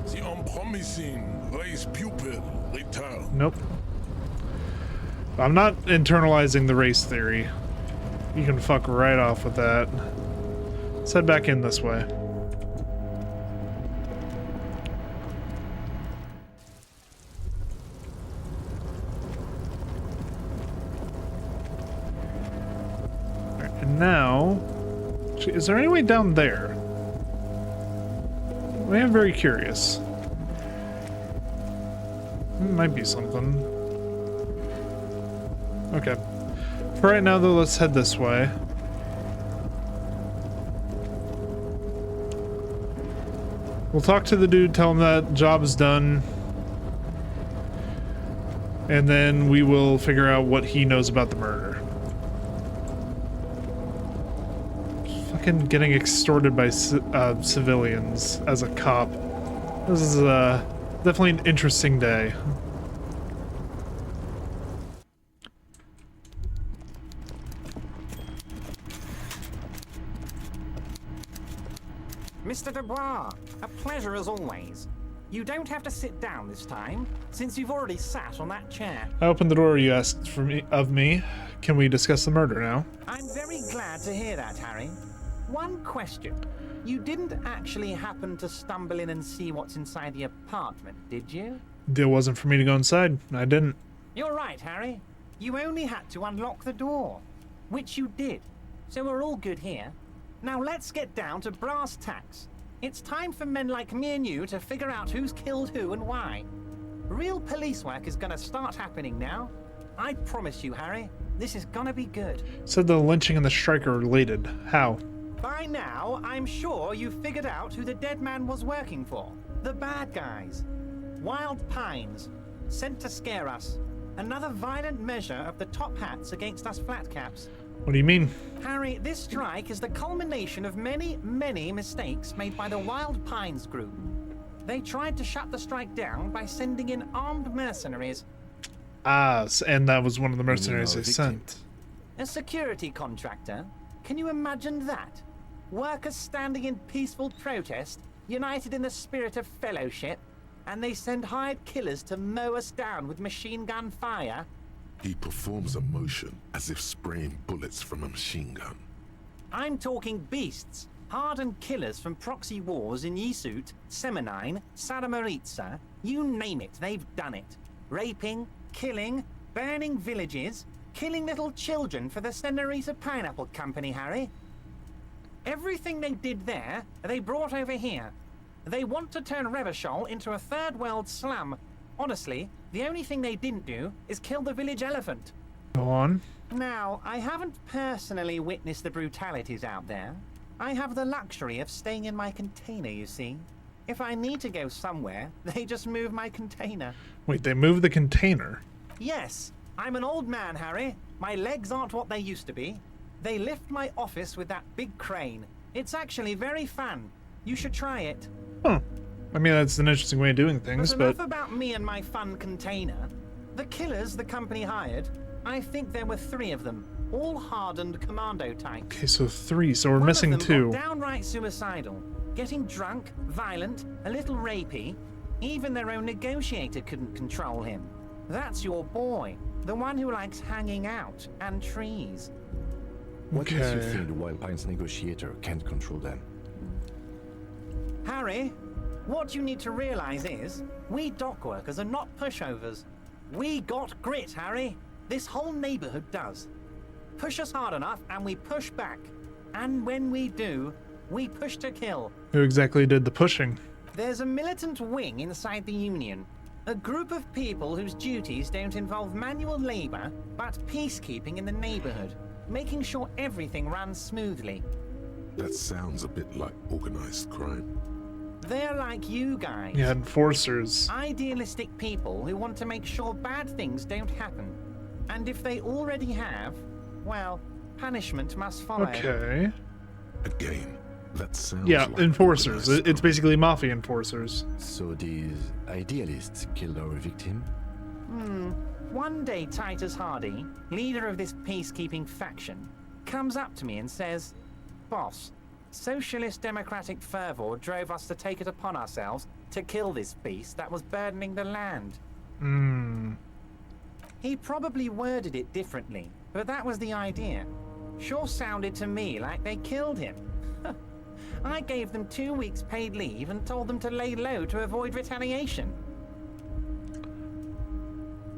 The unpromising race pupil return. Nope. I'm not internalizing the race theory. You can fuck right off with that. Let's head back in this way. Alright, and now... Is there any way down there? I am very curious. Might be something. Okay. For right now, though, let's head this way. We'll talk to the dude, tell him that job is done. And then we will figure out what he knows about the murder. Fucking getting extorted by civilians as a cop. This is definitely an interesting day. Mr. Dubois, a pleasure as always. You don't have to sit down this time, since you've already sat on that chair. I opened the door you asked of me. Can we discuss the murder now? I'm very glad to hear that, Harry. One question. You didn't actually happen to stumble in and see what's inside the apartment, did you? It wasn't for me to go inside. I didn't. You're right, Harry. You only had to unlock the door, which you did. So we're all good here. Now let's get down to brass tacks. It's time for men like me and you to figure out who's killed who and why. Real police work is gonna start happening now. I promise you, Harry, this is gonna be good. Said the lynching and the strike are related. How? By now, I'm sure you've figured out who the dead man was working for. The bad guys. Wild Pines. Sent to scare us. Another violent measure of the top hats against us flatcaps. What do you mean? Harry, this strike is the culmination of many, many mistakes made by the Wild Pines group. They tried to shut the strike down by sending in armed mercenaries. Ah, and that was one of the mercenaries they sent. A security contractor? Can you imagine that? Workers standing in peaceful protest, united in the spirit of fellowship, and they send hired killers to mow us down with machine gun fire? He performs a motion as if spraying bullets from a machine gun. I'm talking beasts, hardened killers from proxy wars in Yisut, Semenine, Saramaritsa, you name it, they've done it. Raping, killing, burning villages, killing little children for the Senorita Pineapple Company, Harry. Everything they did there, they brought over here. They want to turn Revachol into a third world slum. Honestly, the only thing they didn't do is kill the village elephant. Go on. Now, I haven't personally witnessed the brutalities out there. I have the luxury of staying in my container, you see. If I need to go somewhere, they just move my container. Wait, they moved the container? Yes, I'm an old man, Harry. My legs aren't what they used to be. They lift my office with that big crane. It's actually very fun. You should try it. Huh. I mean, that's an interesting way of doing things, but... Enough about me and my fun container. The killers the company hired, I think there were 3 of them, all hardened commando types. Okay, so 3, so we're missing 2. Downright suicidal, getting drunk, violent, a little rapey. Even their own negotiator couldn't control him. That's your boy, the one who likes hanging out and trees. What makes you think the Wild Pines negotiator can't control them? Harry, what you need to realize is, we dock workers are not pushovers. We got grit, Harry. This whole neighborhood does. Push us hard enough and we push back. And when we do, we push to kill. Who exactly did the pushing? There's a militant wing inside the Union. A group of people whose duties don't involve manual labor, but peacekeeping in the neighborhood, making sure everything runs smoothly. That sounds a bit like organized crime. They're like you guys. Yeah, enforcers. Idealistic people who want to make sure bad things don't happen. And if they already have, well, punishment must follow. Okay. Again, That sounds Yeah, like enforcers. organized It's basically mafia enforcers. So these idealists killed our victim? One day Titus Hardy, leader of this peacekeeping faction, comes up to me and says, "Boss, socialist democratic fervor drove us to take it upon ourselves to kill this beast that was burdening the land." He probably worded it differently, but that was the idea. Sure sounded to me like they killed him. I gave them 2 weeks paid leave and told them to lay low to avoid retaliation.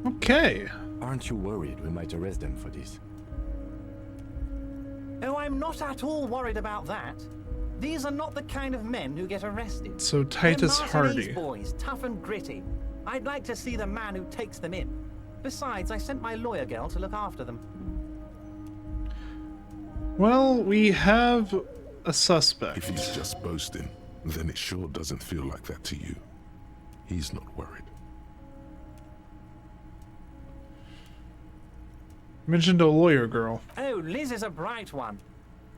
Okay. Aren't you worried we might arrest them for this? Oh, I'm not at all worried about that. These are not the kind of men who get arrested. So Titus They're Hardy. Martinez boys, tough and gritty. I'd like to see the man who takes them in. Besides, I sent my lawyer girl to look after them. Well, we have a suspect. If he's just boasting, then it sure doesn't feel like that to you. He's not worried. Mentioned a lawyer girl. Oh, Liz is a bright one.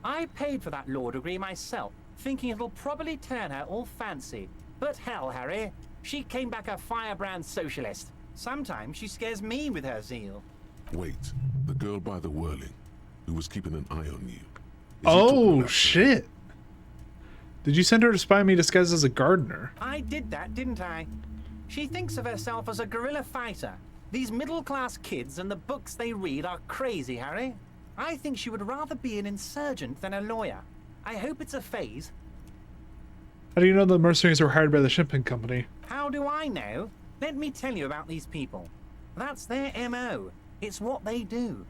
I paid for that law degree myself, thinking it'll probably turn her all fancy. But hell, Harry, she came back a firebrand socialist. Sometimes she scares me with her zeal. Wait, the girl by the whirling, who was keeping an eye on you. Oh, shit. Did you send her to spy on me disguised as a gardener? I did that, didn't I? She thinks of herself as a guerrilla fighter. These middle-class kids and the books they read are crazy, Harry. I think she would rather be an insurgent than a lawyer. I hope it's a phase. How do you know the mercenaries were hired by the shipping company? How do I know? Let me tell you about these people. That's their MO. It's what they do.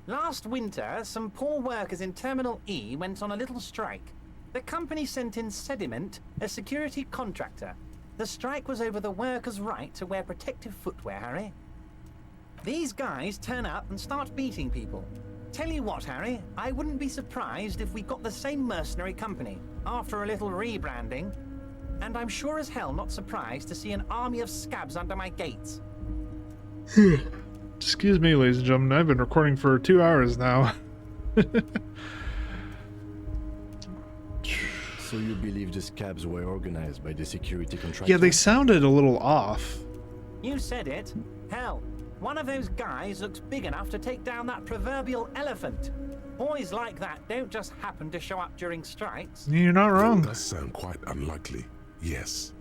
Last winter, some poor workers in Terminal E went on a little strike. The company sent in Sediment, a security contractor. The strike was over the workers' right to wear protective footwear, Harry. These guys turn up and start beating people. Tell you what, Harry, I wouldn't be surprised if we got the same mercenary company after a little rebranding. And I'm sure as hell not surprised to see an army of scabs under my gates. Excuse me, ladies and gentlemen, I've been recording for 2 hours now. So you believe the scabs were organized by the security contractor? Yeah, they sounded a little off. You said it. Hell, one of those guys looks big enough to take down that proverbial elephant. Boys like that don't just happen to show up during strikes. You're not wrong. That does sound quite unlikely. Yes.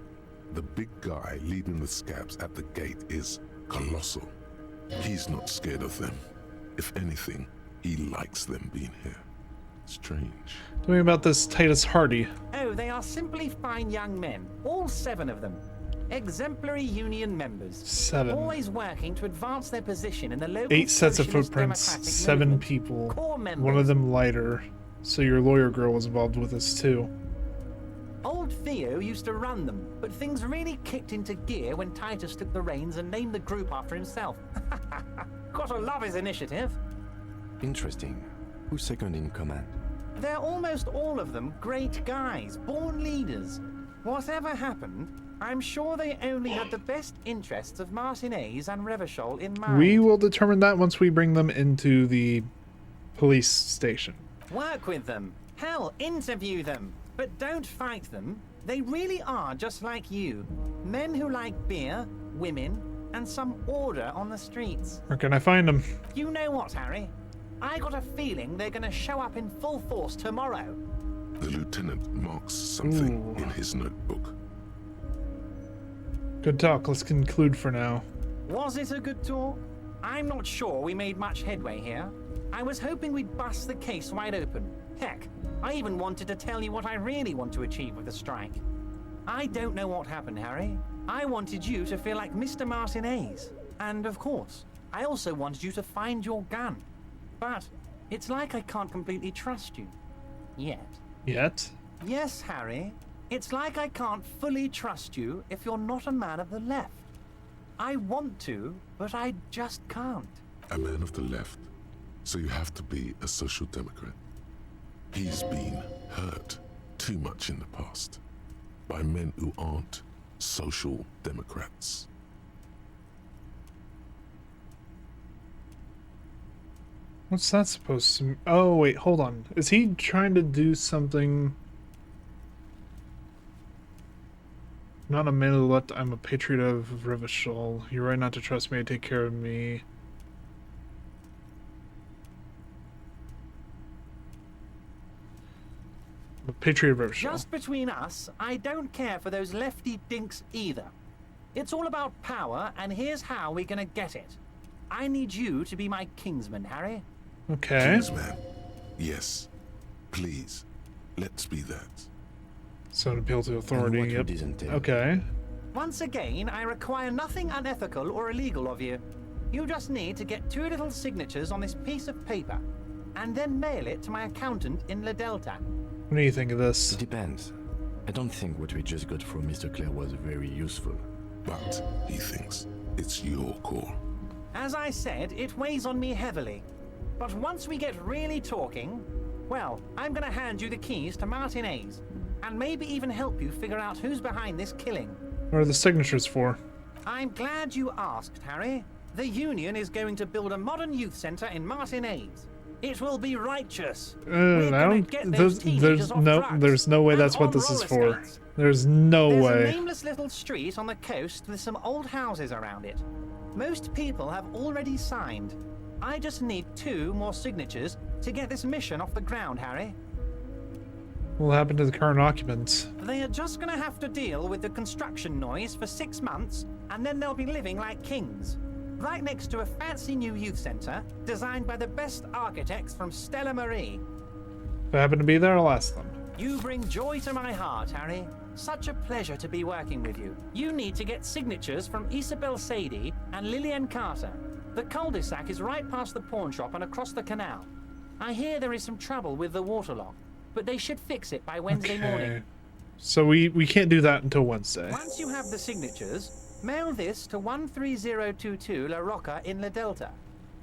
The big guy leading the scabs at the gate is colossal. He's not scared of them. If anything, he likes them being here. Strange. Tell me about this Titus Hardy. Oh, they are simply fine young men. All 7 of them. Exemplary union members. 7. Always working to advance their position in the local 8 sets of socialist footprints, democratic 7 movement. people. Core members. One of them lighter. So your lawyer girl was involved with this too. Old Theo used to run them, but things really kicked into gear when Titus took the reins and named the group after himself. Gotta love his initiative. Interesting. Who's second in command? They're almost all of them great guys, born leaders. Whatever happened, I'm sure they only had the best interests of Martinez and Revachol in mind. We will determine that once we bring them into the police station. Work with them. Hell, interview them. But don't fight them. They really are just like you. Men who like beer, women, and some order on the streets. Where can I find them? You know what, Harry? I got a feeling they're gonna show up in full force tomorrow. The lieutenant marks something in his notebook. Good talk. Let's conclude for now. Was it a good talk? I'm not sure we made much headway here. I was hoping we'd bust the case wide open. Heck, I even wanted to tell you what I really want to achieve with the strike. I don't know what happened, Harry. I wanted you to feel like Mr. Martinez. And of course, I also wanted you to find your gun. But it's like I can't completely trust you. Yet. Yet? Yes, Harry. It's like I can't fully trust you if you're not a man of the left. I want to, but I just can't. A man of the left, so you have to be a social democrat. He's been hurt too much in the past by men who aren't social democrats. What's that supposed to... Oh, wait, hold on. Is he trying to do something... Not a Manulet, I'm a patriot of Revachol. You're right not to trust me, take care of me. I'm a patriot of Revachol. Just between us, I don't care for those lefty dinks either. It's all about power, and here's how we're gonna get it. I need you to be my kingsman, Harry. Okay. Kingsman. Yes. Please. Let's be that. So an appeal to authority. And what Yep. would this entail? Okay. Once again, I require nothing unethical or illegal of you. You just need to get 2 little signatures on this piece of paper, and then mail it to my accountant in La Delta. What do you think of this? It depends. I don't think what we just got from Mr. Clare was very useful. But he thinks it's your call. As I said, it weighs on me heavily. But once we get really talking, well, I'm gonna hand you the keys to Martin A's, and maybe even help you figure out who's behind this killing. What are the signatures for? I'm glad you asked, Harry. The Union is going to build a modern youth centre in Martin A's. It will be righteous. I don't. There's no way that's what this is for. There's no There's way. a nameless little street on the coast with some old houses around it. Most people have already signed. I just need 2 more signatures to get this mission off the ground, Harry. What will happen to the current occupants? They are just gonna have to deal with the construction noise for 6 months, and then they'll be living like kings. Right next to a fancy new youth centre, designed by the best architects from Stella Marie. If I happen to be there, I'll ask them. You bring joy to my heart, Harry. Such a pleasure to be working with you. You need to get signatures from Isabel Sadie and Lillian Carter. The cul-de-sac is right past the pawn shop and across the canal. I hear there is some trouble with the waterlock, but they should fix it by Wednesday morning. So we can't do that until Wednesday. Once you have the signatures, mail this to 13022 La Rocca in La Delta.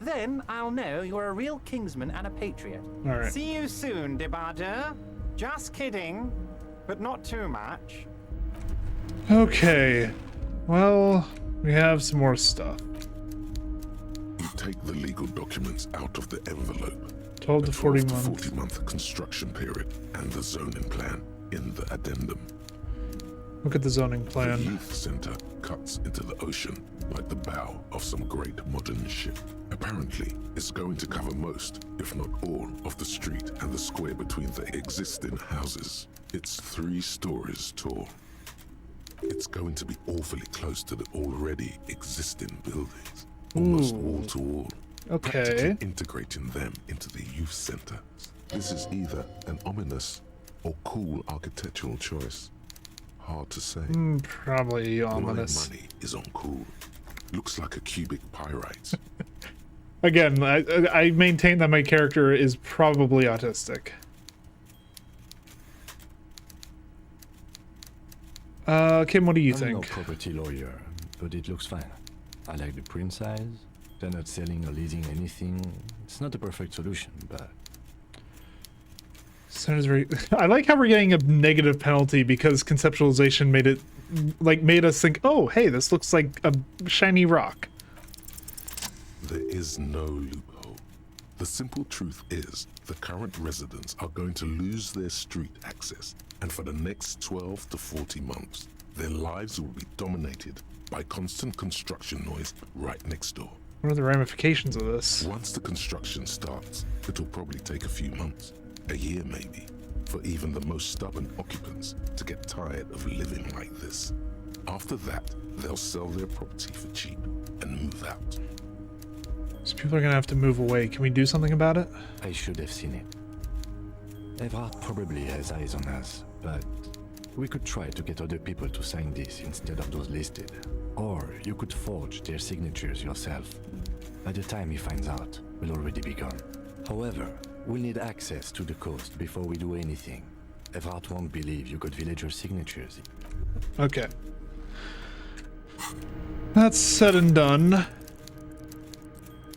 Then I'll know you're a real kingsman and a patriot. All right. See you soon, Debardeur. Just kidding, but not too much. Okay. Well, we have some more stuff. You take the legal documents out of the envelope. 12 to 40 month. months. 40-month construction period and the zoning plan in the addendum. Look at the zoning plan. The youth center cuts into the ocean like the bow of some great modern ship. Apparently, it's going to cover most, if not all, of the street and the square between the existing houses. It's 3 stories tall. It's going to be awfully close to the already existing buildings, almost wall to wall. Okay. Practically integrating them into the youth center. This is either an ominous or cool architectural choice. Hard to say. Probably ominous. My money is on cool. Looks like a cubic pyrite. Again, I maintain that my character is probably autistic. Kim, what do you I'm think? no property lawyer, but it looks fine. I like the print size. They're not selling or leasing anything. It's not the perfect solution, but... Sounds very... I like how we're getting a negative penalty because conceptualization made it... made us think, oh, hey, this looks like a shiny rock. There is no loophole. The simple truth is the current residents are going to lose their street access, and for the next 12 to 40 months, their lives will be dominated by constant construction noise right next door. What are the ramifications of this? Once the construction starts, it'll probably take a few months, a year maybe, for even the most stubborn occupants to get tired of living like this. After that, they'll sell their property for cheap and move out. So people are gonna have to move away. Can we do something about it? I should have seen it. Everard probably has eyes on us, but we could try to get other people to sign this instead of those listed. Or you could forge their signatures yourself. By the time he finds out, we'll already be gone. However, we'll need access to the coast before we do anything. Everard won't believe you got villager signatures. Okay. That's said and done.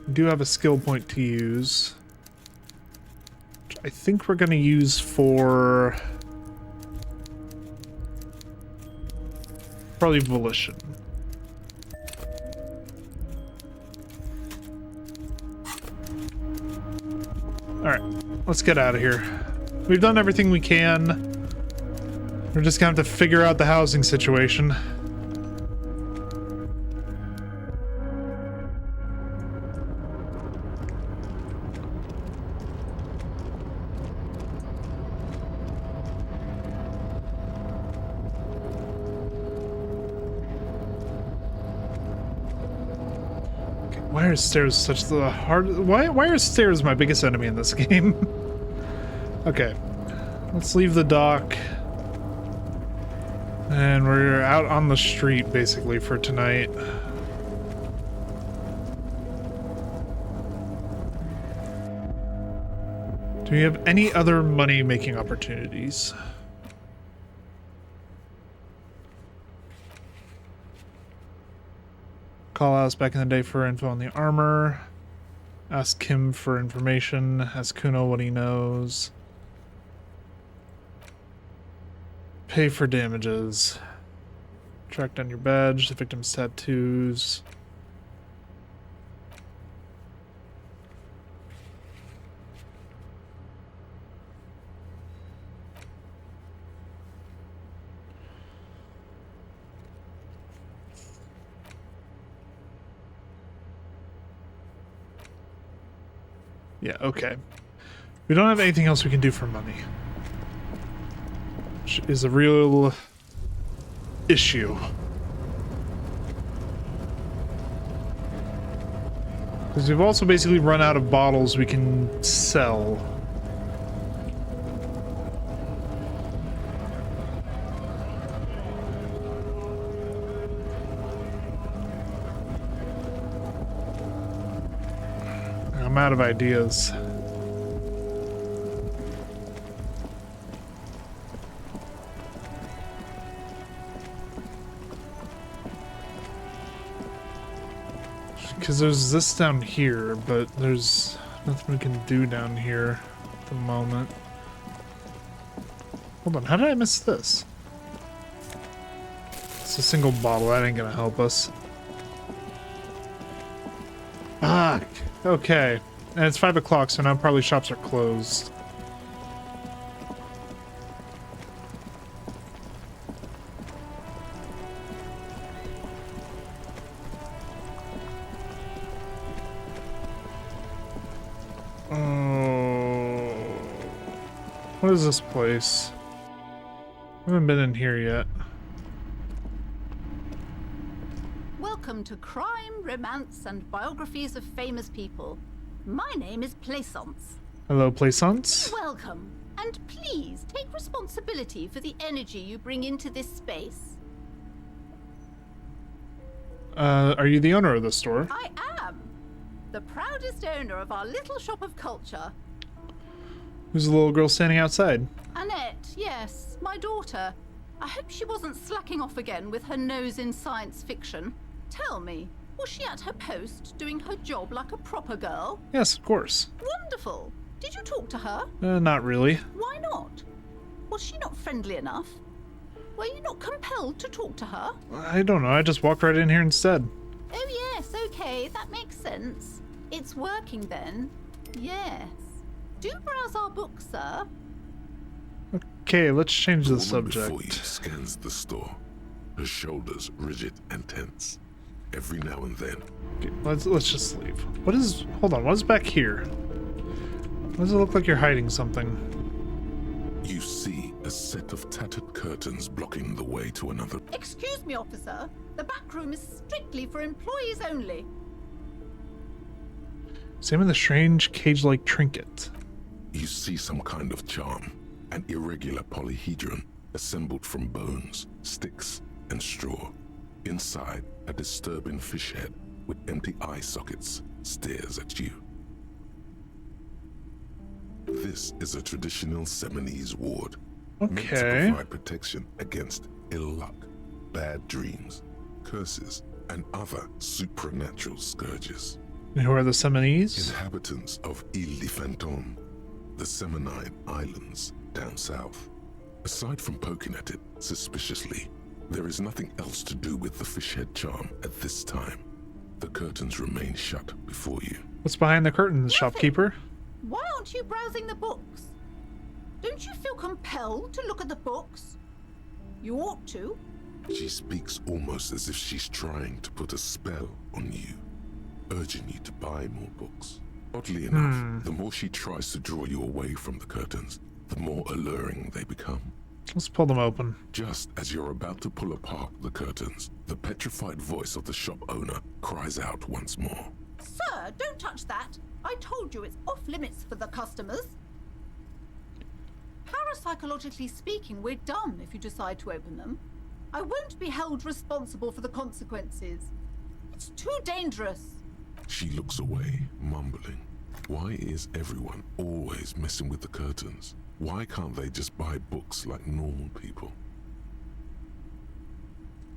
We do have a skill point to use. Which I think we're going to use for... probably volition. Alright, let's get out of here. We've done everything we can. We're just gonna have to figure out the housing situation. Why are stairs such the hard? Why are stairs my biggest enemy in this game? Okay, let's leave the dock, and we're out on the street basically for tonight. Do we have any other money-making opportunities? Call us back in the day for info on the armor. Ask him for information. Ask Kuno what he knows. Pay for damages. Track down your badge, the victim's tattoos. Yeah, okay. We don't have anything else we can do for money, which is a real issue. Because we've also basically run out of bottles we can sell. I'm out of ideas. Because there's this down here, but there's nothing we can do down here at the moment. Hold on, how did I miss this? It's a single bottle, that ain't gonna help us. Ah, okay. And it's 5 o'clock, so now probably shops are closed. What is this place? I haven't been in here yet. Welcome to Crime, Romance, and Biographies of Famous People. My name is Plaisance. Hello, Plaisance. Welcome, and please take responsibility for the energy you bring into this space. Are you the owner of the store? I am the proudest owner of our little shop of culture. Who's the little girl standing outside? Annette, yes, my daughter. I hope she wasn't slacking off again with her nose in science fiction. Tell me, was she at her post doing her job like a proper girl? Yes, of course. Wonderful. Did you talk to her? Not really. Why not? Was she not friendly enough? Were you not compelled to talk to her? I don't know, I just walked right in here instead. Oh yes, okay, that makes sense. It's working then. Yes. Do browse our books, sir. Okay, let's change the The woman subject. before you scans the store, her shoulders rigid and tense. Every now and then, Okay, let's just leave. What is? Hold on. What is back here? Why does it look like you're hiding something? you see a set of tattered curtains blocking the way to another. Excuse me, officer. The back room is strictly for employees only. Same with the strange cage-like trinket. You see some kind of charm, an irregular polyhedron assembled from bones, sticks, and straw. Inside, a disturbing fish head with empty eye sockets stares at you. This is a traditional Seminese ward, meant to provide protection against ill luck, bad dreams, curses, and other supernatural scourges. And who are the Seminese? Inhabitants of Ile de Fantôme, the Seminine Islands down south. Aside from poking at it suspiciously, there is nothing else to do with the fishhead charm at this time. The curtains remain shut before you. What's behind the curtains, shopkeeper? Why aren't you browsing the books? Don't you feel compelled to look at the books? You ought to. She speaks almost as if she's trying to put a spell on you, urging you to buy more books. Oddly enough, the more she tries to draw you away from the curtains, the more alluring they become. Let's pull them open. Just as you're about to pull apart the curtains, the petrified voice of the shop owner cries out once more. Sir, don't touch that. I told you it's off limits for the customers. Parapsychologically speaking, we're done if you decide to open them. I won't be held responsible for the consequences. It's too dangerous. She looks away, mumbling. Why is everyone always messing with the curtains? Why can't they just buy books like normal people?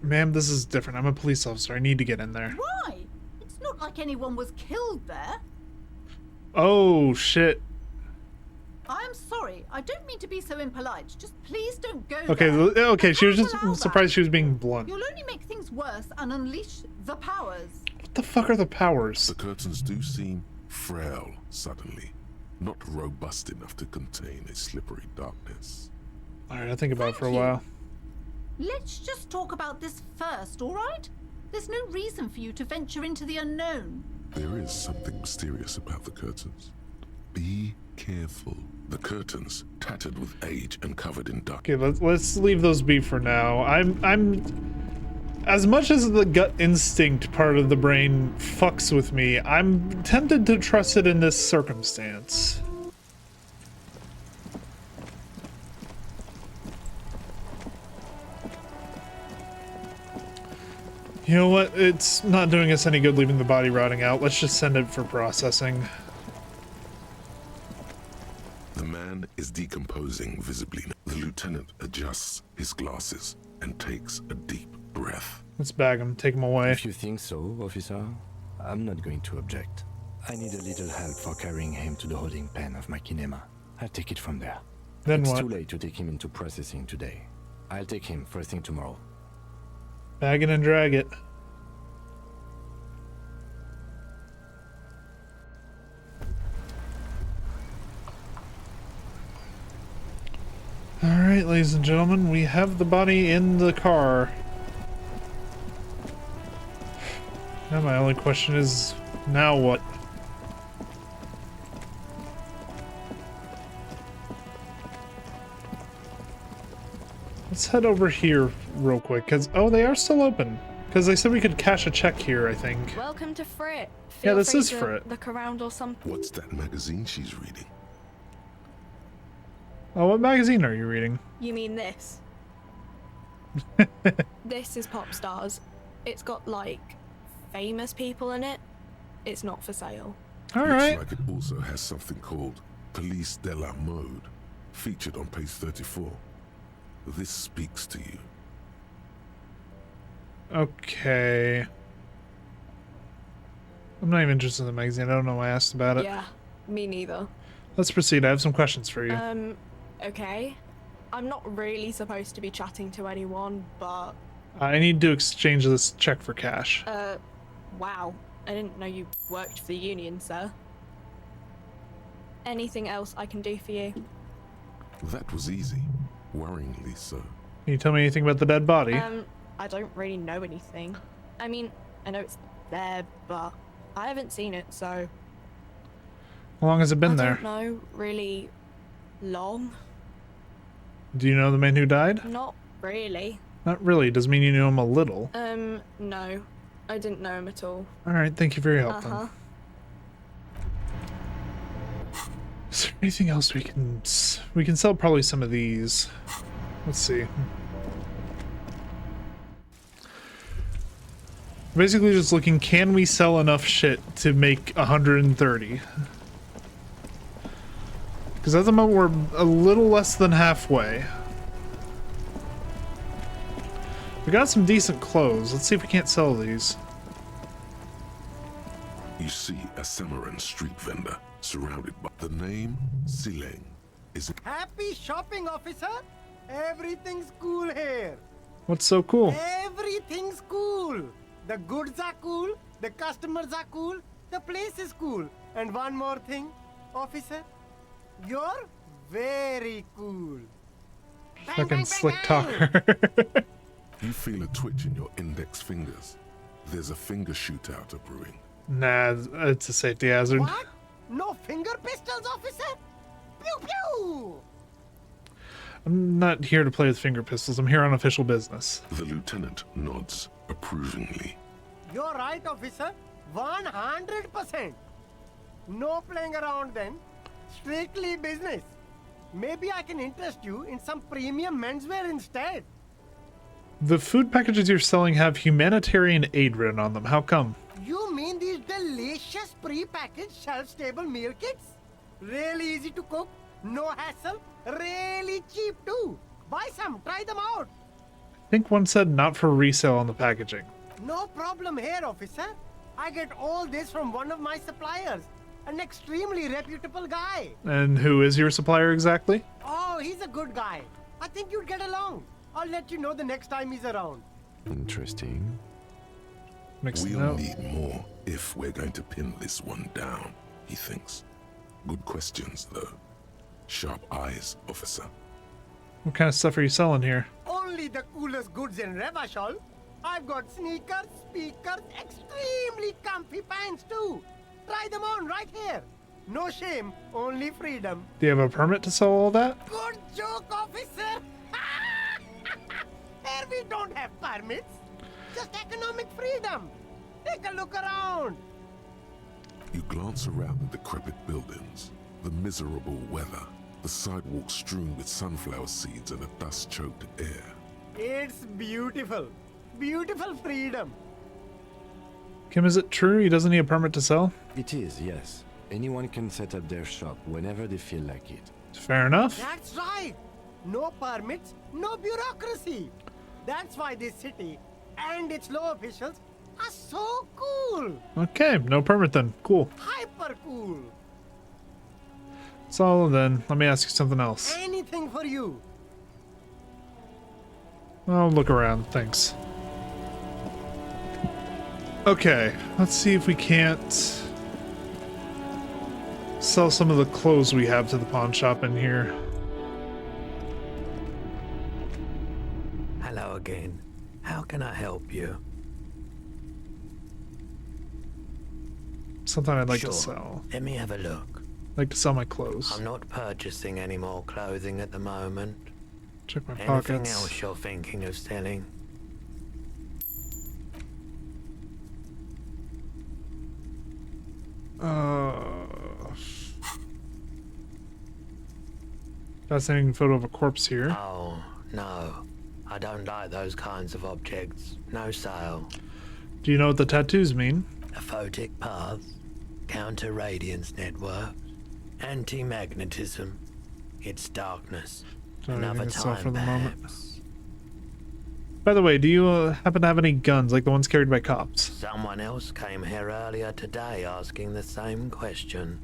Ma'am, this is different. I'm a police officer. I need to get in there. Why? It's not like anyone was killed there. Oh, shit. I'm sorry. I don't mean to be so impolite. Just please don't go Okay, there. okay. She was just Allow surprised that. she was being blunt. You'll only make things worse and unleash the powers. What the fuck are the powers? The curtains do seem frail suddenly, not robust enough to contain a slippery darkness. Alright, I'll think about it for a while. Let's just talk about this first, all right? There's no reason for you to venture into the unknown. There is something mysterious about the curtains. Be careful. The curtains, tattered with age and covered in dust. Okay, let's leave those be for now. I'm as much as the gut instinct part of the brain fucks with me, I'm tempted to trust it in this circumstance. You know what? It's not doing us any good leaving the body rotting out. Let's just send it for processing. The man is decomposing visibly. The lieutenant adjusts his glasses and takes a deep breath. Let's bag him, take him away. If you think so, officer, I'm not going to object. I need a little help for carrying him to the holding pen of my kinema. I'll take it from there. Then it's what? too late to take him into processing today. I'll take him first thing tomorrow. Bag it and drag it. Alright, ladies and gentlemen, we have the body in the car. Now my only question is, now what? Let's head over here real quick, because, oh, they are still open. Because they said we could cash a check here, I think. Welcome to Frit. Yeah, this free is to Frit. Look around or something. What's that magazine she's reading? Oh, what magazine are you reading? You mean this? This is Pop Stars. It's got, like, famous people in it. It's not for sale. Alright. Looks like it also has something called Police de la Mode, featured on page 34. This speaks to you. Okay. I'm not even interested in the magazine. I don't know why I asked about it. Yeah, me neither. Let's proceed. I have some questions for you. Okay. I'm not really supposed to be chatting to anyone, but... I need to exchange this check for cash. Wow. I didn't know you worked for the union, sir. Anything else I can do for you? That was easy. Worryingly so. Can you tell me anything about the dead body? I don't really know anything. I mean, I know it's there, but I haven't seen it, so... How long has it been there? I don't know, really long. Do you know the man who died? Not really. Not really. Does mean you knew him a little. No. I didn't know him at all. Alright, thank you for your help then. Is there anything else we can sell probably some of these. Let's see. Basically just looking, can we sell enough shit to make 130? Because at the moment we're a little less than halfway. We got some decent clothes. Let's see if we can't sell these. You see a Samaran street vendor surrounded by the name Sileng. Is Happy shopping, officer. Everything's cool here. What's so cool? Everything's cool. The goods are cool. The customers are cool. The place is cool. And one more thing, officer. You're very cool. Fucking slick talker. You feel a twitch in your index fingers. There's a finger shootout brewing. Nah, it's a safety hazard. What? No finger pistols, officer? Pew pew! I'm not here to play with finger pistols. I'm here on official business. The lieutenant nods approvingly. You're right, officer. 100%. No playing around then. Strictly business. Maybe I can interest you in some premium menswear instead. The food packages you're selling have humanitarian aid written on them. How come? You mean these delicious pre-packaged shelf-stable meal kits? Really easy to cook, no hassle, really cheap too. Buy some, try them out. I think one said not for resale on the packaging. No problem here, officer. I get all this from one of my suppliers, an extremely reputable guy. And who is your supplier exactly? Oh, he's a good guy. I think you'd get along. I'll let you know the next time he's around. Interesting. We'll need more if we're going to pin this one down, he thinks. Good questions, though. Sharp eyes, officer. What kind of stuff are you selling here? Only the coolest goods in Revachol. I've got sneakers, speakers, extremely comfy pants too. Try them on right here. No shame, only freedom. Do you have a permit to sell all that? Good joke, officer. Here we don't have permits. Just economic freedom. Take a look around. You glance around the decrepit buildings, the miserable weather, the sidewalks strewn with sunflower seeds and a dust-choked air. It's beautiful. Beautiful freedom. Kim, is it true he doesn't need a permit to sell? It is, yes. Anyone can set up their shop whenever they feel like it. Fair enough. That's right. No permits, no bureaucracy. That's why this city and its law officials are so cool. Okay, no permit then. Cool. Hyper cool. So then, let me ask you something else. Anything for you. I'll look around, thanks. Okay, let's see if we can't sell some of the clothes we have to the pawn shop in here. Hello again. How can I help you? Something I'd like Sure. to sell. Let me have a look. I'd like to sell my clothes. I'm not purchasing any more clothing at the moment. Check my Anything pockets. else you're thinking of selling? Fascinating photo of a corpse here. Oh, no. I don't like those kinds of objects. No sale. Do you know what the tattoos mean? Aphotic paths, counter-radiance networks, anti-magnetism. It's darkness. Don't Another think it's all time, for the moment. perhaps. By the way, do you happen to have any guns like the ones carried by cops? Someone else came here earlier today asking the same question.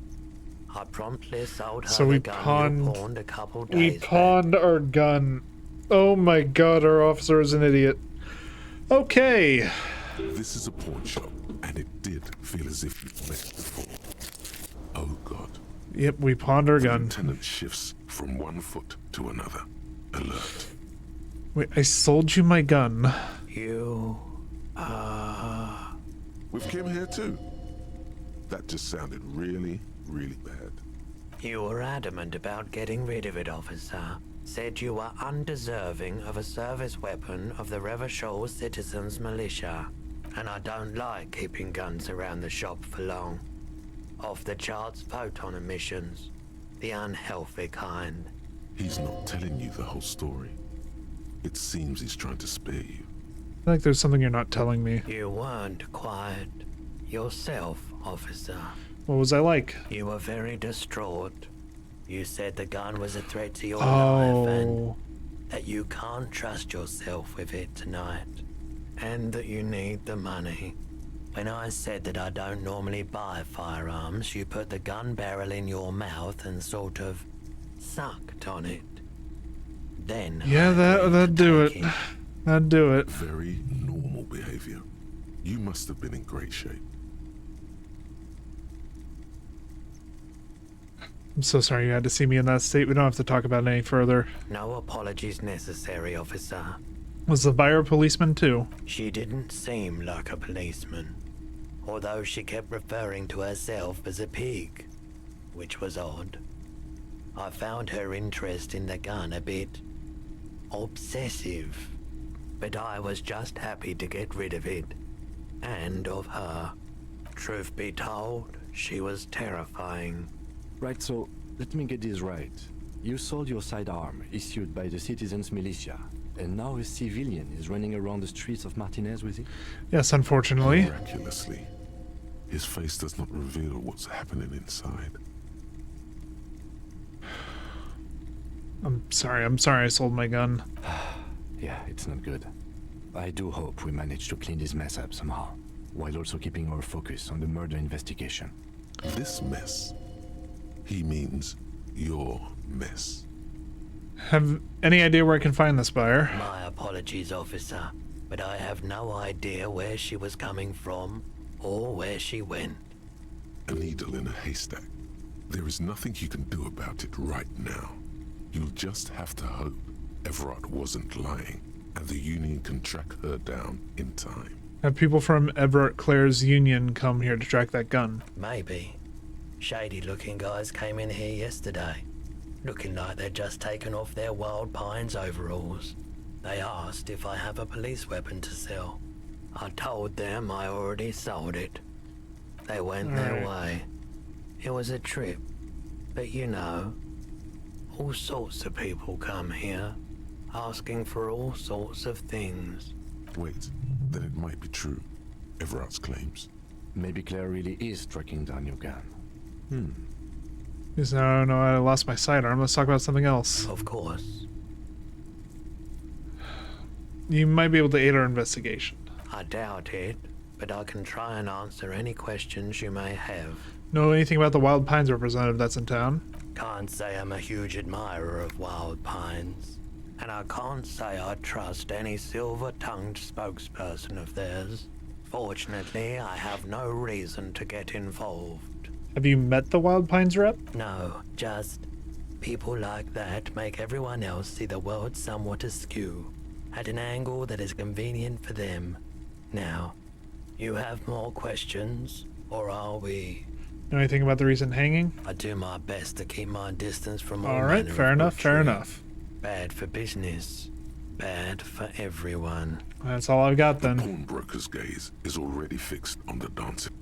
I promptly sold her So the we gun you pawned a couple days We pawned our gun. Oh my god, our officer is an idiot. Okay. This is a pawn shop, and it did feel as if you'd met before. Oh god. Yep, we pawned our The gun. lieutenant shifts from one foot to another. Alert. Wait, I sold you my gun. You With Kim here too. That just sounded really, really bad. You were adamant about getting rid of it, officer. Said you were undeserving of a service weapon of the Revachol Citizens Militia. And I don't like keeping guns around the shop for long. Off the charts photon emissions. The unhealthy kind. He's not telling you the whole story. It seems he's trying to spare you. I feel like there's something you're not telling me. You weren't quiet. Yourself, officer. What was I like? You were very distraught. You said the gun was a threat to your life and that you can't trust yourself with it tonight. And that you need the money. When I said that I don't normally buy firearms, you put the gun barrel in your mouth and sort of sucked on it. Then Yeah, that'd do it. That'd do it. Very normal behavior. You must have been in great shape. I'm so sorry you had to see me in that state. We don't have to talk about it any further. No apologies necessary, officer. Was the buyer a policeman too? She didn't seem like a policeman, although she kept referring to herself as a pig, which was odd. I found her interest in the gun a bit obsessive, but I was just happy to get rid of it, and of her. Truth be told, she was terrifying. Right, so let me get this right. You sold your sidearm, issued by the citizens' militia, and now a civilian is running around the streets of Martinez with it? Yes, unfortunately. Miraculously, his face does not reveal what's happening inside. I'm sorry I sold my gun. Yeah, it's not good. I do hope we manage to clean this mess up somehow, while also keeping our focus on the murder investigation. This mess? He means your mess. Have any idea where I can find this buyer? My apologies, officer, but I have no idea where she was coming from or where she went. A needle in a haystack. There is nothing you can do about it right now. You'll just have to hope Everard wasn't lying, and the Union can track her down in time. Have people from Everett Clare's Union come here to track that gun? Maybe. Shady-looking guys came in here yesterday, looking like they'd just taken off their Wild Pines overalls. They asked if I have a police weapon to sell. I told them I already sold it. They went their way. It was a trip, but you know, all sorts of people come here, asking for all sorts of things. Wait, then it might be true. Everard's claims. Maybe Claire really is tracking down your gun. No, I lost my sidearm. Let's talk about something else. Of course. You might be able to aid our investigation. I doubt it, but I can try and answer any questions you may have. Know anything about the Wild Pines representative that's in town? Can't say I'm a huge admirer of Wild Pines, and I can't say I trust any silver-tongued spokesperson of theirs. Fortunately, I have no reason to get involved. Have you met the Wild Pines rep? No, just people like that make everyone else see the world somewhat askew, at an angle that is convenient for them. Now, you have more questions, or are we? Know anything about the recent hanging? I do my best to keep my distance from all Alright, fair enough. Bad for business, bad for everyone. That's all I've got then. The pawnbroker's gaze is already fixed on the dancing.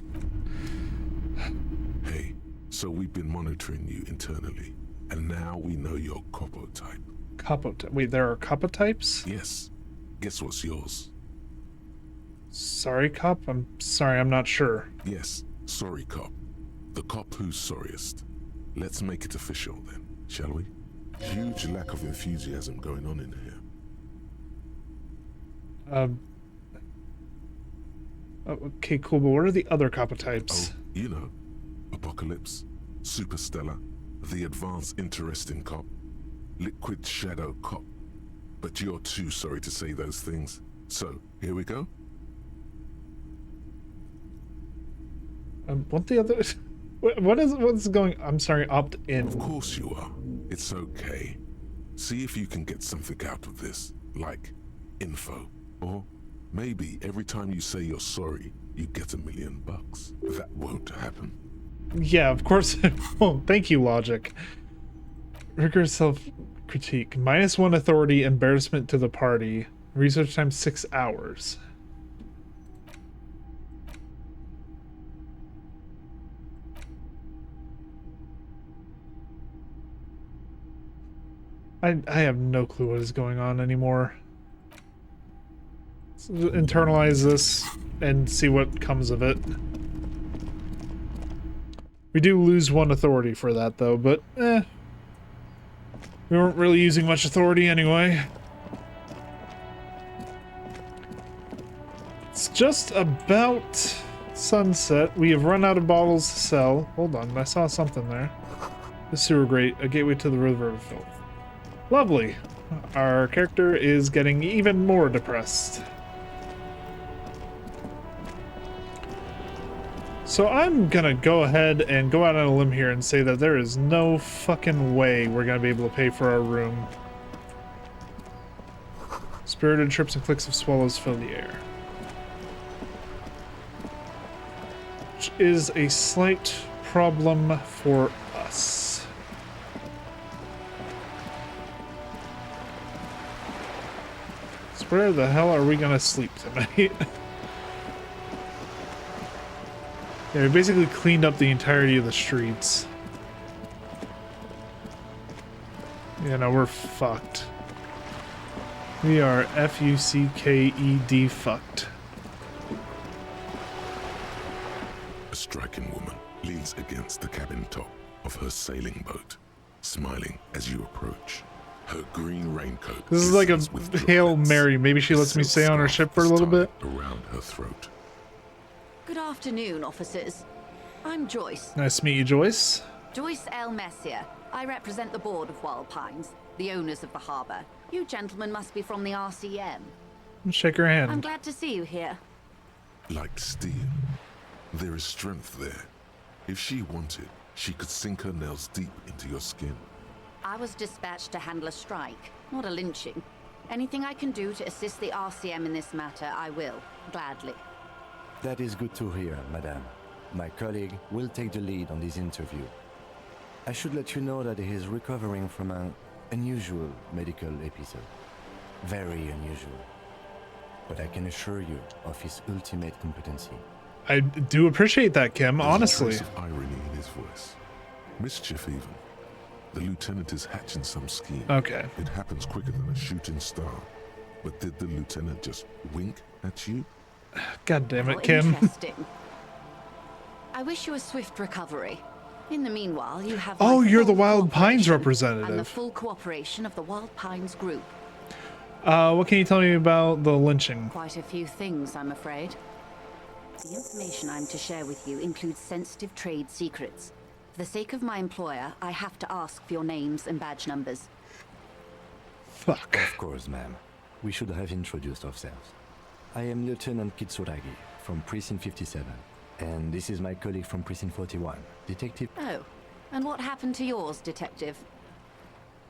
Hey, so we've been monitoring you internally, and now we know your Copo type. Wait, there are Kappa types? Yes. Guess what's yours? Sorry, cop? I'm sorry, I'm not sure. Yes, sorry, cop. The cop who's sorriest. Let's make it official then, shall we? Huge lack of enthusiasm going on in here. Okay, cool, but what are the other Kappa types? Oh, you know. Apocalypse, Superstellar, the Advanced Interesting Cop, Liquid Shadow Cop. But you're too sorry to say those things. So, here we go? What the other... What's going... I'm sorry, opt-in. Of course you are. It's okay. See if you can get something out of this, like info. Or maybe every time you say you're sorry, you get $1 million. That won't happen. Yeah, of course it won't. Thank you, Logic. Rigorous self-critique. -1 authority, embarrassment to the party. Research time 6 hours. I have no clue what is going on anymore. Let's internalize this and see what comes of it. We do lose 1 authority for that, though, but we weren't really using much authority anyway. It's just about sunset. We have run out of bottles to sell. Hold on, I saw something there. The sewer grate, a gateway to the river of filth. Lovely. Our character is getting even more depressed. So I'm gonna go ahead and go out on a limb here and say that there is no fucking way we're gonna be able to pay for our room. Spirited trips and clicks of swallows fill the air. Which is a slight problem for us. So where the hell are we gonna sleep tonight? Yeah, we basically cleaned up the entirety of the streets. Yeah, no, we're fucked. We are F-U-C-K-E-D fucked. A striking woman leans against the cabin top of her sailing boat, smiling as you approach. Her green raincoat. This is like a Hail Mary. Maybe she lets me stay on her ship for a little bit. Around her throat. Good afternoon, officers. I'm Joyce. Nice to meet you, Joyce. Joyce L. Messier. I represent the board of Wild Pines, the owners of the harbor. You gentlemen must be from the RCM. Shake her hand. I'm glad to see you here. Like steel, there is strength there. If she wanted, she could sink her nails deep into your skin. I was dispatched to handle a strike, not a lynching. Anything I can do to assist the RCM in this matter, I will, gladly. That is good to hear, madame. My colleague will take the lead on this interview. I should let you know that he is recovering from an unusual medical episode. Very unusual. But I can assure you of his ultimate competency. I do appreciate that, Kim, honestly. There's a trace of irony in his voice. Mischief even. The lieutenant is hatching some scheme. Okay. It happens quicker than a shooting star. But did the lieutenant just wink at you? God damn it, How Kim. Interesting. I wish you a swift recovery. In the meanwhile, you have Oh, my you're the full Wild Pines cooperation representative. and the full cooperation of the Wild Pines group. What can you tell me about the lynching? Quite a few things, I'm afraid. The information I'm to share with you includes sensitive trade secrets. For the sake of my employer, I have to ask for your names and badge numbers. Fuck. Of course, ma'am. We should have introduced ourselves. I am Lieutenant Kitsuragi from Precinct 57. And this is my colleague from Precinct 41, Detective... Oh, and what happened to yours, Detective?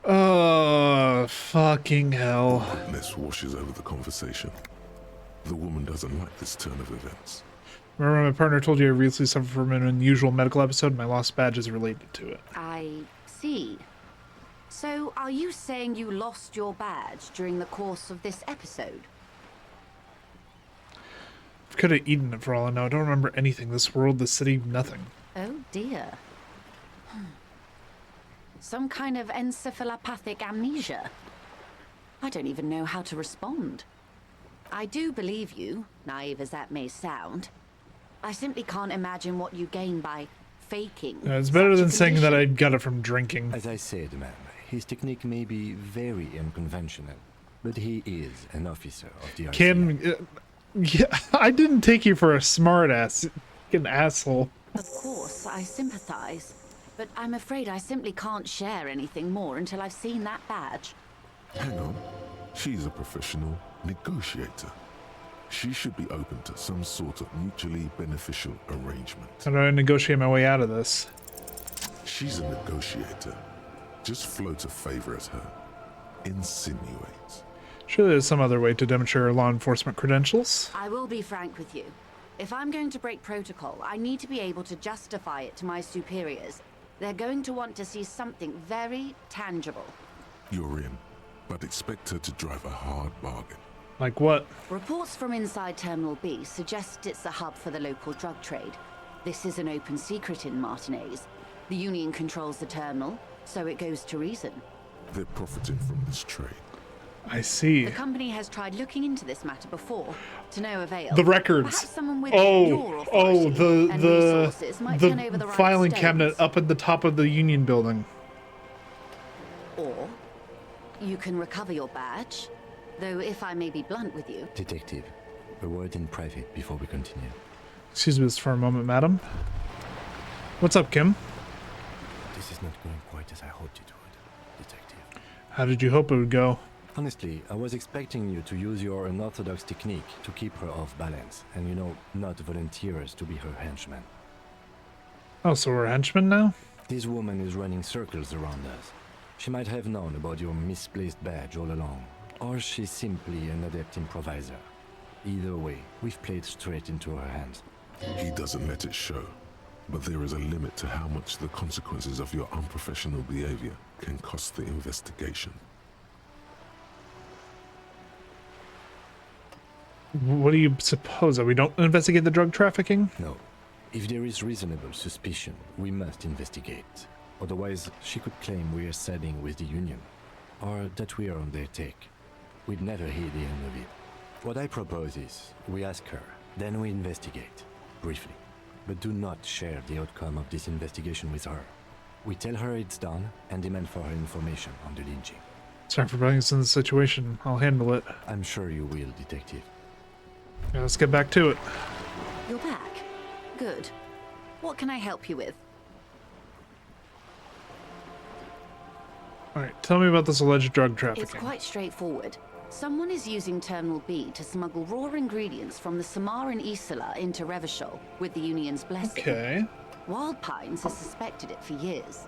Oh, fucking hell. Hotness washes over the conversation. The woman doesn't like this turn of events. Remember my partner told you I recently suffered from an unusual medical episode? My lost badge is related to it. I see. So, are you saying you lost your badge during the course of this episode? Could have eaten it for all I know. I don't remember anything. This world, the city, nothing. Oh dear. Some kind of encephalopathic amnesia. I don't even know how to respond. I do believe you, naive as that may sound. I simply can't imagine what you gain by faking. It's better such a than saying that condition. I got it from drinking. As I said, ma'am, his technique may be very unconventional, but he is an officer of the RCM. Kim, yeah, I didn't take you for a smartass. Fucking asshole. Of course, I sympathize. But I'm afraid I simply can't share anything more until I've seen that badge. Hang on. She's a professional negotiator. She should be open to some sort of mutually beneficial arrangement. How do I negotiate my way out of this? She's a negotiator. Just float a favor at her. Insinuate. Surely there's some other way to demonstrate our law enforcement credentials. I will be frank with you. If I'm going to break protocol, I need to be able to justify it to my superiors. They're going to want to see something very tangible. You're in, but expect her to drive a hard bargain. Like what? Reports from inside Terminal B suggest it's a hub for the local drug trade. This is an open secret in Martinez. The Union controls the terminal, so it goes to reason. They're profiting from this trade. I see. The company has tried looking into this matter before, to no avail. The records. Perhaps someone with your authority and resources might turn over the right filing stones. cabinet up at the top of the Union building. Or you can recover your badge, though if I may be blunt with you. Detective, a word in private before we continue. Excuse me just for a moment, madam. What's up, Kim? This is not going quite as I hoped it would, Detective. How did you hope it would go? Honestly, I was expecting you to use your unorthodox technique to keep her off balance, and not volunteers to be her henchman. Oh, so we're henchmen now? This woman is running circles around us. She might have known about your misplaced badge all along, or she's simply an adept improviser. Either way, we've played straight into her hands. He doesn't let it show, but there is a limit to how much the consequences of your unprofessional behavior can cost the investigation. What do you suppose? That we don't investigate the drug trafficking? No. If there is reasonable suspicion, we must investigate. Otherwise, she could claim we are siding with the Union, or that we are on their take. We'd never hear the end of it. What I propose is, we ask her, then we investigate, briefly. But do not share the outcome of this investigation with her. We tell her it's done, and demand for her information on the lynching. Sorry for putting us in this situation. I'll handle it. I'm sure you will, Detective. Yeah, let's get back to it. You're back. Good. What can I help you with? Alright, tell me about this alleged drug trafficking. It's quite straightforward. Someone is using Terminal B to smuggle raw ingredients from the Samar and Isola into Revachol with the Union's blessing. Okay. Wild Pines has suspected it for years.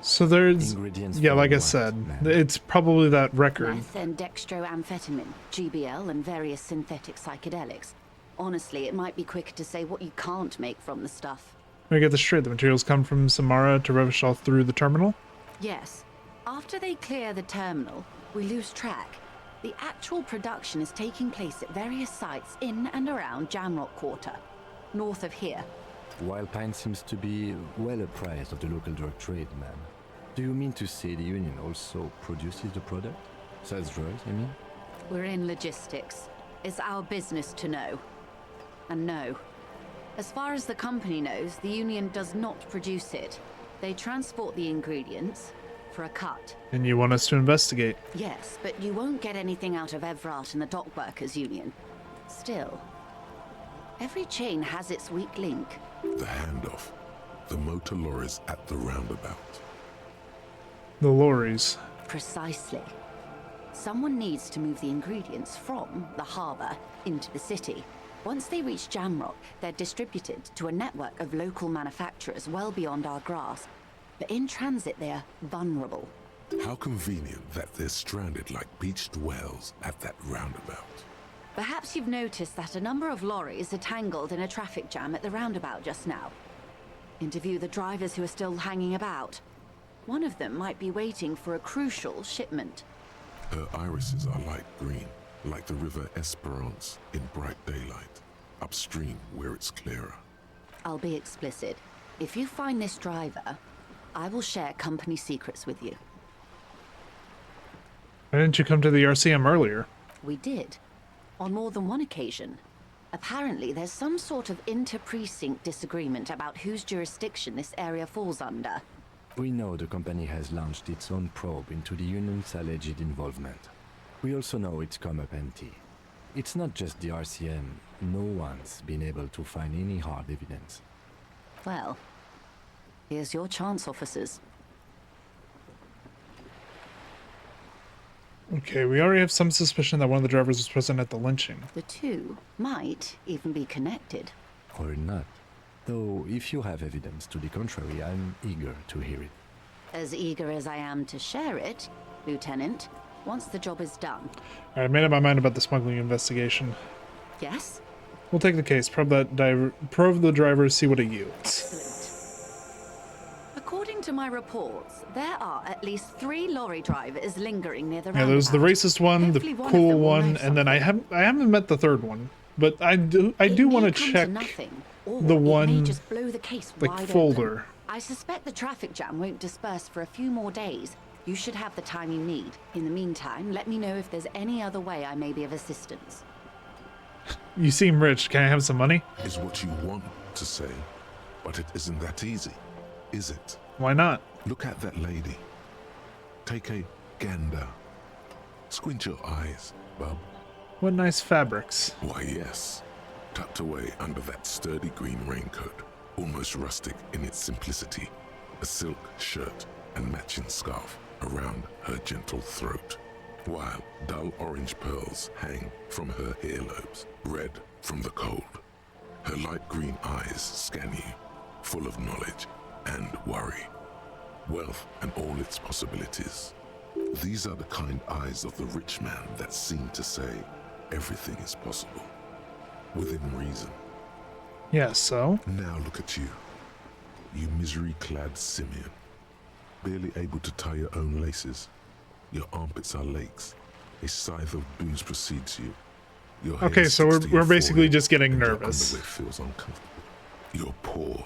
So there's... yeah, like I said, it's probably that record. Meth and dextroamphetamine, GBL, and various synthetic psychedelics. Honestly, it might be quicker to say what you can't make from the stuff. Let me get this straight. The materials come from Samara to Revachol through the terminal? Yes. After they clear the terminal, we lose track. The actual production is taking place at various sites in and around Jamrock Quarter, north of here. Wild Pine seems to be well apprised of the local drug trade, ma'am. Do you mean to say the Union also produces the product? Sells drugs, I mean? We're in logistics. It's our business to know. And no. As far as the company knows, the Union does not produce it. They transport the ingredients for a cut. And you want us to investigate? Yes, but you won't get anything out of Evrat and the Dockworkers Union. Still, every chain has its weak link. The handoff. The motor lorries at the roundabout. The lorries. Precisely. Someone needs to move the ingredients from the harbor into the city. Once they reach Jamrock, they're distributed to a network of local manufacturers well beyond our grasp. But in transit, they're vulnerable. How convenient that they're stranded like beached whales at that roundabout. Perhaps you've noticed that a number of lorries are tangled in a traffic jam at the roundabout just now. Interview the drivers who are still hanging about. One of them might be waiting for a crucial shipment. Her irises are light green, like the river Esperance in bright daylight, upstream where it's clearer. I'll be explicit. If you find this driver, I will share company secrets with you. Why didn't you come to the RCM earlier? We did. On more than one occasion. Apparently, there's some sort of inter-precinct disagreement about whose jurisdiction this area falls under. We know the company has launched its own probe into the Union's alleged involvement. We also know it's come up empty. It's not just the RCM. No one's been able to find any hard evidence. Well, here's your chance, officers. Okay, we already have some suspicion that one of the drivers was present at the lynching. The two might even be connected. Or not. Though, if you have evidence to the contrary, I'm eager to hear it. As eager as I am to share it, Lieutenant, once the job is done. Alright, I made up my mind about the smuggling investigation. Yes? We'll take the case, probe the driver, see what it yields. According to my reports, there are at least 3 lorry drivers lingering near the roundabout. Yeah, there's the racist one, the cool one, and then I haven't met the third one. But I do want to check the one, like, folder. I suspect the traffic jam won't disperse for a few more days. You should have the time you need. In the meantime, let me know if there's any other way I may be of assistance. You seem rich. Can I have some money? Is what you want to say, but it isn't that easy, is it? Why not? Look at that lady. Take a gander. Squint your eyes, bub. What nice fabrics. Why, yes. Tucked away under that sturdy green raincoat, almost rustic in its simplicity, a silk shirt and matching scarf around her gentle throat, while dull orange pearls hang from her earlobes, red from the cold. Her light green eyes scan you, full of knowledge and worry, wealth and all its possibilities. These are the kind eyes of the rich man that seem to say everything is possible, within reason. Yeah, so? Now look at you, you misery-clad simian, barely able to tie your own laces. Your armpits are lakes. A scythe of booze precedes you. Your hair Okay, so sticks to we're your basically forehead, just getting and your nervous. underwear feels uncomfortable. You're poor.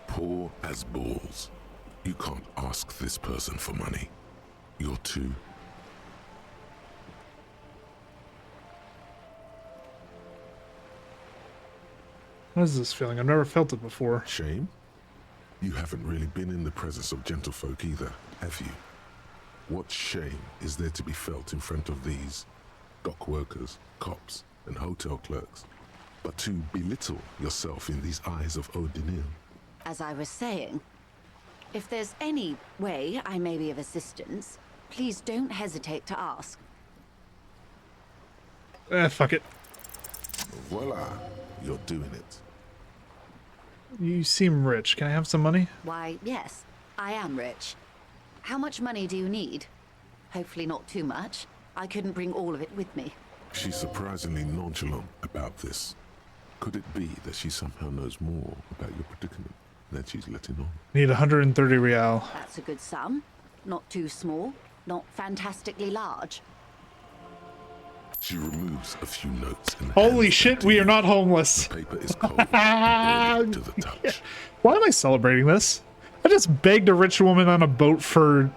Poor as balls. You can't ask this person for money. You're too... What is this feeling? I've never felt it before. Shame? You haven't really been in the presence of gentlefolk either, have you? What shame is there to be felt in front of these dock workers, cops, and hotel clerks, but to belittle yourself in these eyes of Odinil? As I was saying, if there's any way I may be of assistance, please don't hesitate to ask. Fuck it. Voila, you're doing it. You seem rich. Can I have some money? Why, yes, I am rich. How much money do you need? Hopefully not too much. I couldn't bring all of it with me. She's surprisingly nonchalant about this. Could it be that she somehow knows more about your predicament than she's letting on? Need 130 real. That's a good sum. Not too small, not fantastically large. She removes a few notes and Holy shit, we are not homeless. the paper is cold and to the touch. Why am I celebrating this? I just begged a rich woman on a boat for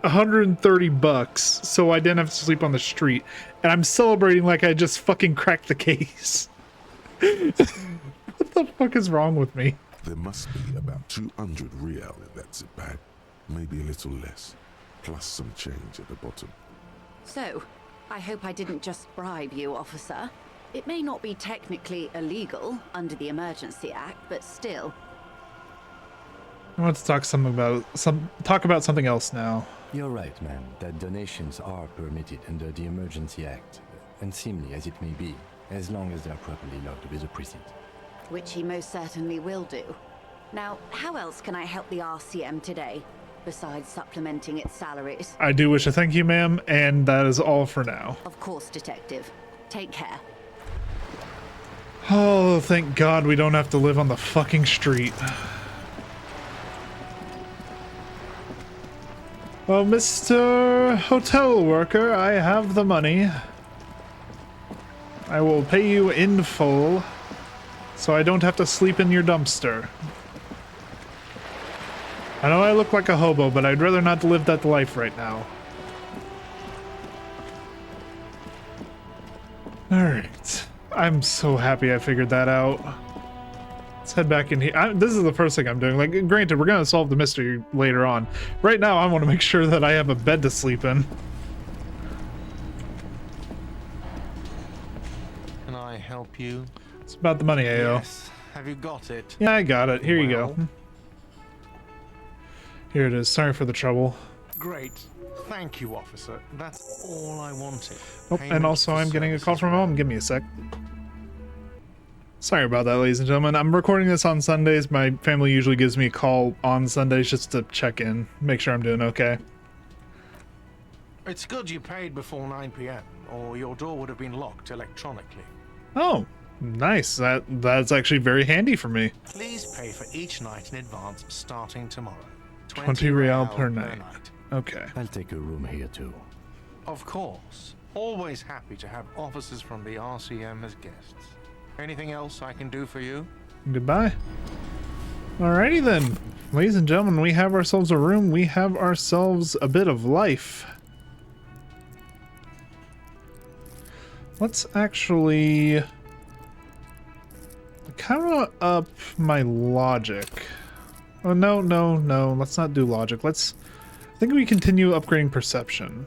130 bucks so I didn't have to sleep on the street. And I'm celebrating like I just fucking cracked the case. What the fuck is wrong with me? There must be about 200 real in that zip bag. Maybe a little less. Plus some change at the bottom. So, I hope I didn't just bribe you, officer. It may not be technically illegal under the Emergency Act, but still. I want to talk talk about something else now. You're right, ma'am, that donations are permitted under the Emergency Act, unseemly as it may be, as long as they are properly logged with the precinct. Which he most certainly will do. Now, how else can I help the RCM today, besides supplementing its salaries? I do wish to thank you, ma'am, and that is all for now. Of course, Detective. Take care. Oh, thank God we don't have to live on the fucking street. Well, Mr. Hotel Worker, I have the money. I will pay you in full, so I don't have to sleep in your dumpster. I know I look like a hobo, but I'd rather not live that life right now. Alright. I'm so happy I figured that out. Let's head back in here. This is the first thing I'm doing. Like, granted, we're gonna solve the mystery later on. Right now, I want to make sure that I have a bed to sleep in. Can I help you? It's about the money, AO. Yes. Have you got it? Yeah, I got it. Here you go. Here it is. Sorry for the trouble. Great. Thank you, officer. That's all I wanted. Oh, and also I'm getting a call from home. Give me a sec. Sorry about that, ladies and gentlemen. I'm recording this on Sundays. My family usually gives me a call on Sundays just to check in, make sure I'm doing okay. It's good you paid before 9 p.m., or your door would have been locked electronically. Oh, nice. That's actually very handy for me. Please pay for each night in advance starting tomorrow. 20 real per night. Okay. I'll take a room here too. Of course. Always happy to have officers from the RCM as guests. Anything else I can do for you? Goodbye. Alrighty then. Ladies and gentlemen, we have ourselves a room. We have ourselves a bit of life. Let's actually kind of up my logic. Oh, no. Let's not do logic. I think we continue upgrading perception.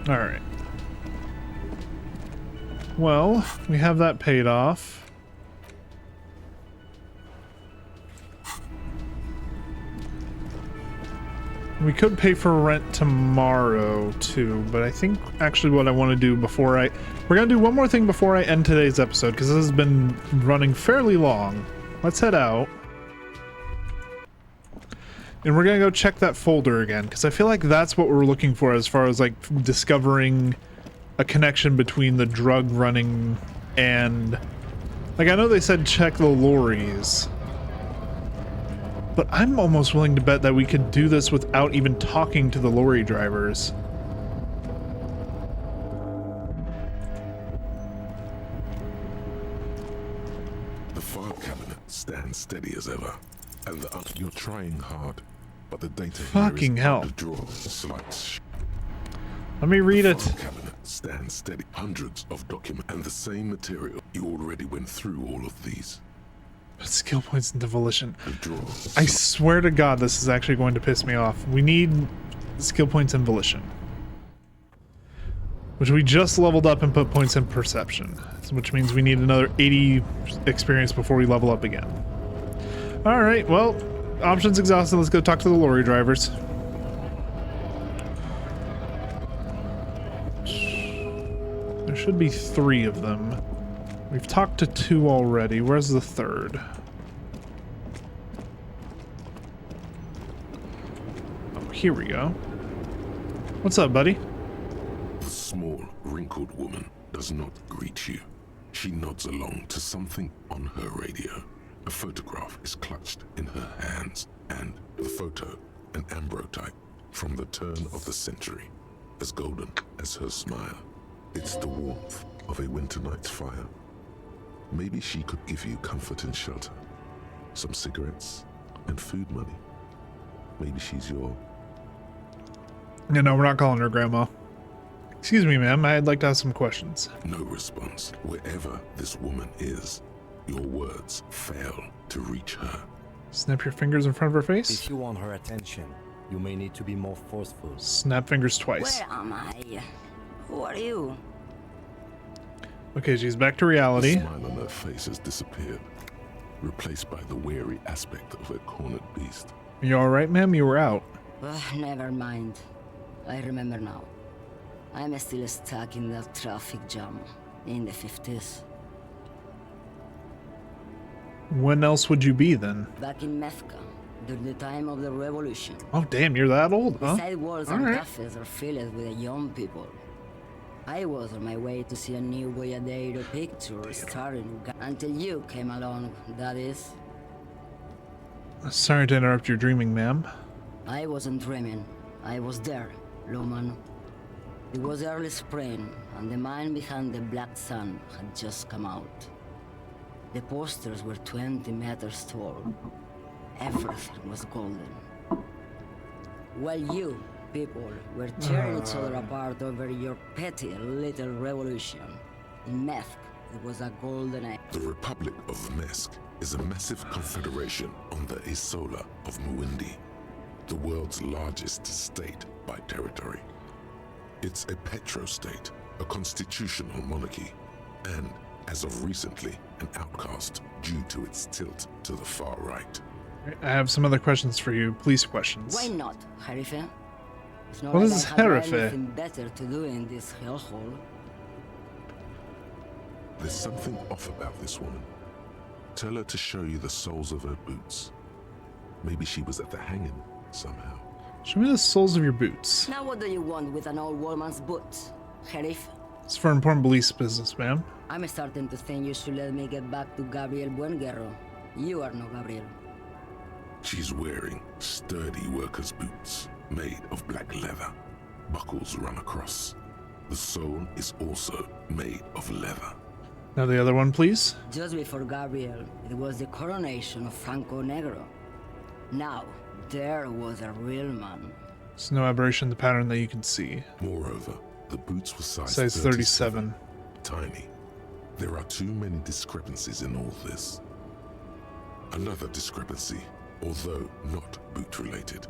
Alright. Well, we have that paid off. We could pay for rent tomorrow too, but I think actually what I want to do before we're gonna do one more thing before I end today's episode, because this has been running fairly long. Let's head out. And we're gonna go check that folder again, because I feel like that's what we're looking for as far as like discovering a connection between the drug running and, like, I know they said check the lorries, but I'm almost willing to bet that we could do this without even talking to the lorry drivers. The file cabinet stands steady as ever, and you're trying hard, but the data Fucking here is hell. under drawer slides. Let me read The it. file cabinet stands steady, hundreds of documents, and the same material. You already went through all of these. But skill points into volition. The drawer. I swear to God, this is actually going to piss me off. We need skill points in volition, which we just leveled up and put points in perception, which means we need another 80 experience before we level up again. All right, well, options exhausted. Let's go talk to the lorry drivers. There should be 3 of them. We've talked to 2 already. Where's the 3rd? Oh, here we go. What's up, buddy? The small, wrinkled woman does not greet you. She nods along to something on her radio. A photograph is clutched in her hands, and the photo, an ambrotype from the turn of the century, as golden as her smile. It's the warmth of a winter night's fire. Maybe she could give you comfort and shelter, some cigarettes and food money. Maybe she's your... No, we're not calling her grandma. Excuse me, ma'am. I'd like to ask some questions. No response. Wherever this woman is, your words fail to reach her. Snap your fingers in front of her face? If you want her attention, you may need to be more forceful. Snap fingers twice. Where am I? Who are you? Okay, she's back to reality. The smile on her face has disappeared, replaced by the wary aspect of a cornered beast. You alright, ma'am? You were out. Never mind. I remember now. I'm still stuck in that traffic jam in the 50s. When else would you be then? Back in Methka, during the time of the revolution. Oh, damn, you're that old, huh? The side walls All and right. cafes are filled with young people. I was on my way to see a new Boyadero picture starring until you came along, that is. Sorry to interrupt your dreaming, ma'am. I wasn't dreaming. I was there, Loman. It was early spring, and the man behind the Black Sun had just come out. The posters were 20 meters tall. Everything was golden. While you, people, were tearing each other apart over your petty little revolution. In Methk, it was a golden age. The Republic of Mesk is a massive confederation on the Isola of Muindi, the world's largest state by territory. It's a petrostate, a constitutional monarchy, and, as of recently, an outcast due to its tilt to the far right. I have some other questions for you. Police questions. Why not, Harife? It's not What like is I have Harife? anything better to do in this hellhole. There's something off about this woman. Tell her to show you the soles of her boots. Maybe she was at the hanging somehow. Show me the soles of your boots. Now what do you want with an old woman's boots, Sheriff? It's for important police business, ma'am. I'm starting to think you should let me get back to Gabriel Buenguerro. You are no Gabriel. She's wearing sturdy worker's boots made of black leather. Buckles run across. The sole is also made of leather. Now the other one, please. Just before Gabriel, it was the coronation of Franco Negro. Now, there was a real man. There's no aberration in the pattern that you can see. Moreover, the boots were Size 37. Tiny. There are too many discrepancies in all this. Another discrepancy, although not boot-related,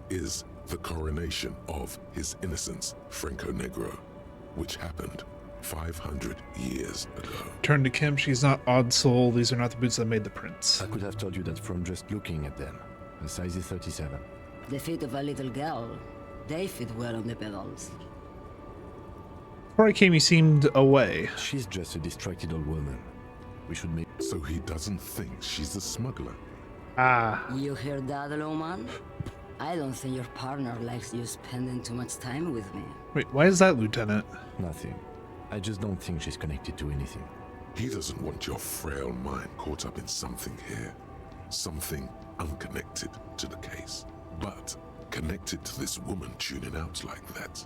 is the coronation of His Innocence, Franco Negro, which happened 500 years ago. Turn to Kim. She's not odd soul. These are not the boots that made the prince. I could have told you that from just looking at them. The size is 37. The feet of a little girl, they fit well on the pedals. Before I came, he seemed away. She's just a distracted old woman. We should make... So he doesn't think she's a smuggler. Ah. You hear that, Lowman? I don't think your partner likes you spending too much time with me. Wait, why is that, Lieutenant? Nothing. I just don't think she's connected to anything. He doesn't want your frail mind caught up in something here. Something unconnected to the case. But connected to this woman tuning out like that.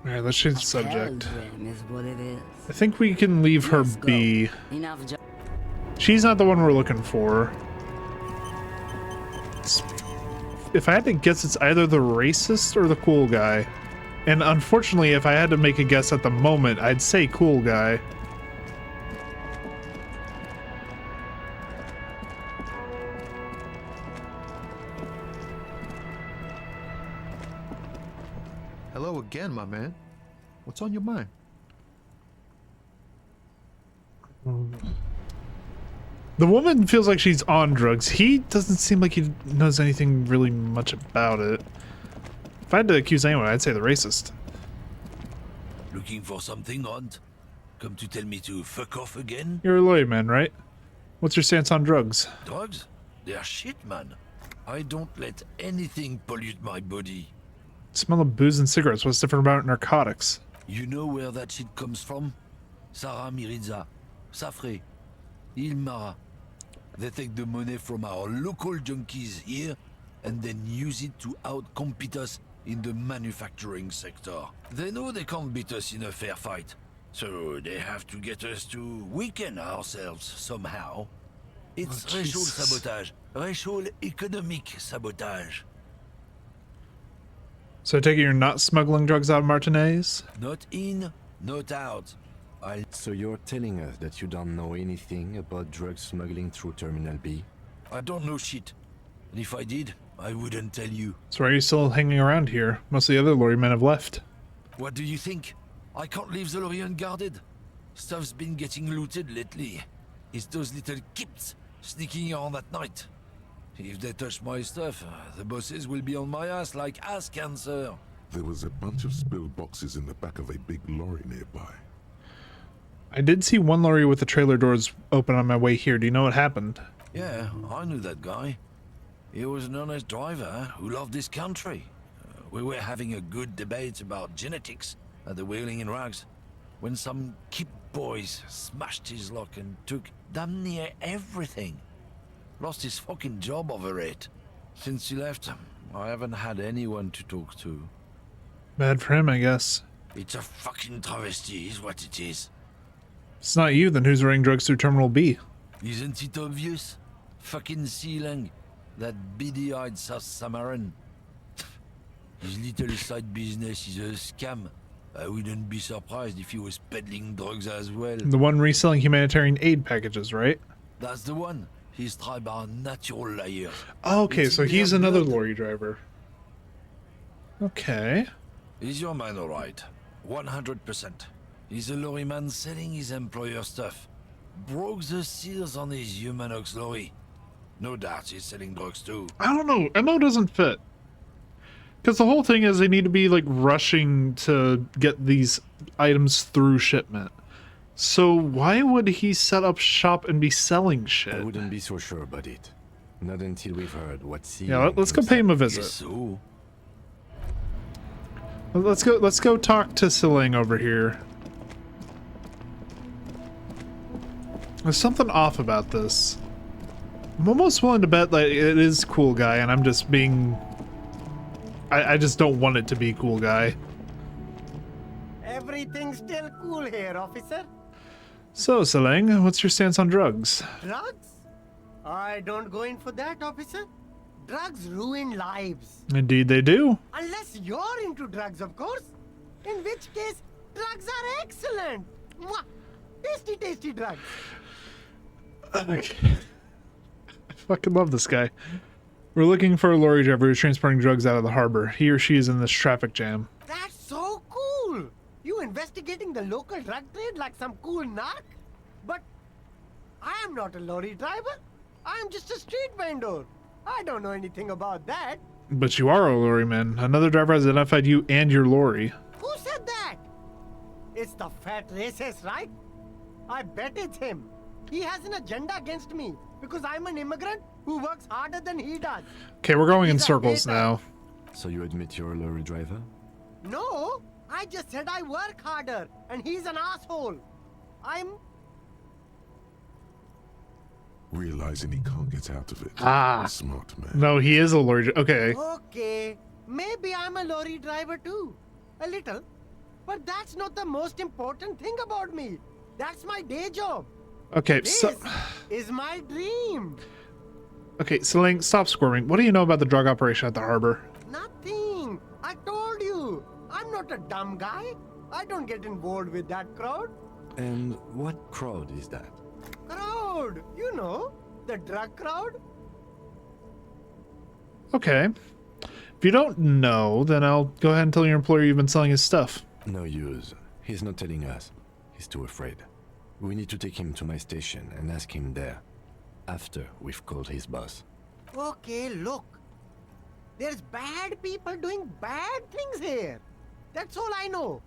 Alright, let's change the subject. Dream is what it is. I think we can leave her Let's go. be. Enough She's not the one we're looking for. If I had to guess, it's either the racist or the cool guy. And unfortunately, if I had to make a guess at the moment, I'd say cool guy. Hello again, my man. What's on your mind? The woman feels like she's on drugs. He doesn't seem like he knows anything really much about it. If I had to accuse anyone, I'd say the racist. Looking for something, Aunt? Come to tell me to fuck off again? You're a lawyer, man, right? What's your stance on drugs? Drugs? They're shit, man. I don't let anything pollute my body. Smell of booze and cigarettes. What's different about narcotics? You know where that shit comes from? Sarah Miriza, Safre, Ilmara. They take the money from our local junkies here and then use it to outcompete us in the manufacturing sector. They know they can't beat us in a fair fight, so they have to get us to weaken ourselves somehow. It's racial sabotage, racial economic sabotage. So I take it you're not smuggling drugs out of Martinez? Not in, not out. So you're telling us that you don't know anything about drug smuggling through Terminal B? I don't know shit. And if I did, I wouldn't tell you. So why are you still hanging around here? Most of the other lorry men have left. What do you think? I can't leave the lorry unguarded. Stuff's been getting looted lately. It's those little kips sneaking around at night. If they touch my stuff, the bosses will be on my ass like ass cancer. There was a bunch of spilled boxes in the back of a big lorry nearby. I did see one lorry with the trailer doors open on my way here. Do you know what happened? Yeah, I knew that guy. He was an honest driver who loved this country. We were having a good debate about genetics at the Wheeling in Rags when some kip boys smashed his lock and took damn near everything. Lost his fucking job over it. Since he left, I haven't had anyone to talk to. Bad for him, I guess. It's a fucking travesty, is what it is. If it's not you, then who's running drugs through Terminal B? Isn't it obvious? Fucking Sealang, that beady-eyed South Samaran. His little side business is a scam. I wouldn't be surprised if he was peddling drugs as well. The one reselling humanitarian aid packages, right? That's the one. His tribe are natural liars. Oh, okay, It's so in he's their another blood. lorry driver. Okay. Is your man alright? 100%. He's a lorry man selling his employer stuff. Broke the seals on his Humanox lorry. No doubt he's selling drugs too. I don't know. MO doesn't fit. Because the whole thing is they need to be like rushing to get these items through shipment. So why would he set up shop and be selling shit? I wouldn't be so sure about it. Not until we've heard what C. Yeah, let's go pay him a visit. So. Let's go talk to Silang over here. There's something off about this. I'm almost willing to bet that it is cool guy, and I'm just being... I just don't want it to be cool guy. Everything's still cool here, officer. So, Silang, what's your stance on drugs? Drugs? I don't go in for that, officer. Drugs ruin lives. Indeed they do. Unless you're into drugs, of course. In which case, drugs are excellent. Mwah! Tasty, tasty drugs. Okay. I fucking love this guy. We're looking for a lorry driver who's transporting drugs out of the harbor. He or she is in this traffic jam. That's so cool. You investigating the local drug trade like some cool narc? But I am not a lorry driver. I am just a street vendor. I don't know anything about that. But you are a lorryman. Another driver has identified you and your lorry. Who said that? It's the fat racist, right? I bet it's him. He has an agenda against me because I'm an immigrant who works harder than he does. Okay, we're going in He's a circles hater. now. So you admit you're a lorry driver? No, I just said I work harder and he's an asshole. I'm... Realizing he can't get out of it. Ah. Smart man. No, he is a lorry. Okay. Okay, maybe I'm a lorry driver too. A little. But that's not the most important thing about me. That's my day job. Okay, This so is my dream. okay, Celine, stop squirming. What do you know about the drug operation at the harbor? Nothing. I told you. I'm not a dumb guy. I don't get involved with that crowd. And what crowd is that? Crowd. You know, the drug crowd. Okay. If you don't know, then I'll go ahead and tell your employer you've been selling his stuff. No use. He's not telling us. He's too afraid. We need to take him to my station and ask him there. After we've called his boss. Okay, look. There's bad people doing bad things here. That's all I know.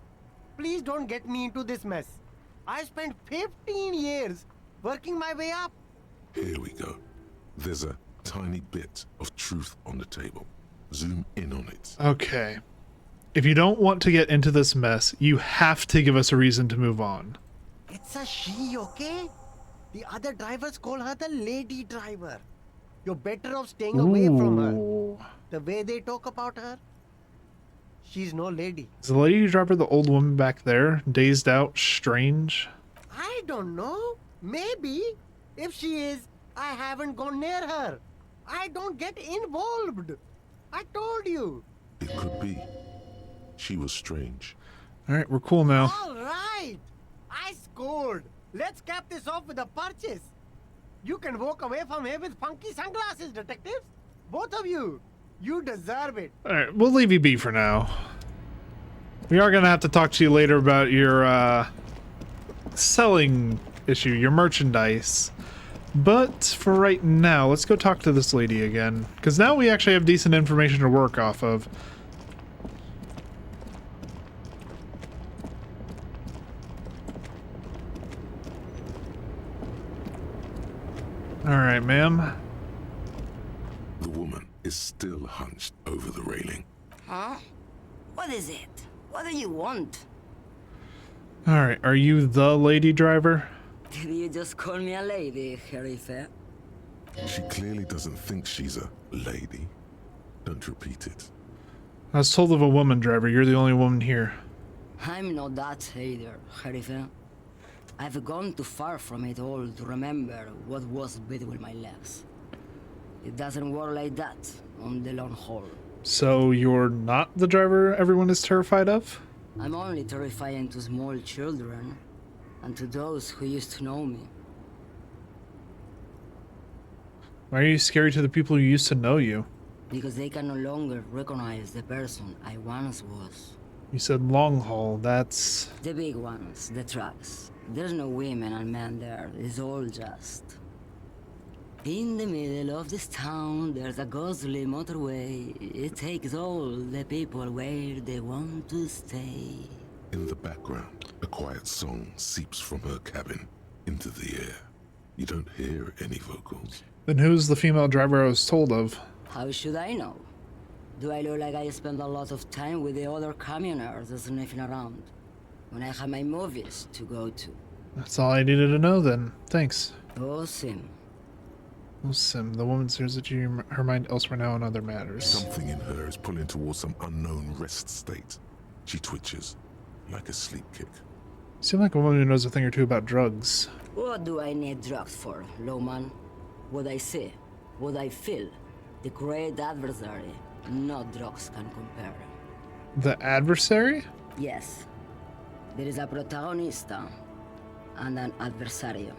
Please don't get me into this mess. I spent 15 years working my way up. Here we go. There's a tiny bit of truth on the table. Zoom in on it. Okay. If you don't want to get into this mess, you have to give us a reason to move on. It's a she, okay? The other drivers call her the lady driver. You're better off staying away from her. The way they talk about her, she's no lady. Is the lady driver the old woman back there? Dazed out, strange? I don't know. Maybe. If she is, I haven't gone near her. I don't get involved. I told you. It could be. She was strange. Alright, we're cool now. All right. I scored. Let's cap this off with a purchase. You can walk away from here with funky sunglasses, detectives. Both of you. You deserve it. Alright, we'll leave you be for now. We are gonna have to talk to you later about your selling issue, your merchandise. But for right now, let's go talk to this lady again. Because now we actually have decent information to work off of. Alright, ma'am. The woman is still hunched over the railing. Huh? What is it? What do you want? Alright, are you the lady driver? Did you just call me a lady, Herife? She clearly doesn't think she's a lady. Don't repeat it. I was told of a woman driver. You're the only woman here. I'm not that either, Herife. I've gone too far from it all to remember what was between my legs. It doesn't work like that on the long haul. So you're not the driver everyone is terrified of? I'm only terrifying to small children and to those who used to know me. Why are you scary to the people who used to know you? Because they can no longer recognize the person I once was. You said long haul, that's... The big ones, the trucks. There's no women and men there, it's all just... In the middle of this town, there's a ghostly motorway. It takes all the people where they want to stay. In the background, a quiet song seeps from her cabin into the air. You don't hear any vocals. Then who's the female driver I was told of? How should I know? Do I look like I spend a lot of time with the other commoners sniffing around when I have my movies to go to? That's all I needed to know then. Thanks. Oh, Sim. Oh, Sim, the woman stares at you, her mind elsewhere now on other matters. Something in her is pulling towards some unknown rest state. She twitches, like a sleep kick. You seem like a woman who knows a thing or two about drugs. What do I need drugs for, Lowman? What I see, what I feel, the great adversary, no drugs can compare. The adversary? Yes. There is a protagonista and an adversario.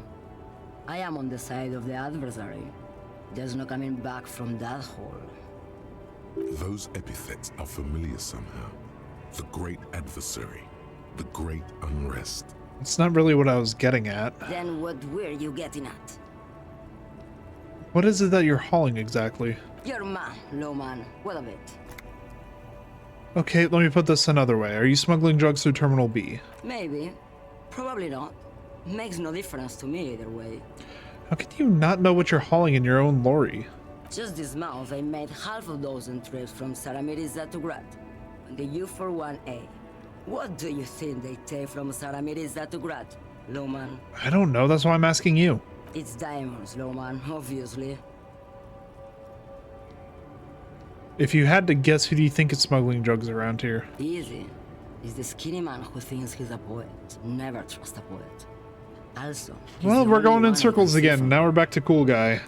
I am on the side of the adversary. There's no coming back from that hole. Those epithets are familiar somehow. The great adversary, the great unrest. It's not really what I was getting at. Then what were you getting at? What is it that you're hauling exactly? Your man, Loman. What of it? Okay, let me put this another way. Are you smuggling drugs through Terminal B? Maybe. Probably not. Makes no difference to me either way. How can you not know what you're hauling in your own lorry? Just this month, I made half a dozen trips from Saramiriza to Grad, on the U41A. What do you think they take from Saramiriza to Grad, Loman? I don't know, that's why I'm asking you. It's diamonds, Loman, obviously. If you had to guess, who do you think is smuggling drugs around here? Easy. It's the skinny man who thinks he's a poet. Never trust a poet. Also, Well, we're going in circles again. Now we're back to cool guy.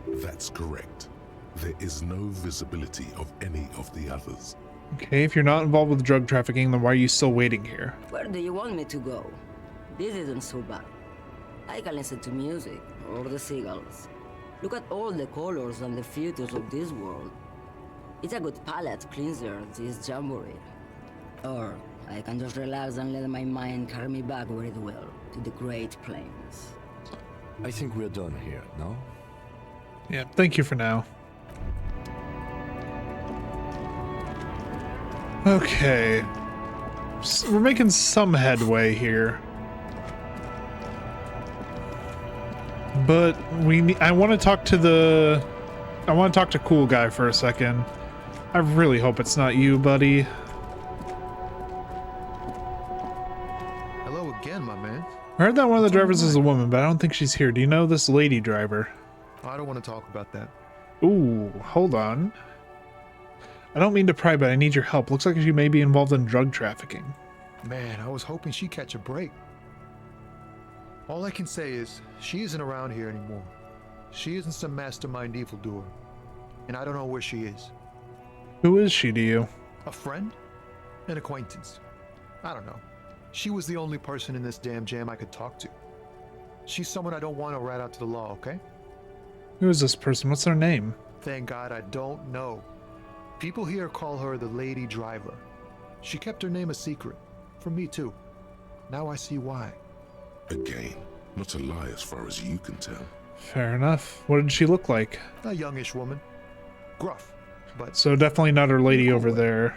That's correct. There is no visibility of any of the others. Okay, if you're not involved with drug trafficking, then why are you still waiting here? Where do you want me to go? This isn't so bad. I can listen to music, or the seagulls. Look at all the colors and the futures of this world. It's a good palate cleanser, this jamboree. Or I can just relax and let my mind carry me back where it will, to the Great Plains. I think we're done here, no? Yeah, thank you for now. Okay. We're making some headway here. But I want to talk to cool guy for a second. I really hope it's not you, buddy. Hello again, my man. I heard that one of the drivers is a woman, but I don't think she's here. Do you know this lady driver? I don't want to talk about that. Ooh, hold on. I don't mean to pry, but I need your help. Looks like she may be involved in drug trafficking. Man, I was hoping she'd catch a break. All I can say is, she isn't around here anymore. She isn't some mastermind evildoer. And I don't know where she is. Who is she to you? A friend? An acquaintance? I don't know. She was the only person in this damn jam I could talk to. She's someone I don't want to rat out to the law, okay? Who is this person? What's their name? Thank God I don't know. People here call her the Lady Driver. She kept her name a secret. From me too. Now I see why. Again, not a lie as far as you can tell. Fair enough. What did she look like? A youngish woman. Gruff, but... So definitely not her lady over there.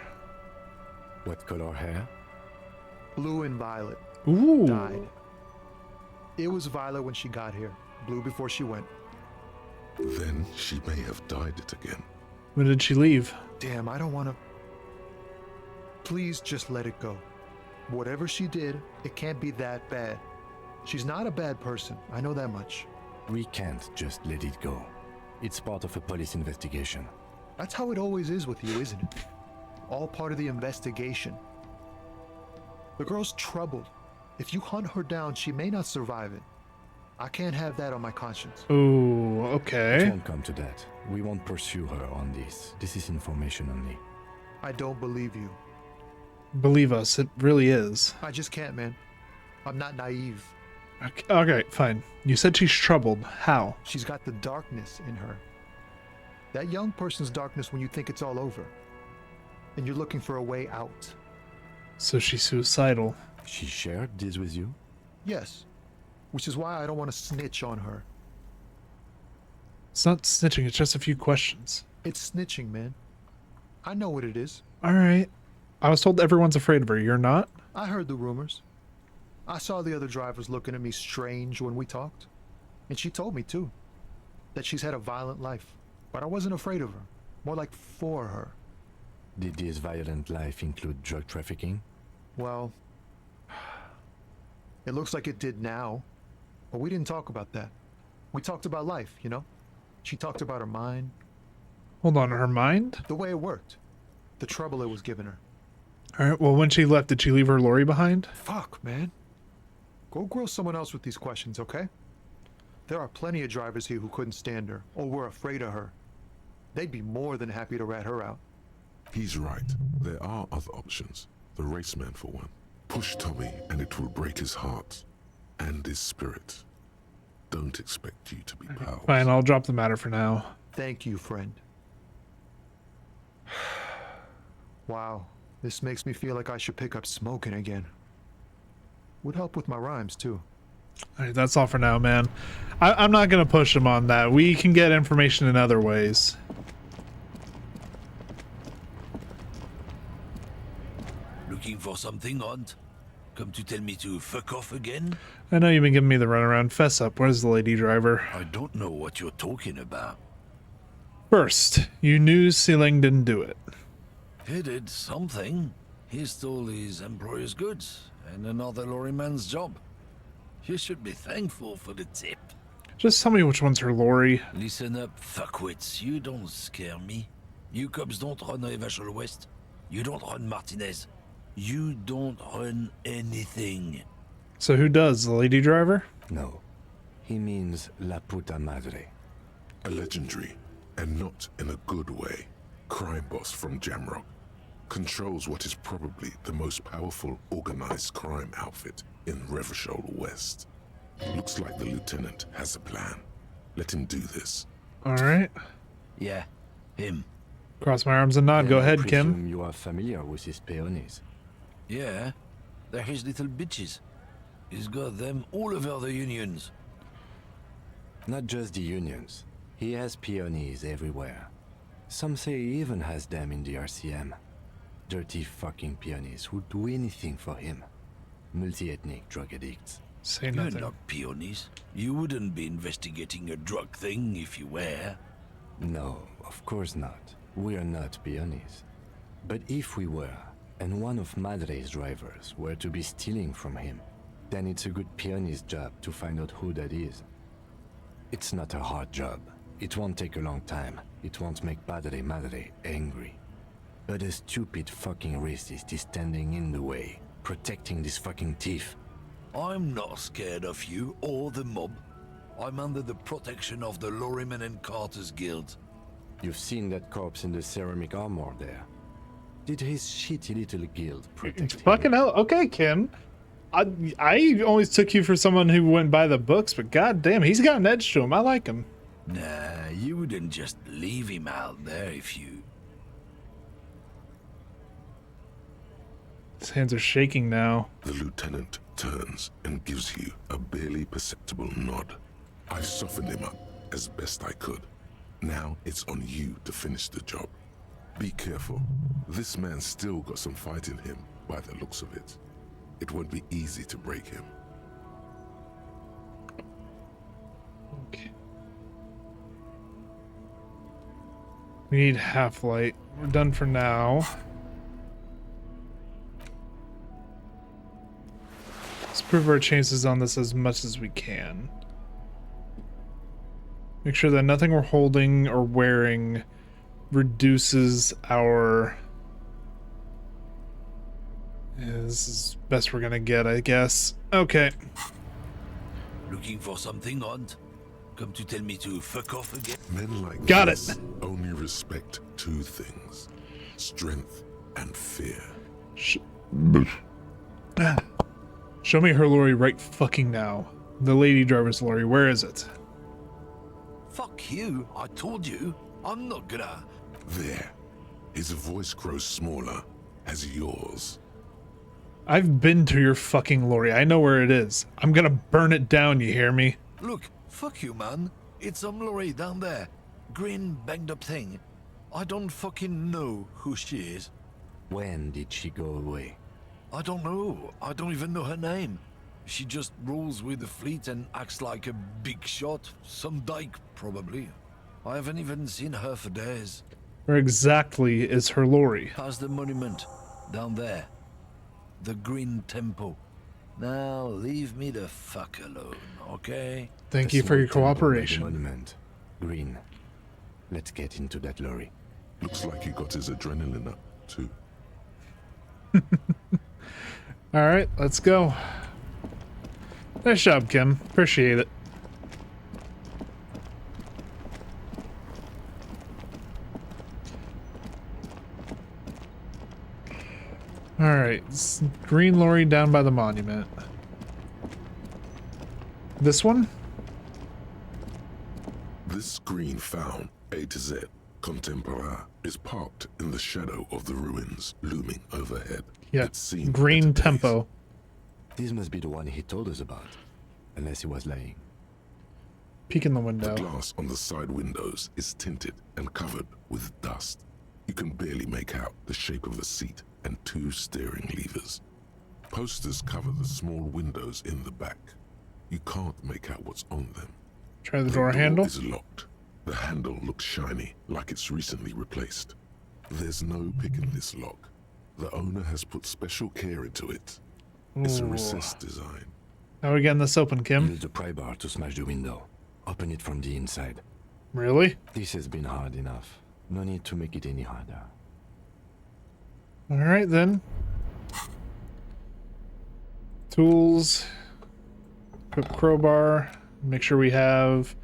What color hair? Blue and violet. Ooh. Died. It was violet when she got here. Blue before she went. Then she may have dyed it again. When did she leave? Damn, I don't want to... Please just let it go. Whatever she did, it can't be that bad. She's not a bad person, I know that much. We can't just let it go. It's part of a police investigation. That's how it always is with you, isn't it? All part of the investigation. The girl's troubled. If you hunt her down, she may not survive it. I can't have that on my conscience. Ooh, okay. It won't come to that. We won't pursue her on this. This is information only. I don't believe you. Believe us, it really is. I just can't, man. I'm not naive. Okay, fine. You said she's troubled. How? She's got the darkness in her. That young person's darkness when you think it's all over. And you're looking for a way out. So she's suicidal. She shared this with you? Yes. Which is why I don't want to snitch on her. It's not snitching, it's just a few questions. It's snitching, man. I know what it is. Alright. I was told everyone's afraid of her. You're not? I heard the rumors. I saw the other drivers looking at me strange when we talked. And she told me, too, that she's had a violent life. But I wasn't afraid of her. More like for her. Did this violent life include drug trafficking? Well, it looks like it did now. But we didn't talk about that. We talked about life, you know? She talked about her mind. Hold on, her mind? The way it worked. The trouble it was giving her. Alright, well, when she left, did she leave her lorry behind? Fuck, man. Go grill someone else with these questions, okay? There are plenty of drivers here who couldn't stand her, or were afraid of her. They'd be more than happy to rat her out. He's right. There are other options. The raceman, for one. Push Tommy, and it will break his heart. And his spirit. Don't expect you to be pals. Fine, I'll drop the matter for now. Thank you, friend. Wow, this makes me feel like I should pick up smoking again. Would help with my rhymes, too. All right, that's all for now, man. I'm not gonna push him on that. We can get information in other ways. Looking for something, Hunt? Come to tell me to fuck off again? I know you've been giving me the runaround. Fess up. Where's the lady driver? I don't know what you're talking about. First, you knew Sealing didn't do it. He did something. He stole his employer's goods and another lorryman's job. You should be thankful for the tip. Just tell me which one's her lorry. Listen up, fuckwits. You don't scare me. You cops don't run Evashel West. You don't run Martinez. You don't run anything. So who does? The lady driver? No. He means La Puta Madre. A legendary, and not in a good way, crime boss from Jamrock. Controls what is probably the most powerful organized crime outfit in Revachol West. Looks like the lieutenant has a plan. Let him do this. All right. Yeah, him. Cross my arms and nod. Go ahead, Kim. You are familiar with his peonies. Yeah, they're his little bitches. He's got them all over the unions. Not just the unions. He has peonies everywhere. Some say he even has them in the RCM. Dirty fucking peonies who'd do anything for him. Multi-ethnic drug addicts. Say You're nothing. not peonies. You wouldn't be investigating a drug thing if you were. No, of course not. We're not peonies. But if we were, and one of Madre's drivers were to be stealing from him, then it's a good peony's job to find out who that is. It's not a hard job. It won't take a long time. It won't make Padre Madre angry. But a stupid fucking racist is standing in the way, protecting this fucking thief. I'm not scared of you or the mob. I'm under the protection of the Lorrymen and Carters Guild. You've seen that corpse in the ceramic armor there. Did his shitty little guild protect him? Fucking hell. Okay, Kim. I always took you for someone who went by the books, but goddamn, he's got an edge to him. I like him. Nah, you wouldn't just leave him out there if you... His hands are shaking now. The lieutenant turns and gives you a barely perceptible nod. I softened him up as best I could. Now it's on you to finish the job. Be careful. This man's still got some fight in him by the looks of it. It won't be easy to break him. Okay. We need half-light. We're done for now. Let's prove our chances on this as much as we can. Make sure that nothing we're holding or wearing reduces our... Yeah, this is best we're gonna get, I guess. Okay. Looking for something, Hunt? Come to tell me to fuck off again? Men like Got this it. only respect two things: strength and fear. Show me her lorry right fucking now. The lady driver's lorry, where is it? Fuck you, I told you. I'm not gonna... There. His voice grows smaller as yours. I've been to your fucking lorry. I know where it is. I'm gonna burn it down, you hear me? Look, fuck you, man. It's some lorry down there. Green, banged up thing. I don't fucking know who she is. When did she go away? I don't know. I don't even know her name. She just rolls with the fleet and acts like a big shot. Some dyke, probably. I haven't even seen her for days. Where exactly is her lorry? Past the monument. Down there. The Green Temple. Now, leave me the fuck alone, okay? Thank you for your cooperation. Monument. Green. Let's get into that lorry. Looks like he got his adrenaline up, too. Alright, let's go. Nice job, Kim. Appreciate it. Alright, green lorry down by the monument. This one? This green found, A to Z, contemporary, is parked in the shadow of the ruins looming overhead. Yeah, It's seen green tempo. This must be the one he told us about. unless he was lying. Peek in the window. The glass on the side windows is tinted and covered with dust. You can barely make out the shape of a seat and 2 steering levers. Posters cover the small windows in the back. You can't make out what's on them. Try the door handle. Is locked. The handle looks shiny, like it's recently replaced. There's no pick in this lock. The owner has put special care into it. It's a recessed design. How are we getting this open, Kim? Use the pry bar to smash the window. Open it from the inside. Really? This has been hard enough. No need to make it any harder. Alright then. Tools. Equip crowbar. Make sure we have...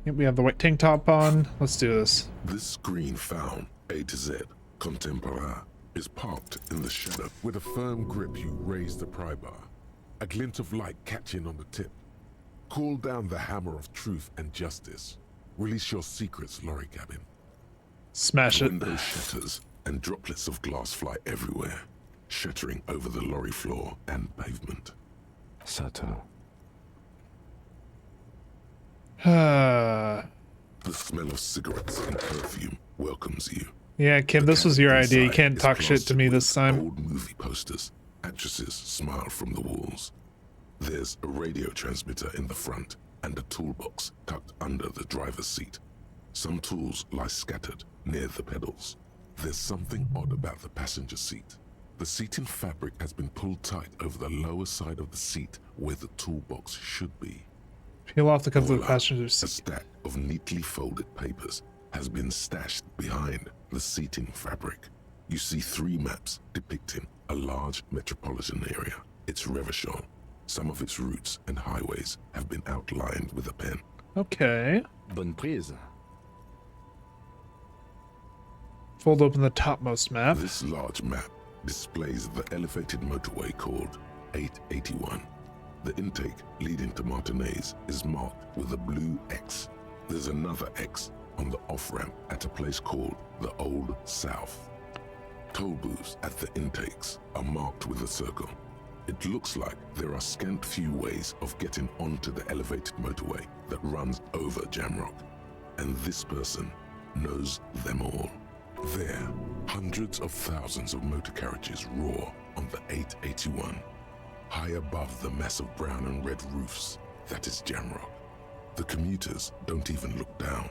Yep, we have the white tank top on. Let's do this. This screen found, A to Z, contemporain, is parked in the shadow. With a firm grip, you raise the pry bar. A glint of light catching on the tip. Call down the hammer of truth and justice. Release your secrets, lorry cabin. Smash it. The window shatters, and droplets of glass fly everywhere, shattering over the lorry floor and pavement. Subtle. The smell of cigarettes and perfume welcomes you. Yeah, Kim, this was your idea. You Inside can't is talk shit to me this time. Old movie posters. Actresses smile from the walls. There's a radio transmitter in the front and a toolbox tucked under the driver's seat. Some tools lie scattered near the pedals. There's something odd about the passenger seat. The seating fabric has been pulled tight over the lower side of the seat where the toolbox should be. Peel off the cover of the All passenger up, seat. A stack of neatly folded papers has been stashed behind the seating fabric. You see 3 maps depicting a large metropolitan area. It's Revachol. Some of its routes and highways have been outlined with a pen. Okay. Bonne prise. Fold open the topmost map. This large map displays the elevated motorway called 881. The intake leading to Martinez is marked with a blue X. There's another X on the off-ramp at a place called the Old South. Toll booths at the intakes are marked with a circle. It looks like there are scant few ways of getting onto the elevated motorway that runs over Jamrock, and this person knows them all. There, hundreds of thousands of motor carriages roar on the 881. High above the massive brown and red roofs, that is Jamrock. The commuters don't even look down.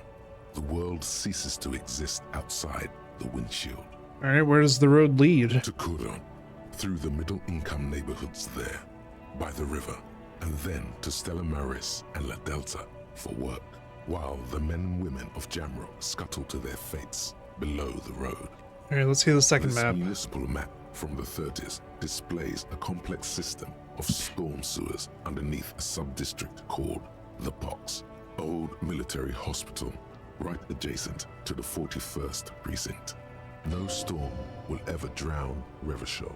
The world ceases to exist outside the windshield. Alright, where does the road lead? To Couronne, through the middle-income neighborhoods there, by the river, and then to Stella Maris and La Delta for work, while the men and women of Jamrock scuttle to their fates below the road. Alright, let's see the second This map. municipal map from the 30s displays a complex system of storm sewers underneath a sub-district called the Pox, old military hospital, right adjacent to the 41st precinct. No storm will ever drown Revachol.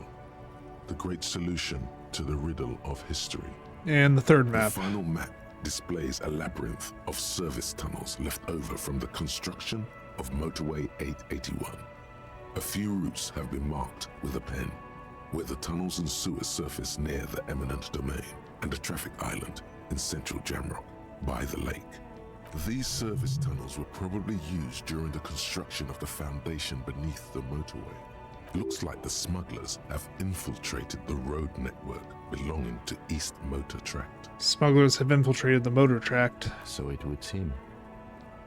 The great solution to the riddle of history. And the third map. The final map displays a labyrinth of service tunnels left over from the construction of Motorway 881. A few routes have been marked with a pen, where the tunnels and sewers surface near the eminent domain and a traffic island in central Jamrock by the lake. These service tunnels were probably used during the construction of the foundation beneath the motorway. Looks like the smugglers have infiltrated the road network belonging to East Motor Tract. Smugglers have infiltrated the motor tract. So it would seem.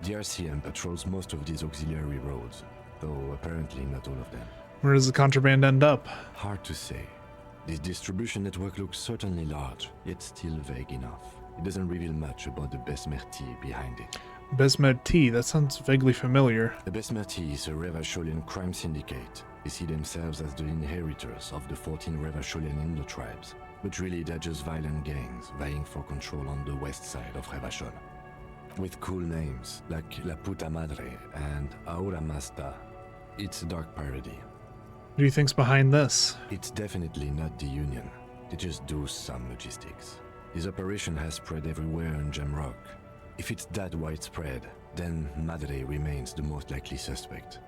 The RCM patrols most of these auxiliary roads, though apparently not all of them. Where does the contraband end up? Hard to say. This distribution network looks certainly large, yet still vague enough. It doesn't reveal much about the Besmerti behind it. Besmerti, that sounds vaguely familiar. The Besmerti is a Revacholian crime syndicate. They see themselves as the inheritors of the 14 Revacholian Indo-tribes, but really they're just violent gangs vying for control on the west side of Revachol. With cool names like La Puta Madre and Ahura Mazda, it's a dark parody. Who do you think's behind this? It's definitely not the Union. They just do some logistics. This operation has spread everywhere in Jamrock. If it's that widespread, then Madre remains the most likely suspect.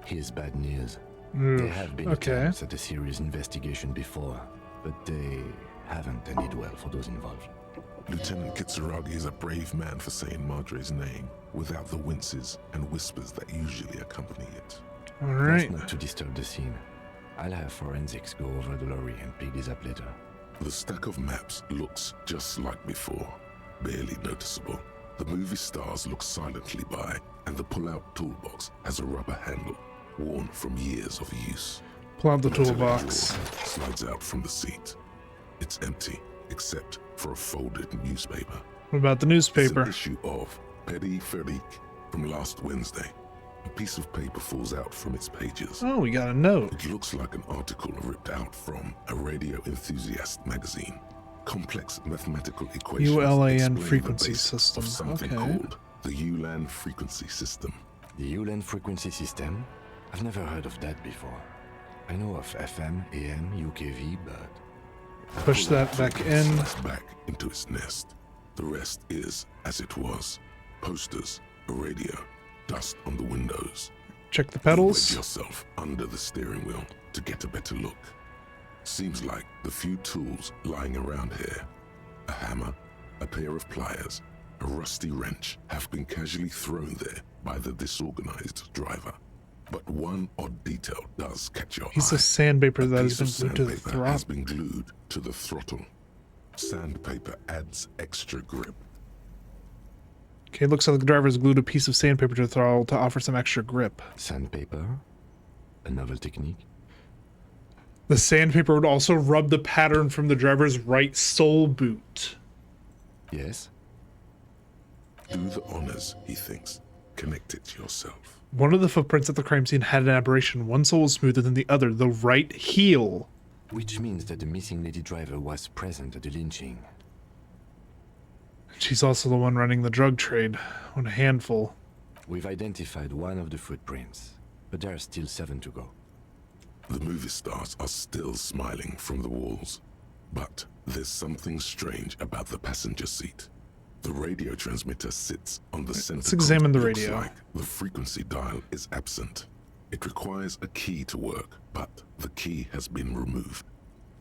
Here's bad news. There have been attempts at a serious investigation before, but they haven't ended well for those involved. Lieutenant Kitsuragi is a brave man for saying Madre's name without the winces and whispers that usually accompany it. All right. Not to disturb the scene. I'll have forensics go over the lorry and pick this up later. The stack of maps looks just like before, barely noticeable. The movie stars look silently by, and the pull-out toolbox has a rubber handle, worn from years of use. Pull out the metallic toolbox. drawer slides out from the seat. It's empty, except for a folded newspaper. What about the It's newspaper? an issue of Pedi Ferik from last Wednesday. A piece of paper falls out from its pages. Oh, we got a note. It looks like an article ripped out from a radio enthusiast magazine. Complex mathematical equations ULAN explain the frequency base system. of something Okay. called the ULAN frequency system. The ULAN frequency system? I've never heard of that before. I know of FM, AM, UKV, but... Push that back in. Slides back into its nest. The rest is as it was. Posters, a radio, dust on the windows. Check the You pedals. wedge yourself under the steering wheel to get a better look. Seems like the few tools lying around here, a hammer, a pair of pliers, a rusty wrench, have been casually thrown there by the disorganized driver. But one odd detail does catch your Piece eye. of sandpaper that has Piece been of glued to the sandpaper has throttle. been glued to the throttle. Sandpaper adds extra grip. Okay, looks like the driver's glued a piece of sandpaper to the throttle to offer some extra grip. Sandpaper? A novel technique? The sandpaper would also rub the pattern from the driver's right sole boot. Yes? Do the honors, he thinks. Connect it yourself. One of the footprints at the crime scene had an aberration. One sole was smoother than the other, the right heel. Which means that the missing lady driver was present at the lynching. She's also the one running the drug trade. What a handful. We've identified one of the footprints, but there are still 7 to go. The movie stars are still smiling from the walls. But there's something strange about the passenger seat. The radio transmitter sits on the center. Let's examine the Looks radio. like the frequency dial is absent. It requires a key to work, but the key has been removed.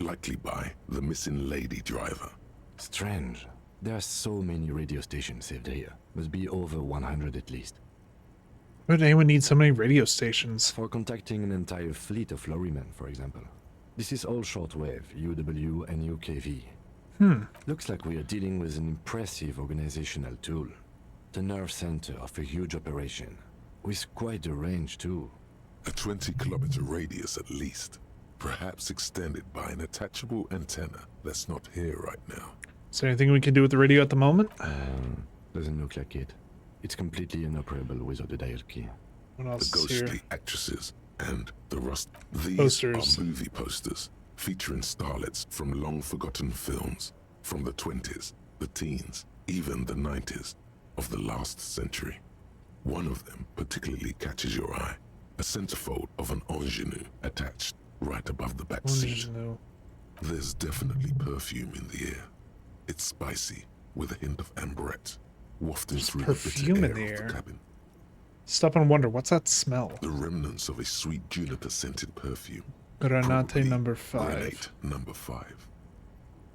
Likely by the missing lady driver. Strange. There are so many radio stations saved here. Must be over 100 at least. Why would anyone need so many radio stations? For contacting an entire fleet of lorrymen, for example. This is all shortwave, UW and UKV. Looks like we are dealing with an impressive organizational tool. The nerve center of a huge operation. With quite a range too. A 20-kilometer radius at least. Perhaps extended by an attachable antenna that's not here right now. Is there anything we can do with the radio at the moment? Doesn't look like it. It's completely inoperable without the dial key. What The else ghostly here? actresses and the rust. These Posters. are movie posters featuring starlets from long-forgotten films from the 20s, the teens, even the 90s of the last century. One of them particularly catches your eye. A centerfold of an ingenue attached right above the back seat. Ingenue. There's definitely perfume in the air. It's spicy, with a hint of amberette, wafting through the perfume bitter in the air of air. the cabin. Stop and wonder, what's that smell? The remnants of a sweet juniper-scented perfume. Granate Probably number 5. Grenade number 5.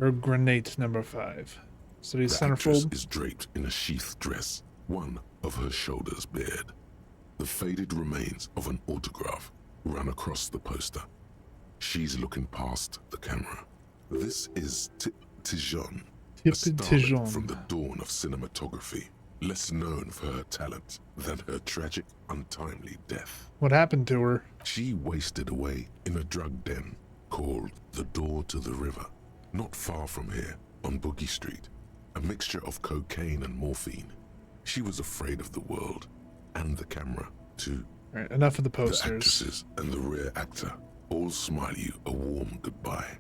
Or grenade number 5. So these The actress centerfold. is draped in a sheath dress, one of her shoulders bared. The faded remains of an autograph run across the poster. She's looking past the camera. This is Tip Tijon, a Tip starlet Tijon. from the dawn of cinematography, less known for her talent than her tragic, untimely death. What happened to her? She wasted away in a drug den called the Door to the River, not far from here, on Boogie Street, a mixture of cocaine and morphine. She was afraid of the world, and the camera, too. Right, enough of the The posters. actresses and the rear actor all smile you a warm goodbye.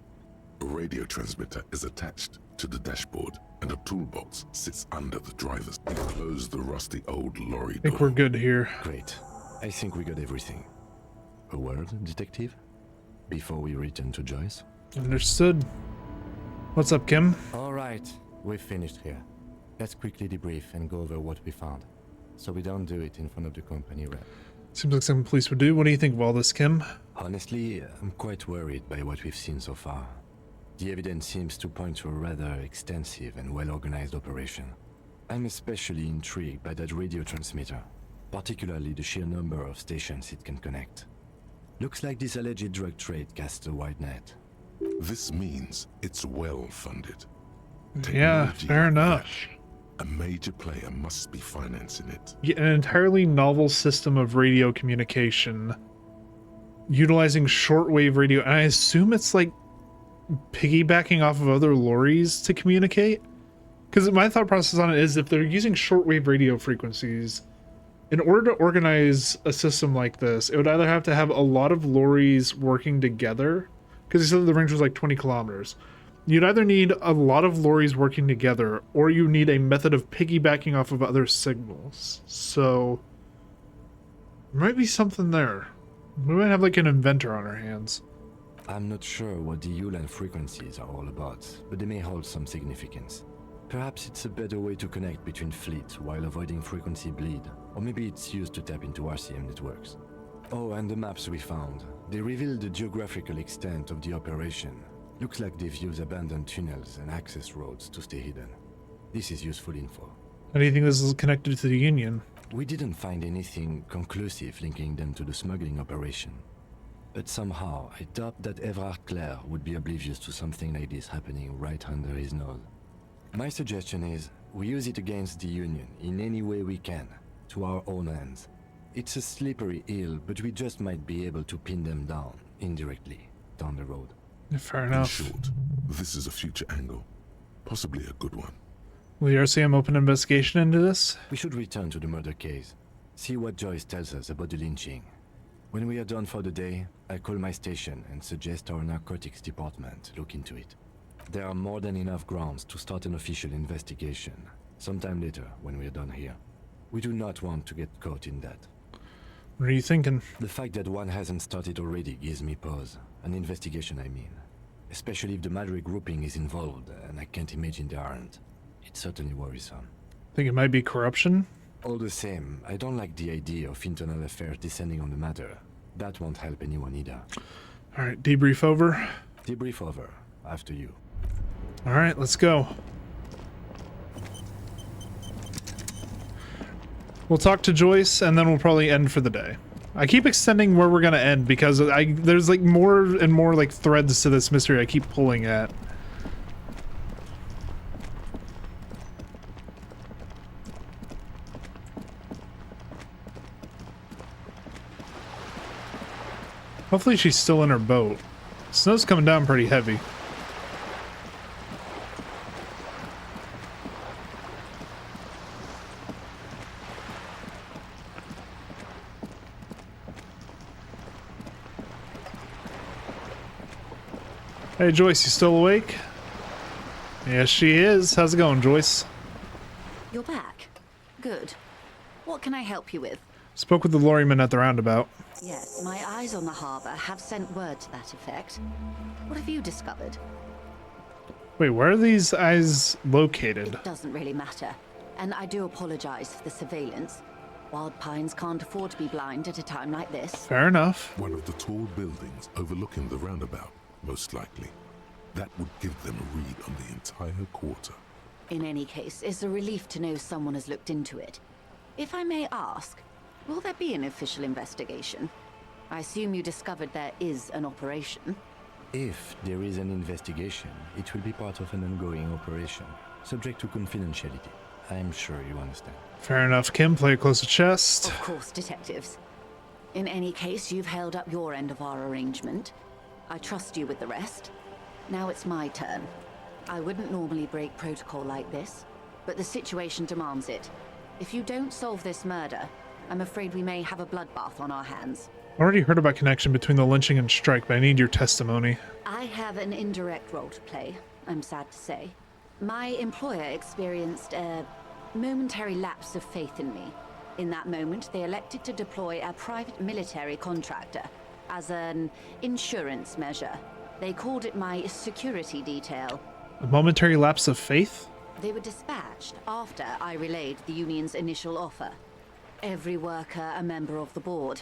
A radio transmitter is attached to the dashboard, and a toolbox sits under the driver's. You close the rusty old lorry I think door. we're good here. Great. I think we got everything. A word, detective? Before we return to Joyce? Understood. What's up, Kim? Alright, we've finished here. Let's quickly debrief and go over what we found, so we don't do it in front of the company rep. Seems like something police would do. What do you think of all this, Kim? Honestly, I'm quite worried by what we've seen so far. The evidence seems to point to a rather extensive and well-organized operation. I'm especially intrigued by that radio transmitter, particularly the sheer number of stations it can connect. Looks like this alleged drug trade casts a wide net. This means it's well funded. Yeah, fair enough. A major player must be financing it. Yeah, an entirely novel system of radio communication utilizing shortwave radio, and I assume it's like piggybacking off of other lorries to communicate? Because my thought process on it is if they're using shortwave radio frequencies, in order to organize a system like this, it would either have to have a lot of lorries working together, because he said the range was like 20 kilometers. You'd either need a lot of lorries working together, or you need a method of piggybacking off of other signals. So, there might be something there. We might have like an inventor on our hands. I'm not sure what the ULAN frequencies are all about, but they may hold some significance. Perhaps it's a better way to connect between fleets while avoiding frequency bleed, or maybe it's used to tap into RCM networks. Oh, and the maps we found. They reveal the geographical extent of the operation. Looks like they've used abandoned tunnels and access roads to stay hidden. This is useful info. How do you think this is connected to the Union? We didn't find anything conclusive linking them to the smuggling operation. But somehow, I doubt that Everard Clare would be oblivious to something like this happening right under his nose. My suggestion is, we use it against the Union in any way we can, to our own ends. It's a slippery hill, but we just might be able to pin them down, indirectly, down the road. Fair enough. In short, this is a future angle. Possibly a good one. Will the RCM open an investigation into this? We should return to the murder case. See what Joyce tells us about the lynching. When we are done for the day, I call my station and suggest our narcotics department look into it. There are more than enough grounds to start an official investigation, sometime later when we are done here. We do not want to get caught in that. What are you thinking? The fact that one hasn't started already gives me pause. An investigation, I mean. Especially if the Madrid grouping is involved, and I can't imagine they aren't. It's certainly worrisome. Think it might be corruption? All the same, I don't like the idea of internal affairs descending on the matter. That won't help anyone either. Alright, debrief over. Debrief over. After you. Alright, let's go. We'll talk to Joyce, and then we'll probably end for the day. I keep extending where we're gonna end, because there's like more and more like threads to this mystery I keep pulling at. Hopefully she's still in her boat. Snow's coming down pretty heavy. Hey Joyce, you still awake? Yes, she is. How's it going, Joyce? You're back. Good. What can I help you with? Spoke with the lorryman at the roundabout. Yes, my eyes on the harbor have sent word to that effect. What have you discovered? Wait, where are these eyes located? It doesn't really matter. And I do apologize for the surveillance. Wild Pines can't afford to be blind at a time like this. Fair enough. One of the tall buildings overlooking the roundabout, most likely. That would give them a read on the entire quarter. In any case, it's a relief to know someone has looked into it. If I may ask, will there be an official investigation? I assume you discovered there is an operation. If there is an investigation, it will be part of an ongoing operation, subject to confidentiality. I'm sure you understand. Fair enough, Kim. Play it close to chest. Of course, detectives. In any case, you've held up your end of our arrangement. I trust you with the rest. Now it's my turn. I wouldn't normally break protocol like this, but the situation demands it. If you don't solve this murder, I'm afraid we may have a bloodbath on our hands. I already heard about connection between the lynching and strike, but I need your testimony. I have an indirect role to play, I'm sad to say. My employer experienced a momentary lapse of faith in me. In that moment, they elected to deploy a private military contractor as an insurance measure. They called it my security detail. A momentary lapse of faith? They were dispatched after I relayed the union's initial offer. Every worker a member of the board.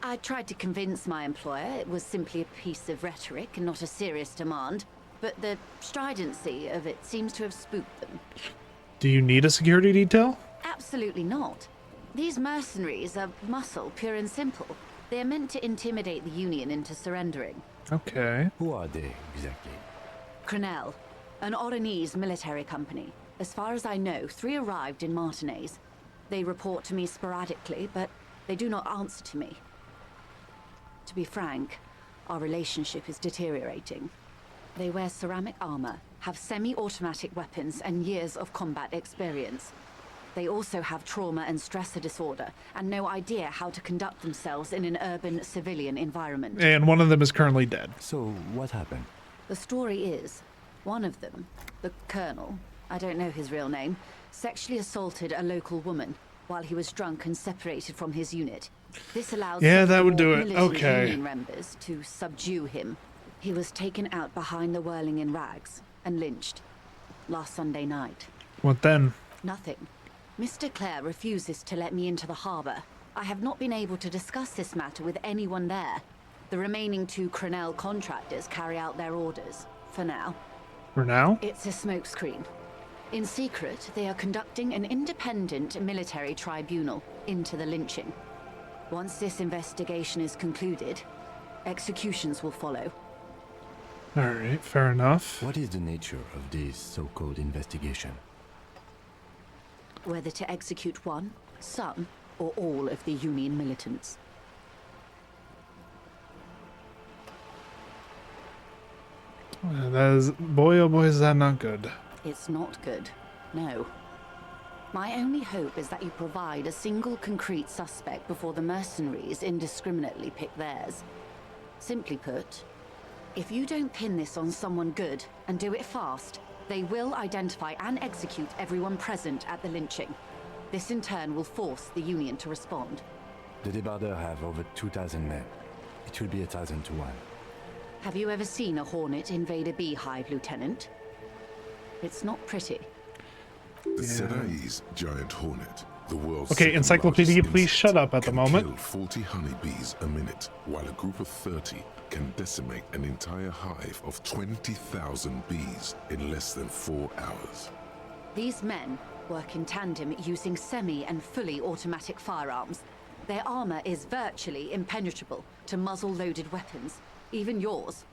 I tried to convince my employer it was simply a piece of rhetoric and not a serious demand. but the stridency of it seems to have spooked them. Do you need a security detail? Absolutely not. These mercenaries are muscle, pure and simple. They are meant to intimidate the Union into surrendering. Okay. Who are they, exactly? Crenel, an Oronese military company. As far as I know, 3 arrived in Martinez. They report to me sporadically, but they do not answer to me. To be frank, our relationship is deteriorating. They wear ceramic armor, have semi-automatic weapons, and years of combat experience. They also have trauma and stressor disorder, and no idea how to conduct themselves in an urban civilian environment. And one of them is currently dead. So, what happened? The story is, one of them, the Colonel, I don't know his real name, sexually assaulted a local woman while he was drunk and separated from his unit. This allowed that would do it. military Okay. Union members to subdue him. He was taken out behind the whirling in rags and lynched last Sunday night. What then? Nothing. Mr. Clare refuses to let me into the harbor. I have not been able to discuss this matter with anyone there. The remaining 2 Crenel contractors carry out their orders, for now. For now? It's a smokescreen. In secret, they are conducting an independent military tribunal into the lynching. Once this investigation is concluded, executions will follow. Alright, fair enough. What is the nature of this so-called investigation? Whether to execute one, some, or all of the Union militants. That is, boy oh boy, is that not good. It's not good, no. My only hope is that you provide a single concrete suspect before the mercenaries indiscriminately pick theirs. Simply put, if you don't pin this on someone good and do it fast, they will identify and execute everyone present at the lynching. This in turn will force the Union to respond. The Debarders have over 2,000 men. It will be 1,000 to 1. Have you ever seen a Hornet invade a beehive, Lieutenant? It's not pretty. The Sedai's giant hornet, the world's Okay, second Encyclopedia, largest please insect, shut up at the can moment. kill 40 honeybees a minute, while a group of 30 can decimate an entire hive of 20,000 bees in less than 4 hours. These men work in tandem using semi and fully automatic firearms. Their armor is virtually impenetrable to muzzle-loaded weapons, even yours.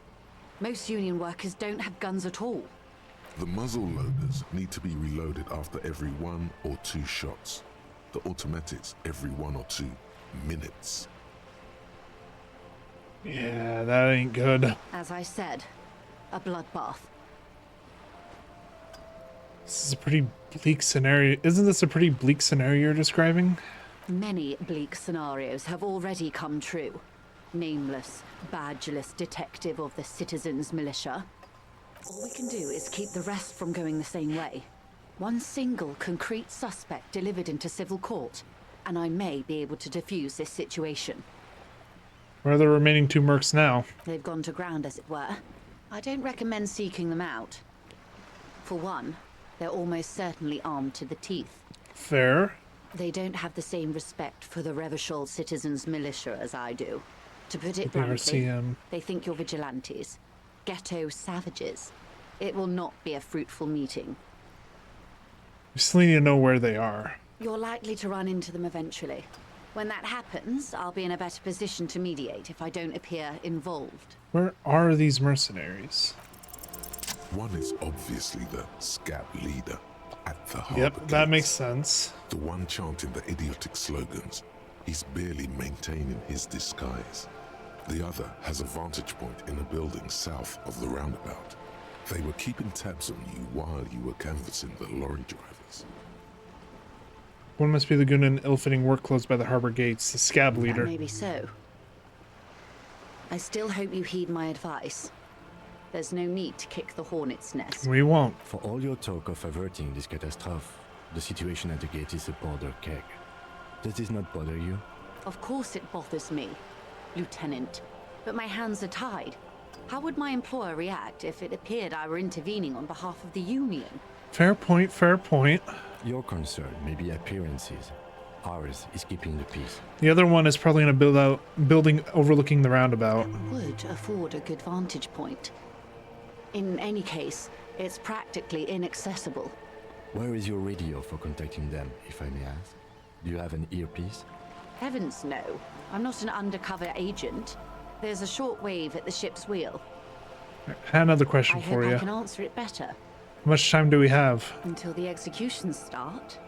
Most Union workers don't have guns at all. The muzzle loaders need to be reloaded after every 1 or 2 shots. The automatics every 1 or 2 minutes. Yeah, that ain't good. As I said, a bloodbath. This is a pretty bleak scenario. Isn't this a pretty bleak scenario you're describing? Many bleak scenarios have already come true. Nameless, badgeless detective of the citizens' militia. All we can do is keep the rest from going the same way. One single concrete suspect delivered into civil court, and I may be able to defuse this situation. Where are the remaining 2 mercs now? They've gone to ground, as it were. I don't recommend seeking them out. For one, they're almost certainly armed to the teeth. Fair. They don't have the same respect for the Revachol citizens' militia as I do. To put it The bluntly, RCM. they think you're vigilantes. Ghetto savages. It will not be a fruitful meeting. We still need to know where they are. You're likely to run into them eventually. When that happens, I'll be in a better position to mediate if I don't appear involved. Where are these mercenaries? One is obviously the scab leader at the harbor Yep, that gates. makes sense. The one chanting the idiotic slogans. He's barely maintaining his disguise. The other has a vantage point in a building south of the roundabout. They were keeping tabs on you while you were canvassing the lorry drivers. One must be the goon in ill-fitting work clothes by the harbor gates, the scab leader. Maybe so. I still hope you heed my advice. There's no need to kick the hornet's nest. We won't. For all your talk of averting this catastrophe, the situation at the gate is a border keg. Does this not bother you? Of course it bothers me, Lieutenant. But my hands are tied. How would my employer react if it appeared I were intervening on behalf of the Union? Fair point, fair point. Your concern may be appearances. Ours is keeping the peace. The other one is probably in a building overlooking the roundabout. Would afford a good vantage point. In any case, it's practically inaccessible. Where is your radio for contacting them, if I may ask? Do you have an earpiece? Heavens no. I'm not an undercover agent. There's a short wave at the ship's wheel. I had another question I for hope you. I can answer it better. How much time do we have? Until the executions start?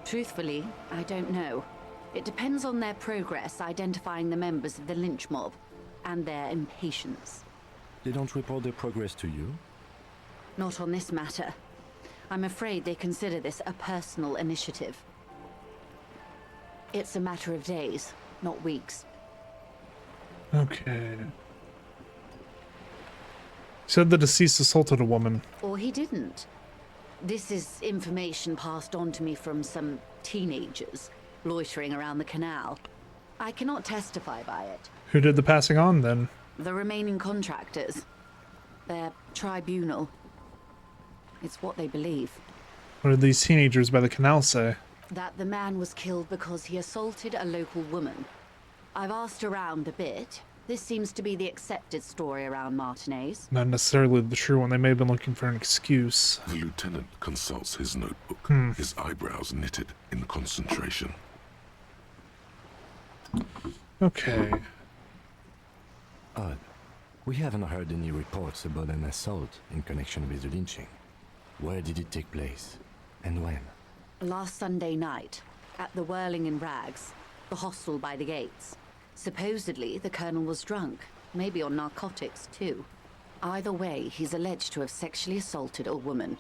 Truthfully, I don't know. It depends on their progress identifying the members of the lynch mob and their impatience. They don't report their progress to you? Not on this matter. I'm afraid they consider this a personal initiative. It's a matter of days, not weeks. Okay. Said the deceased assaulted a woman. Or he didn't. This is information passed on to me from some teenagers loitering around the canal. I cannot testify by it. Who did the passing on then? The remaining contractors. Their tribunal. It's what they believe. What did these teenagers by the canal say? That the man was killed because he assaulted a local woman. I've asked around a bit. This seems to be the accepted story around Martinez. Not necessarily the true one. They may have been looking for an excuse. The lieutenant consults his notebook, his eyebrows knitted in concentration. Okay. Odd. We haven't heard any reports about an assault in connection with the lynching. Where did it take place? And when? Last Sunday night, at the Whirling in Rags, the hostel by the gates. Supposedly, the colonel was drunk, maybe on narcotics too. Either way, he's alleged to have sexually assaulted a woman.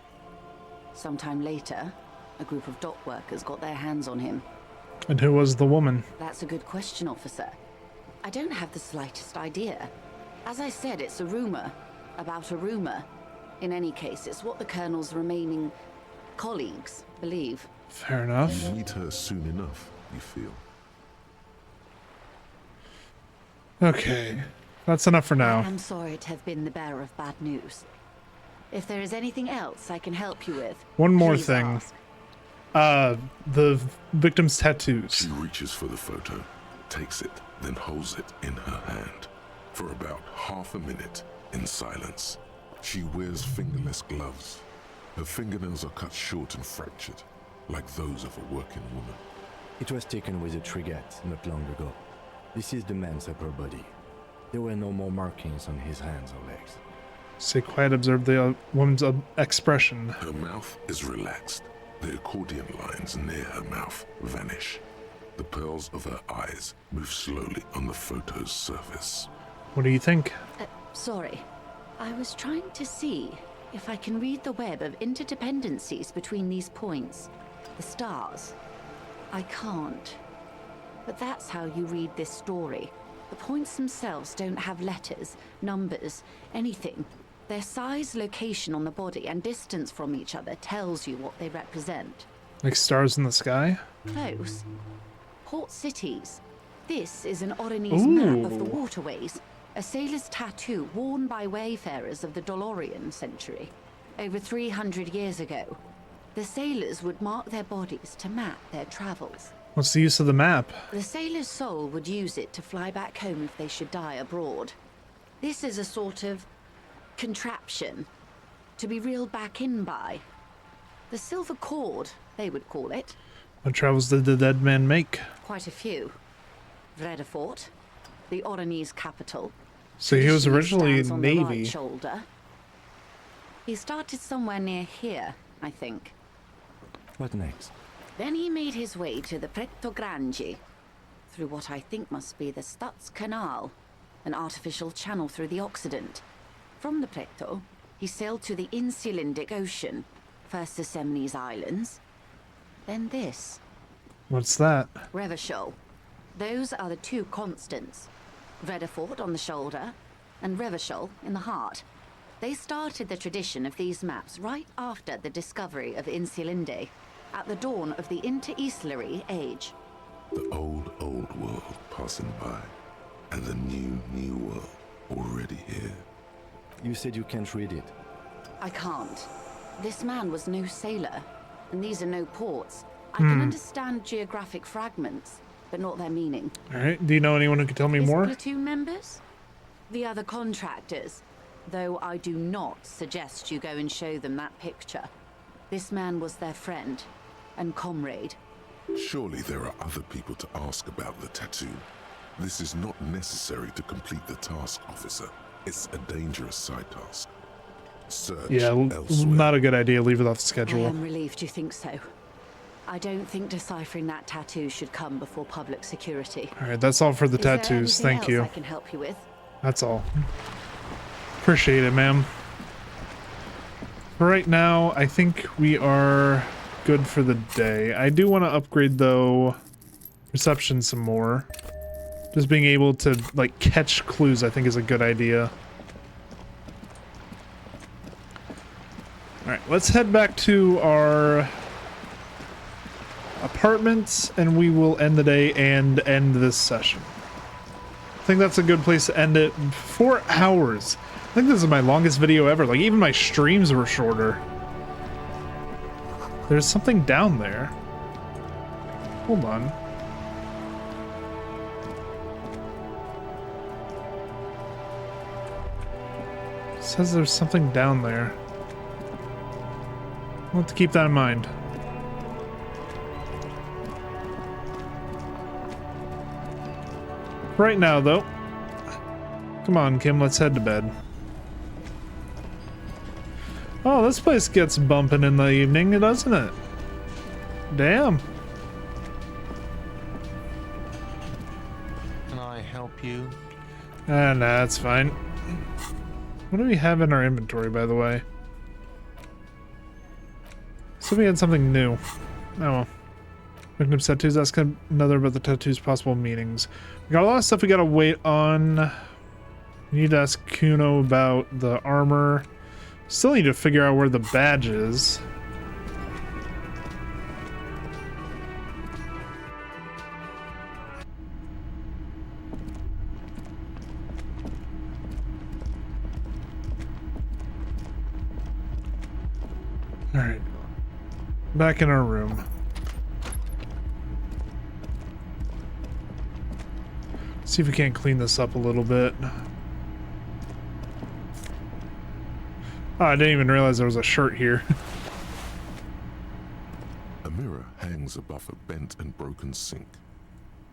Sometime later, a group of dock workers got their hands on him. And who was the woman? That's a good question, officer. I don't have the slightest idea. As I said, it's a rumor about a rumor. In any case, it's what the colonel's remaining colleagues believe. Fair enough. You meet her soon enough, you feel. Okay. That's enough for now. I'm sorry to have been the bearer of bad news. If there is anything else I can help you with, One more please thing. ask. The victim's tattoos. She reaches for the photo, takes it, then holds it in her hand. For about half a minute, in silence. She wears fingerless gloves. Her fingernails are cut short and fractured, like those of a working woman. It was taken with a trigger not long ago. This is the man's upper body. There were no more markings on his hands or legs. Stay quiet, observe the woman's expression. Her mouth is relaxed. The accordion lines near her mouth vanish. The pearls of her eyes move slowly on the photo's surface. What do you think? Sorry. I was trying to see if I can read the web of interdependencies between these points. The stars. I can't. But that's how you read this story. The points themselves don't have letters, numbers, anything. Their size, location on the body, and distance from each other tells you what they represent. Like stars in the sky? Close. Port cities. This is an Oronese map of the Ooh. waterways. A sailor's tattoo worn by wayfarers of the Dolorian century. Over 300 years ago, the sailors would mark their bodies to map their travels. What's the use of the map? The sailor's soul would use it to fly back home if they should die abroad. This is a sort of contraption to be reeled back in by. The silver cord, they would call it. What travels did the dead man make? Quite a few. Vredefort, the Oronese capital. So he was originally Stands on the right Navy. shoulder. He started somewhere near here, I think. What next? Then he made his way to the Pretto Grande, through what I think must be the Stutz Canal, an artificial channel through the Occident. From the Pretto, he sailed to the Insulindic Ocean, first the Semines Islands, then this, What's that? Revachol. Those are the two constants. Vredefort on the shoulder, and Revachol in the heart. They started the tradition of these maps right after the discovery of Insulinde, at the dawn of the Inter-Easlary Age. The old world passing by, and the new world already here. You said you can't read it. I can't. This man was no sailor, and these are no ports. I can understand geographic fragments, but not their meaning. Alright, do you know anyone who can tell me His more? platoon members? The other contractors? Though I do not suggest you go and show them that picture. This man was their friend and comrade. Surely there are other people to ask about the tattoo. This is not necessary to complete the task, officer. It's a dangerous side task. Search elsewhere. Not a good idea. Leave it off the I schedule. am relieved you think so. I don't think deciphering that tattoo should come before public security. All right, that's all for the Is there tattoos. anything Thank you. else I can help you with? That's all. Appreciate it, ma'am. For right now, I think we are good for the day. I do want to upgrade, though, perception some more. Just being able to, like, catch clues, I think, is a good idea. Alright, let's head back to our apartments, and we will end the day and end this session. I think that's a good place to end it. 4 hours. I think this is my longest video ever. Like, even my streams were shorter. There's something down there. Hold on. It says there's something down there. I'll have to keep that in mind. Right now, though. Come on, Kim, let's head to bed. Oh, this place gets bumping in the evening, doesn't it? Damn. Can I help you? Nah, that's fine. What do we have in our inventory, by the way? So we had something new. Oh well. Victim tattoos, ask another about the tattoo's possible meanings. We got a lot of stuff we gotta wait on. We need to ask Kuno about the armor. Still need to figure out where the badge is. Alright. Back in our room. See if we can't clean this up a little bit. Oh, I didn't even realize there was a shirt here. A mirror hangs above a bent and broken sink.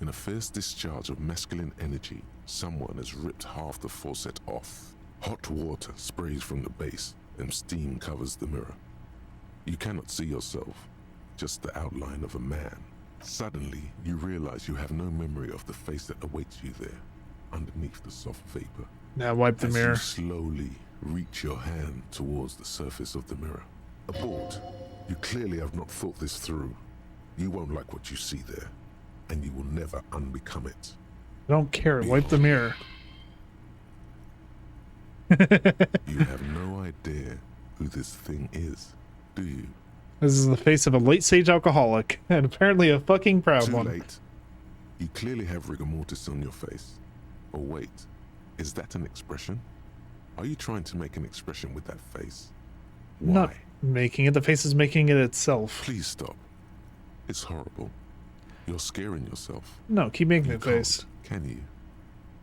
In a fierce discharge of masculine energy, someone has ripped half the faucet off. Hot water sprays from the base, and steam covers the mirror. You cannot see yourself, just the outline of a man. Suddenly, you realize you have no memory of the face that awaits you there, underneath the soft vapor. Now wipe the mirror. As you slowly reach your hand towards the surface of the mirror. Abort. You clearly have not thought this through. You won't like what you see there, and you will never unbecome it. I don't care. Wipe the mirror. You have no idea who this thing is, do you? This is the face of a late-stage alcoholic, and apparently a fucking proud Too one. late. You clearly have rigor mortis on your face. Oh wait, is that an expression? Are you trying to make an expression with that face? Why? Not making it. The face is making it itself. Please stop. It's horrible. You're scaring yourself. No, keep making the face. Can you?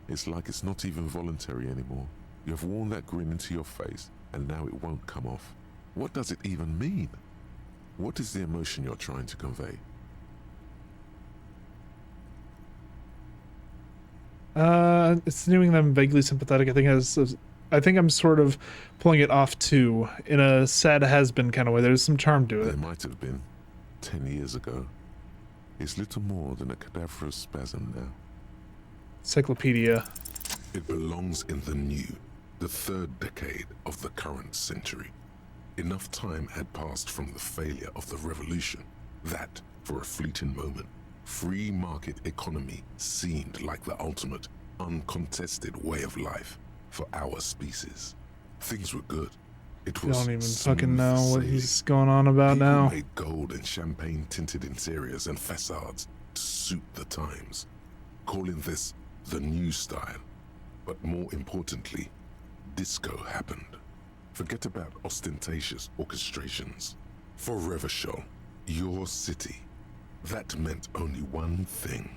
It's like it's not even voluntary anymore. You have worn that grin into your face, and now it won't come off. What does it even mean? What is the emotion you're trying to convey? It's doing them vaguely sympathetic. I think I'm sort of pulling it off too, in a sad has-been kind of way. There's some charm to it. There might have been 10 years ago. It's little more than a cadaverous spasm now. Encyclopedia. It belongs in the new, the third decade of the current century. Enough time had passed from the failure of the revolution that, for a fleeting moment, free market economy seemed like the ultimate, uncontested way of life for our species. Things were good. It You was don't even smooth fucking know what sailing. he's going on about People now. made gold and champagne-tinted interiors and facades to suit the times, calling this the new style. But more importantly, disco happened. Forget about ostentatious orchestrations. For Revachol, your city, that meant only one thing.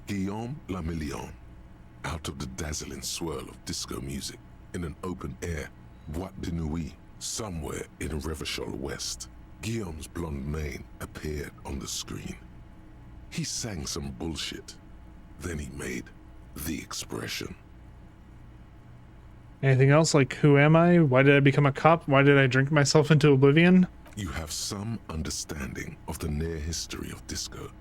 Guillaume le Million. Out of the dazzling swirl of disco music, in an open air Boîte de Nuit somewhere in Revachol West. Guillaume's blonde mane appeared on the screen. He sang some bullshit. Then he made the expression. Anything else? Like, who am I? Why did I become a cop? Why did I drink myself into oblivion? You have some understanding of the near history of disco,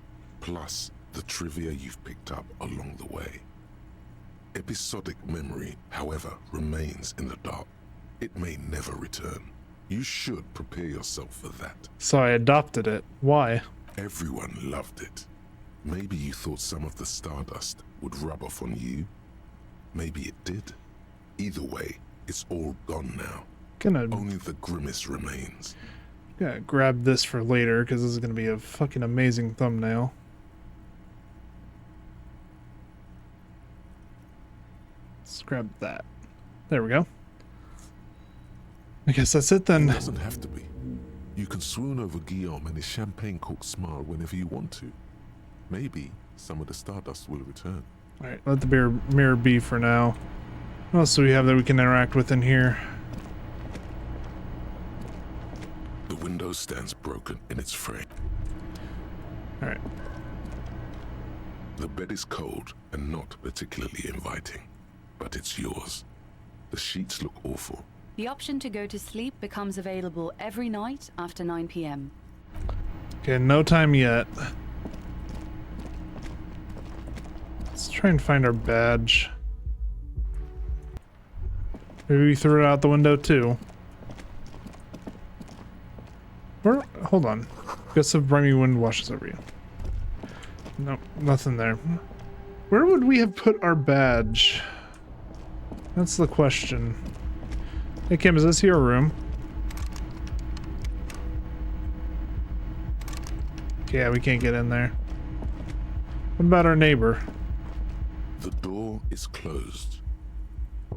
plus the trivia you've picked up along the way. Episodic memory, however, remains in the dark. It may never return. You should prepare yourself for that. So I adopted it. Why? Everyone loved it. Maybe you thought some of the stardust would rub off on you. Maybe it did. Either way, it's all gone now. Only the grimace remains. Gonna grab this for later because this is gonna be a fucking amazing thumbnail. Let's grab that. There we go. I guess that's it then. It doesn't have to be. You can swoon over Guillaume and his champagne-corked smile whenever you want to. Maybe some of the stardust will return. Alright, let the mirror be for now. What else do we have that we can interact with in here? The window stands broken in its frame. Alright. The bed is cold and not particularly inviting, but it's yours. The sheets look awful. The option to go to sleep becomes available every night after 9 p.m. Okay, no time yet. Let's try and find our badge. Maybe we threw it out the window too. Where? Hold on. Gusts of briny wind washes over you. Nope, nothing there. Where would we have put our badge? That's the question. Hey Kim, is this your room? Yeah, we can't get in there. What about our neighbor? The door is closed.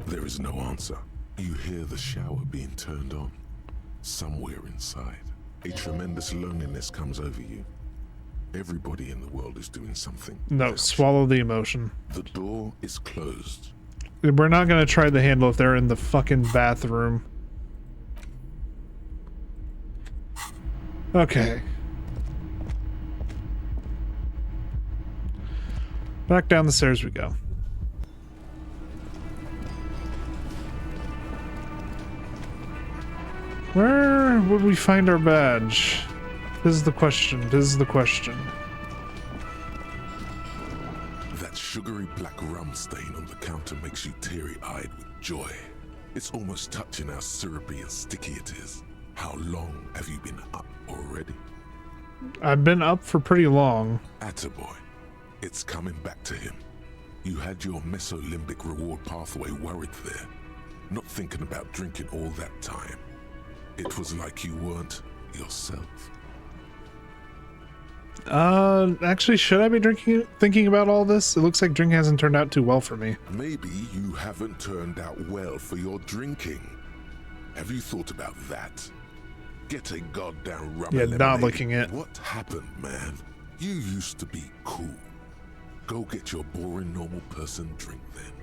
There is no answer. You hear the shower being turned on. Somewhere inside, a tremendous loneliness comes over you. Everybody in the world is doing something. No, swallow the emotion. The door is closed. We're not gonna try the handle if they're in the fucking bathroom. Okay. Back down the stairs we go. Where would we find our badge? This is the question. This is the question. That sugary black rum stain on the counter makes you teary-eyed with joy. It's almost touching how syrupy and sticky it is. How long have you been up already? I've been up for pretty long. Attaboy. It's coming back to him. You had your mesolimbic reward pathway worried there, not thinking about drinking all that time. It was like you weren't yourself. Actually, should I be thinking about all this? It looks like drinking hasn't turned out too well for me. Maybe you haven't turned out well for your drinking. Have you thought about that? Get a goddamn rum Yeah, lemonade. not licking it. What happened, man? You used to be cool. Go get your boring normal person drink then.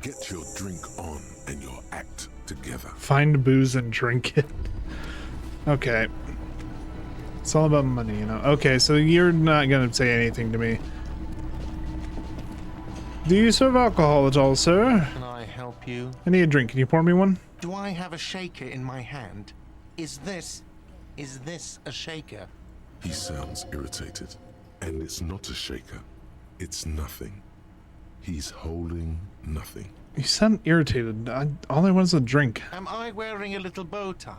Get your drink on and your act together. Find booze and drink it. Okay. It's all about money, you know. Okay, so you're not gonna say anything to me. Do you serve alcohol at all, sir? Can I help you? I need a drink. Can you pour me one? Do I have a shaker in my hand? Is this a shaker? He sounds irritated. And it's not a shaker. It's nothing. He's holding nothing. You sound irritated. All I want is a drink. Am I wearing a little bow tie?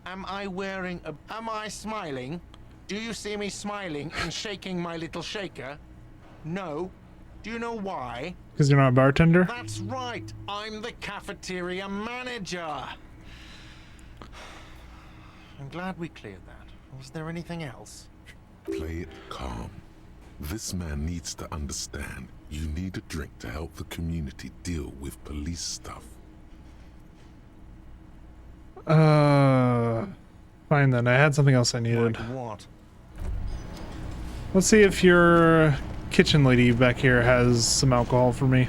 Am I smiling? Do you see me smiling and shaking my little shaker? No. Do you know why? Because you're not a bartender? That's right. I'm the cafeteria manager. I'm glad we cleared that. Was there anything else? Play it calm. This man needs to understand you need a drink to help the community deal with police stuff. Fine then. I had something else I needed. Like what? Let's see if your kitchen lady back here has some alcohol for me.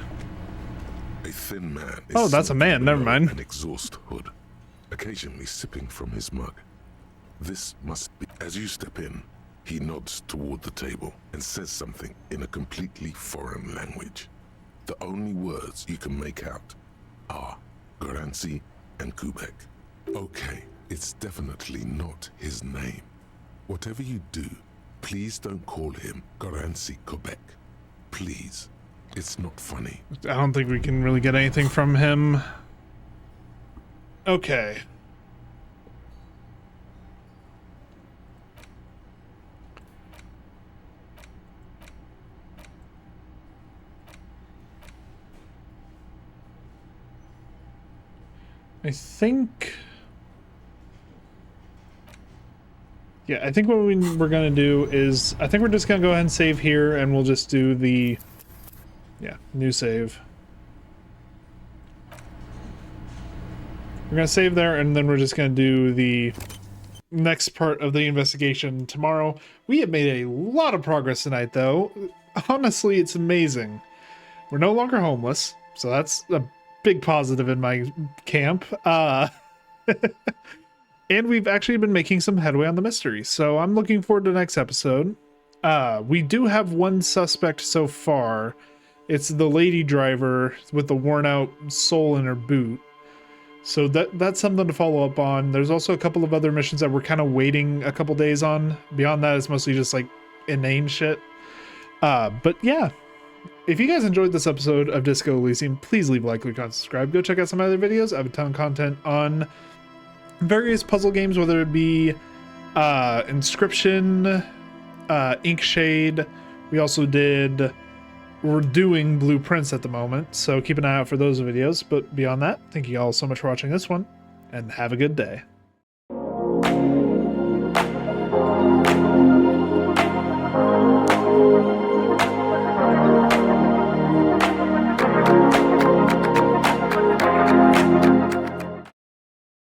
A thin man is Oh, that's a man. Never mind. an exhaust hood, occasionally sipping from his mug. This must be. As you step in, he nods toward the table and says something in a completely foreign language. The only words you can make out are Garancy and Kubek. Okay, it's definitely not his name. Whatever you do, please don't call him Garancy Kubek. Please. It's not funny. I don't think we can really get anything from him. Okay. I think... Yeah, I think what we're going to do is... I think we're just going to go ahead and save here, and we'll just do the... Yeah, new save. We're going to save there, and then we're just going to do the next part of the investigation tomorrow. We have made a lot of progress tonight, though. Honestly, it's amazing. We're no longer homeless, so that's a big positive in my camp. And we've actually been making some headway on the mystery, so I'm looking forward to the next episode. We do have one suspect so far. It's the lady driver with the worn out sole in her boot. So that's something to follow up on. There's also a couple of other missions that we're kind of waiting a couple days on. Beyond that, it's mostly just like inane shit. But yeah, if you guys enjoyed this episode of Disco Elysium, please leave a like, comment, subscribe. Go check out some other videos. I have a ton of content on various puzzle games, whether it be Inscription, Inkshade. We're doing Blueprints at the moment, so keep an eye out for those videos. But beyond that, thank you all so much for watching this one, and have a good day.